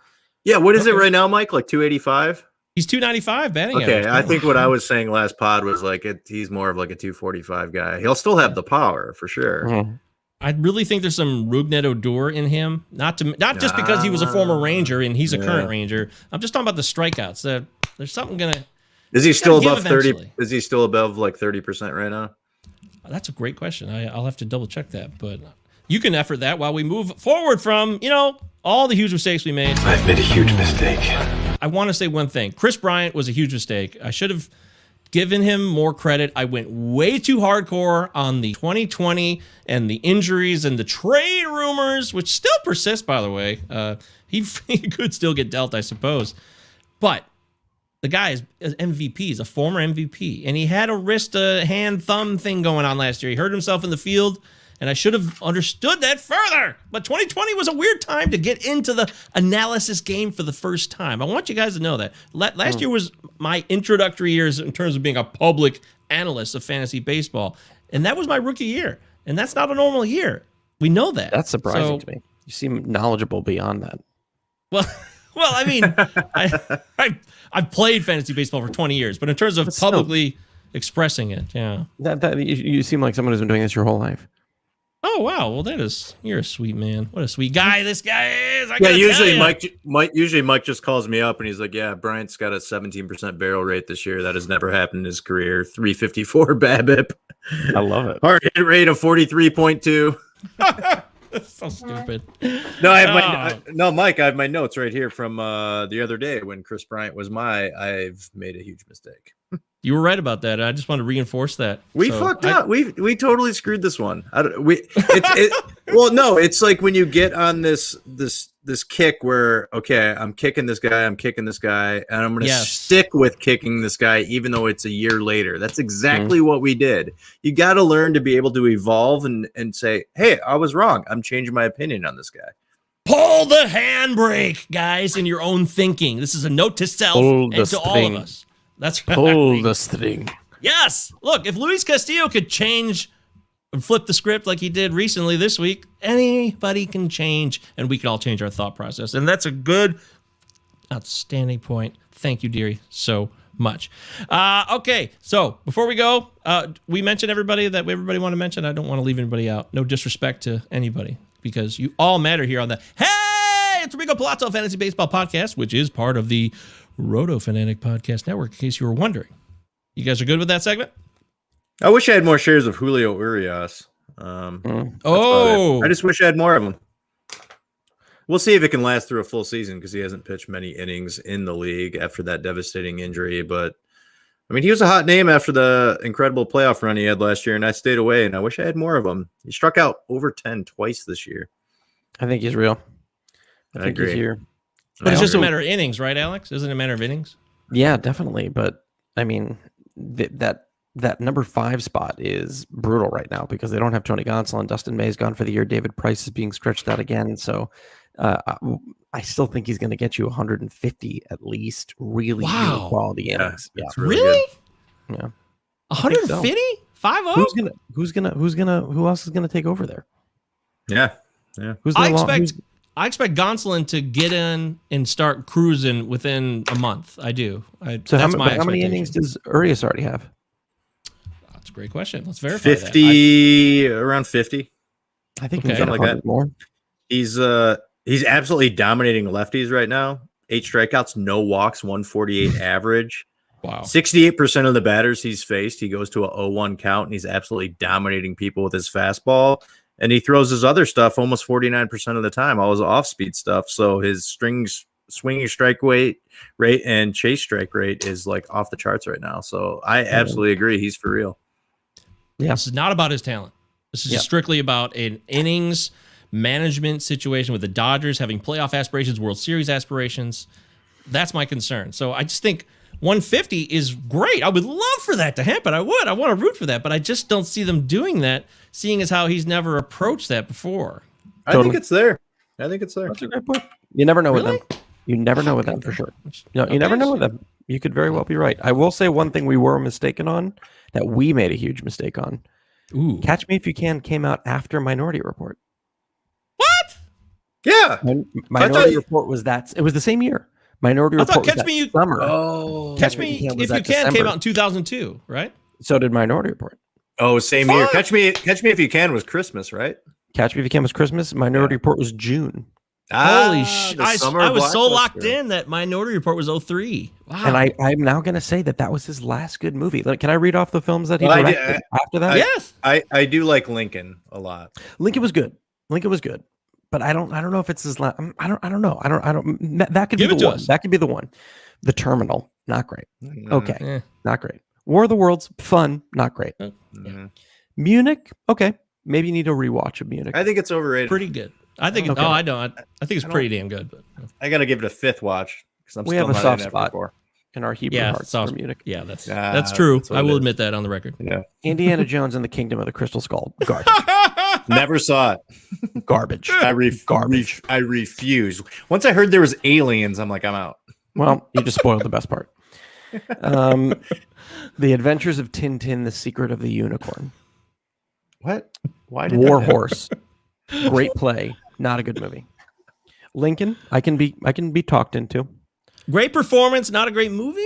Yeah, what is it right now, Mike? Like 285? He's 295 batting average. Okay, I think what I was saying last pod was like he's more of like a 245 guy. He'll still have the power for sure. Mm-hmm. I really think there's some Rougned Odor in him. Not just because he was a former Ranger and he's a current Ranger. I'm just talking about the strikeouts. There's something gonna. Is he still above 30? Eventually. Is he still above like 30% right now? That's a great question. I'll have to double check that, but you can effort that while we move forward from all the huge mistakes we made. I've made a huge mistake. I want to say one thing. Chris Bryant was a huge mistake. I should have given him more credit. I went way too hardcore on the 2020 and the injuries and the trade rumors, which still persist, by the way. He could still get dealt, I suppose. But the guy is MVP. He's a former MVP. And he had a wrist, hand, thumb thing going on last year. He hurt himself in the field. And I should have understood that further. But 2020 was a weird time to get into the analysis game for the first time. I want you guys to know that. Last year was my introductory years in terms of being a public analyst of fantasy baseball. And that was my rookie year. And that's not a normal year. We know that. That's surprising to me. You seem knowledgeable beyond that. Well, I mean, I've played fantasy baseball for 20 years. But in terms of publicly expressing it, yeah. You seem like someone who's been doing this your whole life. Oh wow! Well, you're a sweet man. What a sweet guy this guy is. Usually Mike just calls me up and he's like, "Yeah, Bryant's got a 17% barrel rate this year. That has never happened in his career. 354 BABIP. I love it. Hard hit rate of 43.2." That's so stupid. No, Mike, I have my notes right here from the other day when Chris Bryant was I've made a huge mistake. You were right about that. I just want to reinforce that. We fucked up. We totally screwed this one. It's like when you get on this kick where, okay, I'm kicking this guy, and I'm going to stick with kicking this guy even though it's a year later. That's exactly what we did. You got to learn to be able to evolve and say, hey, I was wrong. I'm changing my opinion on this guy. Pull the handbrake, guys, in your own thinking. This is a note to self and to all of us. That's right. Pull the string. Yes. Look, if Luis Castillo could change and flip the script like he did recently this week, anybody can change, and we can all change our thought process. And that's a good, outstanding point. Thank you, dearie, so much. Okay, so before we go, we mentioned everybody that everybody want to mention. I don't want to leave anybody out. No disrespect to anybody, because you all matter here on the Hey, it's Rico Palazzo Fantasy Baseball Podcast, which is part of the Roto Fanatic Podcast Network, in case you were wondering. You guys are good with that segment? I wish I had more shares of Julio Urias. I just wish I had more of him. We'll see if it can last through a full season because he hasn't pitched many innings in the league after that devastating injury. But, I mean, he was a hot name after the incredible playoff run he had last year, and I stayed away, and I wish I had more of him. He struck out over 10 twice this year. I think he's real. I agree. He's here. But it's just a matter of innings, right, Alex? Isn't it a matter of innings? Yeah, definitely. But I mean, that number 5 spot is brutal right now because they don't have Tony Gonsolin. Dustin May's gone for the year. David Price is being stretched out again. So I still think he's going to get you 150 at least. Really quality innings. Yeah. Really? Good. Yeah. 150? 5-0? Who else is gonna take over there? Yeah. I expect Gonsolin to get in and start cruising within a month. I do. So how many innings does Urias already have? That's a great question. Let's verify 50, around 50. I think Okay. he's got Something like 100 that. more. He's absolutely dominating lefties right now. 8 strikeouts, no walks, 148 average. Wow. 68% of the batters he's faced, he goes to a 0-1 count, and he's absolutely dominating people with his fastball. And he throws his other stuff almost 49% of the time, all his off-speed stuff. So his swinging strike rate and chase strike rate is like off the charts right now. So I absolutely agree. He's for real. Yeah. This is not about his talent. This is just strictly about an innings management situation with the Dodgers having playoff aspirations, World Series aspirations. That's my concern. So I just think 150 is great. I would love for that to happen. I want to root for that, but I just don't see them doing that, seeing as how he's never approached that before. I think it's there. That's a great point. You never know Really? with them. You never know with them for sure. You never know with them. You could very well be right. I will say one thing we were mistaken on, that we made a huge mistake on. Ooh. Catch Me If You Can came out after Minority Report. What? Yeah. Minority Report was it was the same year. Minority I Report thought was Catch Me You summer. Catch Me If You Can came out in 2002, right? So did Minority Report. Oh, same year. Catch me If You Can was Christmas, right? Catch Me If You Can was Christmas. Minority Report was June. Holy shit. the I summer was so blockbuster. locked in that Minority Report was 03. Wow. And I'm now going to say that was his last good movie. Like, can I read off the films that he Well, directed after that? Yes. I do like Lincoln a lot. Lincoln was good. But I don't know if it's his last. I don't know. That could Give be it the to one. us. That could be the one. The Terminal, not great. Okay, Eh. not great. War of the Worlds, fun, not great. Mhm. Munich, okay. Maybe you need a rewatch of Munich. I think it's overrated. Pretty good. I think. Okay. Oh, I don't. I think it's pretty damn good. But I got to give it a 5th watch because I'm We still have a not soft in spot. after 4. In our Hebrew yeah, hearts soft- for Munich. yeah, that's Ah, true. that's what I it will is. admit that on the record. Yeah. Indiana Jones and the Kingdom of the Crystal Skull, garbage. Never saw it. Garbage. Garbage. I refuse. Once I heard there was aliens, I'm like, I'm out. Well, you just spoiled the best part. The Adventures of Tintin: The Secret of the Unicorn. What? Why did War that happen? Horse. Great play. Not a good movie. Lincoln, I can be talked into. Great performance, not a great movie.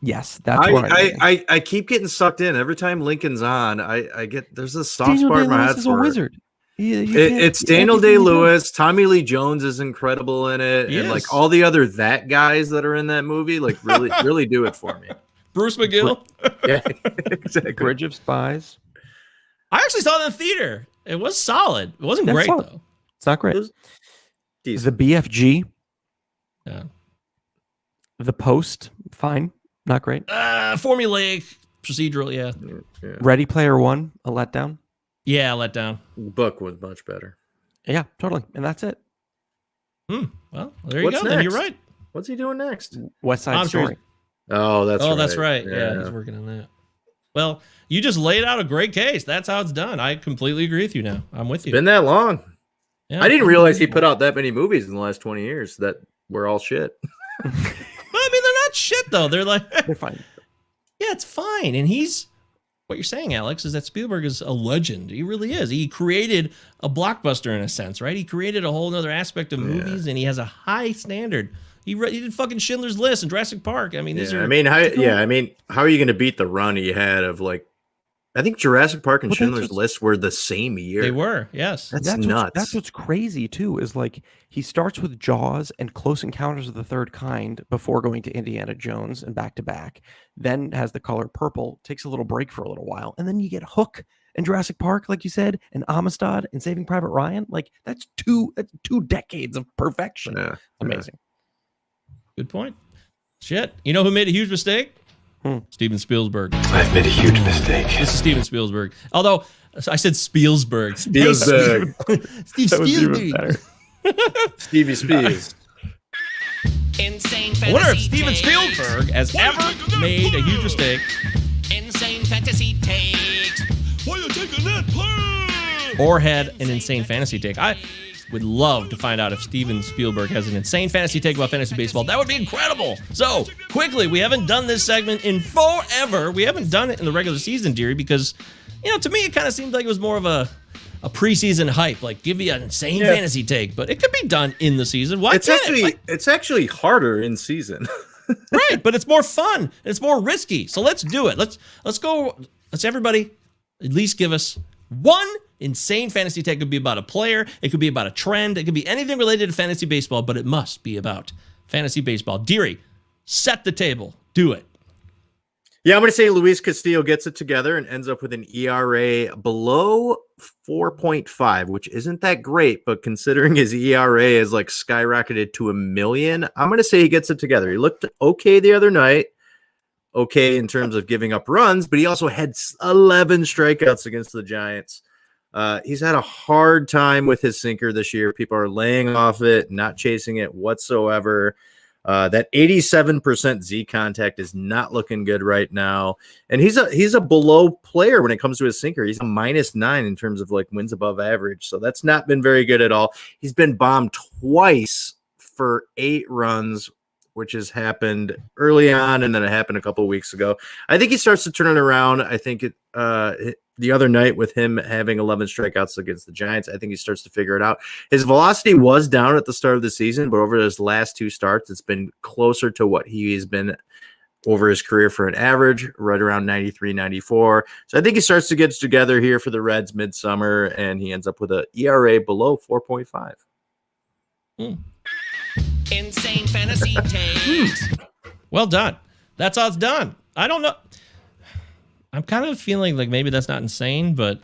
Yes, that's what I keep getting sucked in every time Lincoln's on. I get there's a soft Daniel spot in my Day-Lewis head is a for it. wizard. It's Daniel Day-Lewis. Tommy Lee Jones is incredible in it, and like all the other that guys that are in that movie, like really do it for me. Bruce McGill. Yeah, exactly. Bridge of Spies. I actually saw it in the theater. It was solid. It wasn't That's great solid. though. It's not great. It was The decent. BFG. Yeah. The Post. Fine. Not great. Formulaic, procedural. Yeah. Yeah. Ready Player One. A letdown. Yeah. Let down. The book was much better. Yeah, totally. And that's it. Well, there you What's go. Then you're next? right. What's he doing next? West Side I'm sure Story. Oh, that's right. That's right. Yeah, he's working on that. Well, you just laid out a great case. That's how it's done. I completely agree with you now. I'm with you. Been that long. Yeah. I didn't realize he put out that many movies in the last 20 years that were all shit. Well, I mean, they're not shit though. They're like, They're fine. yeah, it's fine. And what you're saying, Alex, is that Spielberg is a legend. He really is. He created a blockbuster in a sense, right? He created a whole nother aspect of movies, and he has a high standard. He did fucking Schindler's List and Jurassic Park. I mean, these are. how are you going to beat the run he had of like? I think Jurassic Park and Well, Schindler's List were the same year. They were, yes. That's nuts. That's what's crazy too. Is like he starts with Jaws and Close Encounters of the Third Kind before going to Indiana Jones and back to back. Then has The Color Purple, takes a little break for a little while, and then you get Hook and Jurassic Park, like you said, and Amistad and Saving Private Ryan. Like that's two decades of perfection. Yeah. Amazing. Good point. Shit. You know who made a huge mistake? Steven Spielberg. I've made a huge mistake. This is Steven Spielberg. Although I said Spielberg. Spielberg. Steve That was even Spielberg. better. Stevie Spears. Insane I wonder if fantasy Steven takes. Spielberg has ever made a huge mistake Insane fantasy takes. Why you taking that plane? or had an insane fantasy take. I would love to find out if Steven Spielberg has an insane fantasy take about fantasy baseball. That would be incredible. So, quickly, we haven't done this segment in forever. We haven't done it in the regular season, Deary, because, to me, it kind of seemed like it was more of a preseason hype, like give you an insane fantasy take, but it could be done in the season. Why It's can't actually it? Like, it's actually harder in season. right, but it's more fun and it's more risky. So let's do it. Let's go. Let's everybody at least give us one insane fantasy take could be about a player. It could be about a trend. It could be anything related to fantasy baseball, but it must be about fantasy baseball. Deary, set the table. Do it. Yeah, I'm going to say Luis Castillo gets it together and ends up with an ERA below 4.5, which isn't that great, but considering his ERA is like skyrocketed to 1 million, I'm going to say he gets it together. He looked okay the other night, okay in terms of giving up runs, but he also had 11 strikeouts against the Giants. He's had a hard time with his sinker this year. People are laying off it, not chasing it whatsoever. That 87% Z contact is not looking good right now. And he's a below player when it comes to his sinker. He's a -9 in terms of like wins above average. So that's not been very good at all. He's been bombed twice for 8 runs, which has happened early on, and then it happened a couple of weeks ago. I think he starts to turn it around. I think the other night with him having 11 strikeouts against the Giants, I think he starts to figure it out. His velocity was down at the start of the season, but over his last 2 starts, it's been closer to what he's been over his career for an average, right around 93, 94. So I think he starts to get it together here for the Reds midsummer, and he ends up with an ERA below 4.5. Insane fantasy takes. Well done. That's how it's done. I don't know. I'm kind of feeling like maybe that's not insane, but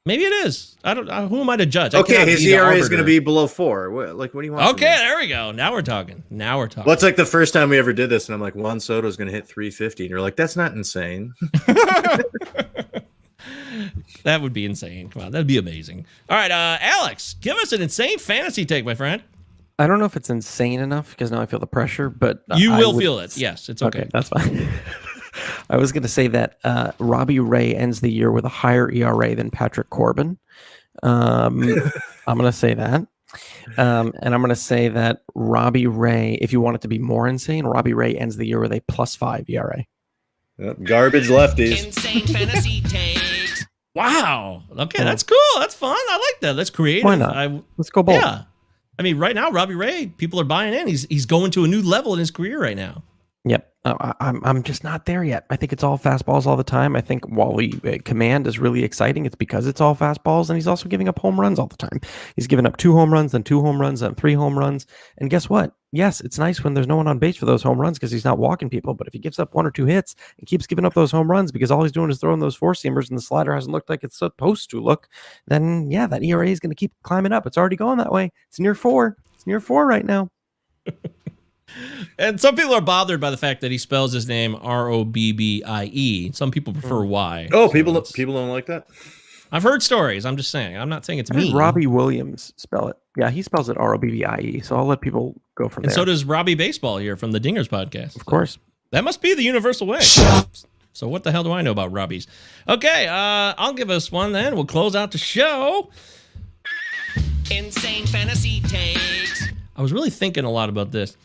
maybe it is. I don't. Who am I to judge? Okay, his ERA is going to be below 4. What do you want? Okay, there we go. Now we're talking. Well, it's like the first time we ever did this, and I'm like, Juan Soto is going to hit 350, and you're like, that's not insane. That would be insane. Come on, that'd be amazing. All right, Alex, give us an insane fantasy take, my friend. I don't know if it's insane enough because now I feel the pressure, but you will feel it. Yes, it's okay. Okay, that's fine. I was going to say that Robbie Ray ends the year with a higher ERA than Patrick Corbin. I'm going to say that. And I'm going to say that Robbie Ray, if you want it to be more insane, Robbie Ray ends the year with a +5 ERA. Yep, garbage lefties. Insane fantasy takes. Wow. Okay, that's cool. That's fun. I like that. That's creative. Why not? Let's go bold. Yeah. I mean, right now, Robbie Ray, people are buying in. He's going to a new level in his career right now. Yep. I'm just not there yet. I think it's all fastballs all the time. I think while command is really exciting, it's because it's all fastballs, and he's also giving up home runs all the time. He's given up 2 home runs, then 2 home runs, then 3 home runs. And guess what? Yes, it's nice when there's no one on base for those home runs because he's not walking people. But if he gives up 1 or 2 hits and keeps giving up those home runs because all he's doing is throwing those 4-seamers and the slider hasn't looked like it's supposed to look, then yeah, that ERA is going to keep climbing up. It's already going that way. It's near 4. It's near 4 right now. And some people are bothered by the fact that he spells his name Robbie. Some people prefer Y. Oh, people don't like that. I've heard stories. I'm just saying. I'm not saying it's me. Robbie Williams spell it. Yeah, he spells it Robbie. So I'll let people go from there. And so does Robbie Baseball here from the Dingers podcast. Of course. That must be the universal way. So what the hell do I know about Robbies? Okay, I'll give us one then. We'll close out the show. Insane fantasy takes. I was really thinking a lot about this.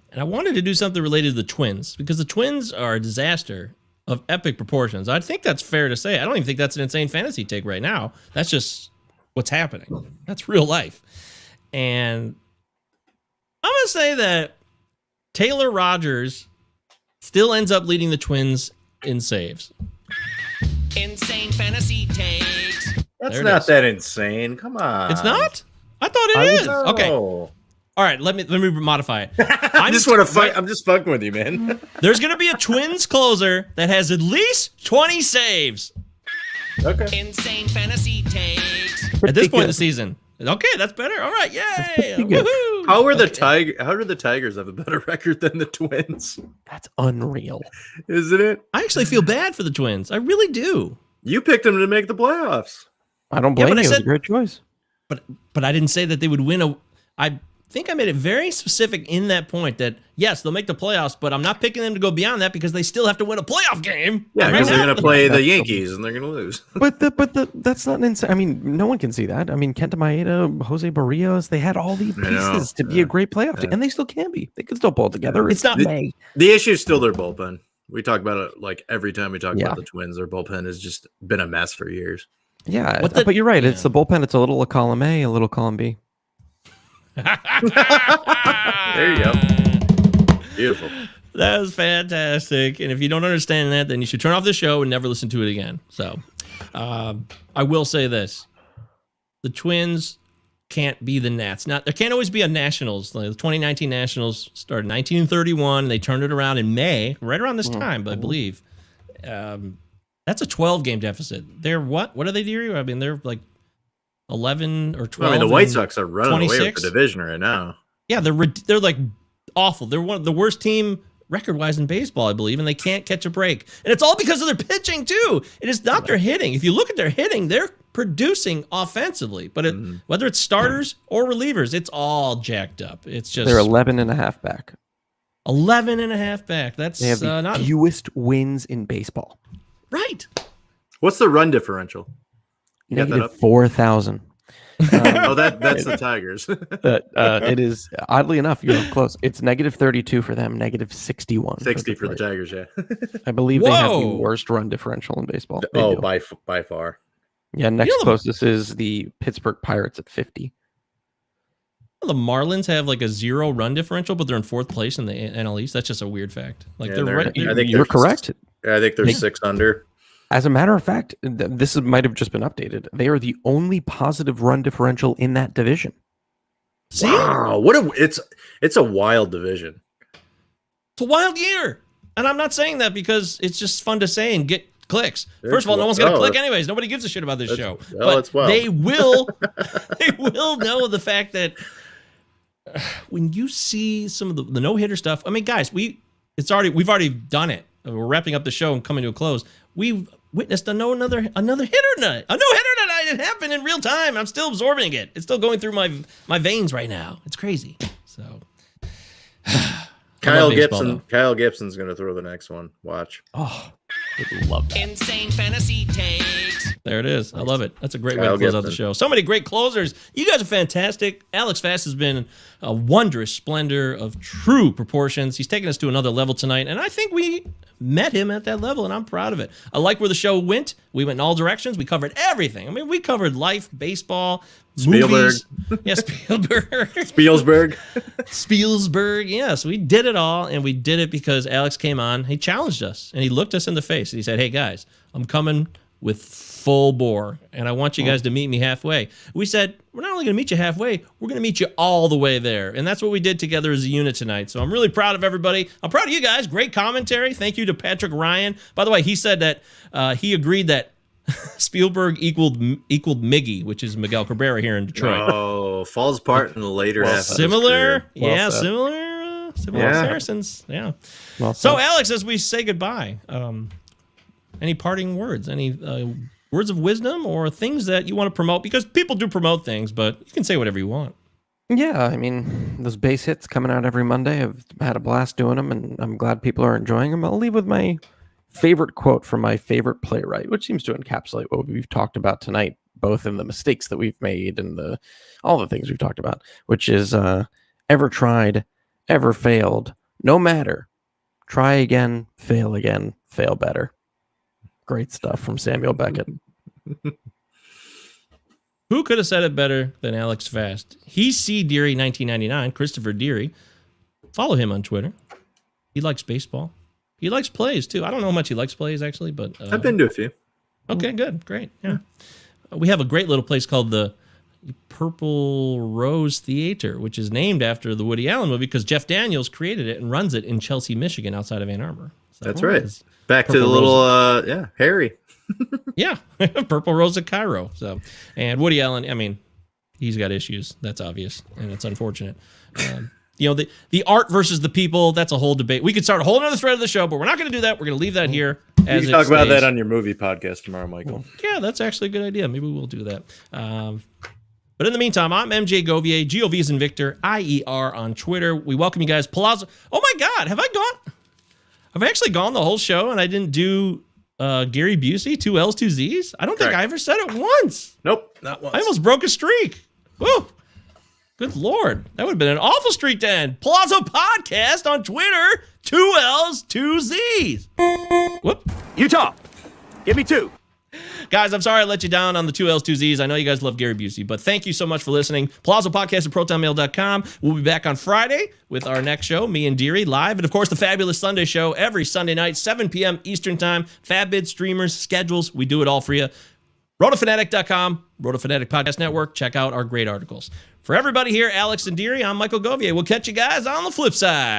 And I wanted to do something related to the Twins because the Twins are a disaster of epic proportions. I think that's fair to say. I don't even think that's an insane fantasy take right now. That's just what's happening. That's real life. And I'm going to say that Taylor Rodgers still ends up leading the Twins in saves. Insane fantasy takes. That's not that insane. Come on. It's not? I thought it is. Okay. All right, let me modify it. I'm just fucking with you, man. There's going to be a Twins closer that has at least 20 saves. Okay. Insane fantasy takes. At this point in the season. Okay, that's better. All right, yay. Woohoo. How do the Tigers have a better record than the Twins? That's unreal. Isn't it? I actually feel bad for the Twins. I really do. You picked them to make the playoffs. I don't blame you. It was a great choice. But I didn't say that they would win I think I made it very specific in that point that, yes, they'll make the playoffs, but I'm not picking them to go beyond that because they still have to win a playoff game. Yeah, because they're going to play the Yankees and they're going to lose. But that's not insane. I mean, no one can see that. I mean, Kenta Maeda, Jose Barrios, they had all the pieces to be a great playoff team, and they still can be. They can still pull it together. It's not May. The issue is still their bullpen. We talk about it like every time we talk about the Twins. Their bullpen has just been a mess for years. Yeah, but you're right. It's the bullpen. It's a little column A, a little column B. There you go. Beautiful. That was fantastic. And if you don't understand that, then you should turn off the show and never listen to it again. So I will say this. the Twins can't be the Nats. Now, there can't always be a Nationals. The 2019 Nationals started in 1931. They turned it around in May, right around this time, I believe. That's a 12-game deficit. They're what? What are they doing? I mean, they're like 11 or 12. I mean, the White Sox are running 26. away with the division right now. Yeah, they're like awful. They're one of the worst team record-wise in baseball, I believe, and they can't catch a break. And it's all because of their pitching, too. It is not their hitting. If you look at their hitting, they're producing offensively. But whether it's starters or relievers, it's all jacked up. It's just... They're 11.5 back. 11.5 back. That's they have the not... fewest wins in baseball. Right. What's the run differential? You got that up? 4,000. That's the Tigers. It is, oddly enough, you're close. It's -32 for them, -61. 60 for the Tigers, yeah. I believe they have the worst run differential in baseball. They do. By far. Yeah, next closest is the Pittsburgh Pirates at 50. The Marlins have like a 0 run differential, but they're in 4th place in the NL East. That's just a weird fact. Like Yeah, they're right. I think You're correct. I think they're 6 under. As a matter of fact, this might have just been updated. They are the only positive run differential in that division. See? Wow, it's a wild division. It's a wild year. And I'm not saying that because it's just fun to say and get clicks. First of all, no one's going to click anyways. Nobody gives a shit about this show. But they will know the fact that when you see some of the no-hitter stuff, I mean, guys, we've already done it. We're wrapping up the show and coming to a close. We've witnessed another hitter night. A no-hitter tonight. It happened in real time. I'm still absorbing it. It's still going through my veins right now. It's crazy. So Kyle Gibson's going to throw the next one. Watch. Oh, I love that. Insane fantasy takes. There it is. I love it. That's a great way to close out the show. So many great closers. You guys are fantastic. Alex Fast has been a wondrous splendor of true proportions. He's taken us to another level tonight, and I think we met him at that level, and I'm proud of it. I like where the show went. We went in all directions. We covered everything. I mean, we covered life, baseball, movies. Yeah, Spielberg. Yes, we did it all, and we did it because Alex came on. He challenged us, and he looked us in the face, and he said, hey, guys, I'm coming with full bore, and I want you guys to meet me halfway. We said, we're not only going to meet you halfway, we're going to meet you all the way there, and that's what we did together as a unit tonight. So I'm really proud of everybody. I'm proud of you guys. Great commentary. Thank you to Patrick Ryan. By the way, he said that he agreed that Spielberg equaled Miggy, which is Miguel Cabrera here in Detroit. Oh, falls apart in the later half. Similar, similar Saracens. Yeah. Well so, Alex, as we say goodbye, any parting words? Any words of wisdom or things that you want to promote? Because people do promote things, but you can say whatever you want. Yeah, I mean, those base hits coming out every Monday. I've had a blast doing them, and I'm glad people are enjoying them. I'll leave with my favorite quote from my favorite playwright, which seems to encapsulate what we've talked about tonight, both in the mistakes that we've made and all the things we've talked about, which is ever tried, ever failed, no matter. Try again, fail better. Great stuff from Samuel Beckett. Who could have said it better than Alex Fast? He's C. Deary 1999, Christopher Deary. Follow him on Twitter. He likes baseball. He likes plays, too. I don't know how much he likes plays, actually, but... I've been to a few. Okay, good. Great. Yeah. We have a great little place called the Purple Rose Theater, which is named after the Woody Allen movie because Jeff Daniels created it and runs it in Chelsea, Michigan, outside of Ann Arbor. So that's right. Back to the little, Harry. Yeah, Purple Rose of Cairo. So, and Woody Allen, I mean, he's got issues. That's obvious, and it's unfortunate. The art versus the people, that's a whole debate. We could start a whole other thread of the show, but we're not going to do that. We're going to leave that here. You can talk about that on your movie podcast tomorrow, Michael. Yeah, that's actually a good idea. Maybe we'll do that. But in the meantime, I'm MJ Govier, GOV as in Victor, IER on Twitter. We welcome you guys. Palazzo. Oh my God, have I actually gone the whole show and I didn't do Gary Busey, 2 L's, 2 Z's? I don't think I ever said it once. Nope, not once. I almost broke a streak. Woo! Good Lord. That would have been an awful streak to end. Palazzo Podcast on Twitter, 2 L's, 2 Z's. Whoop. Utah, give me 2. Guys, I'm sorry I let you down on the 2 L's, 2 Z's. I know you guys love Gary Busey, but thank you so much for listening. Palazzo Podcast at ProtonMail.com. We'll be back on Friday with our next show, me and Deary live. And of course, the Fabulous Sunday Show every Sunday night, 7 p.m. Eastern Time. FabBid, streamers, schedules, we do it all for you. RotoFanatic.com. Roto Fanatic Podcast Network. Check out our great articles. For everybody here, Alex and Deary, I'm Michael Govier. We'll catch you guys on the flip side.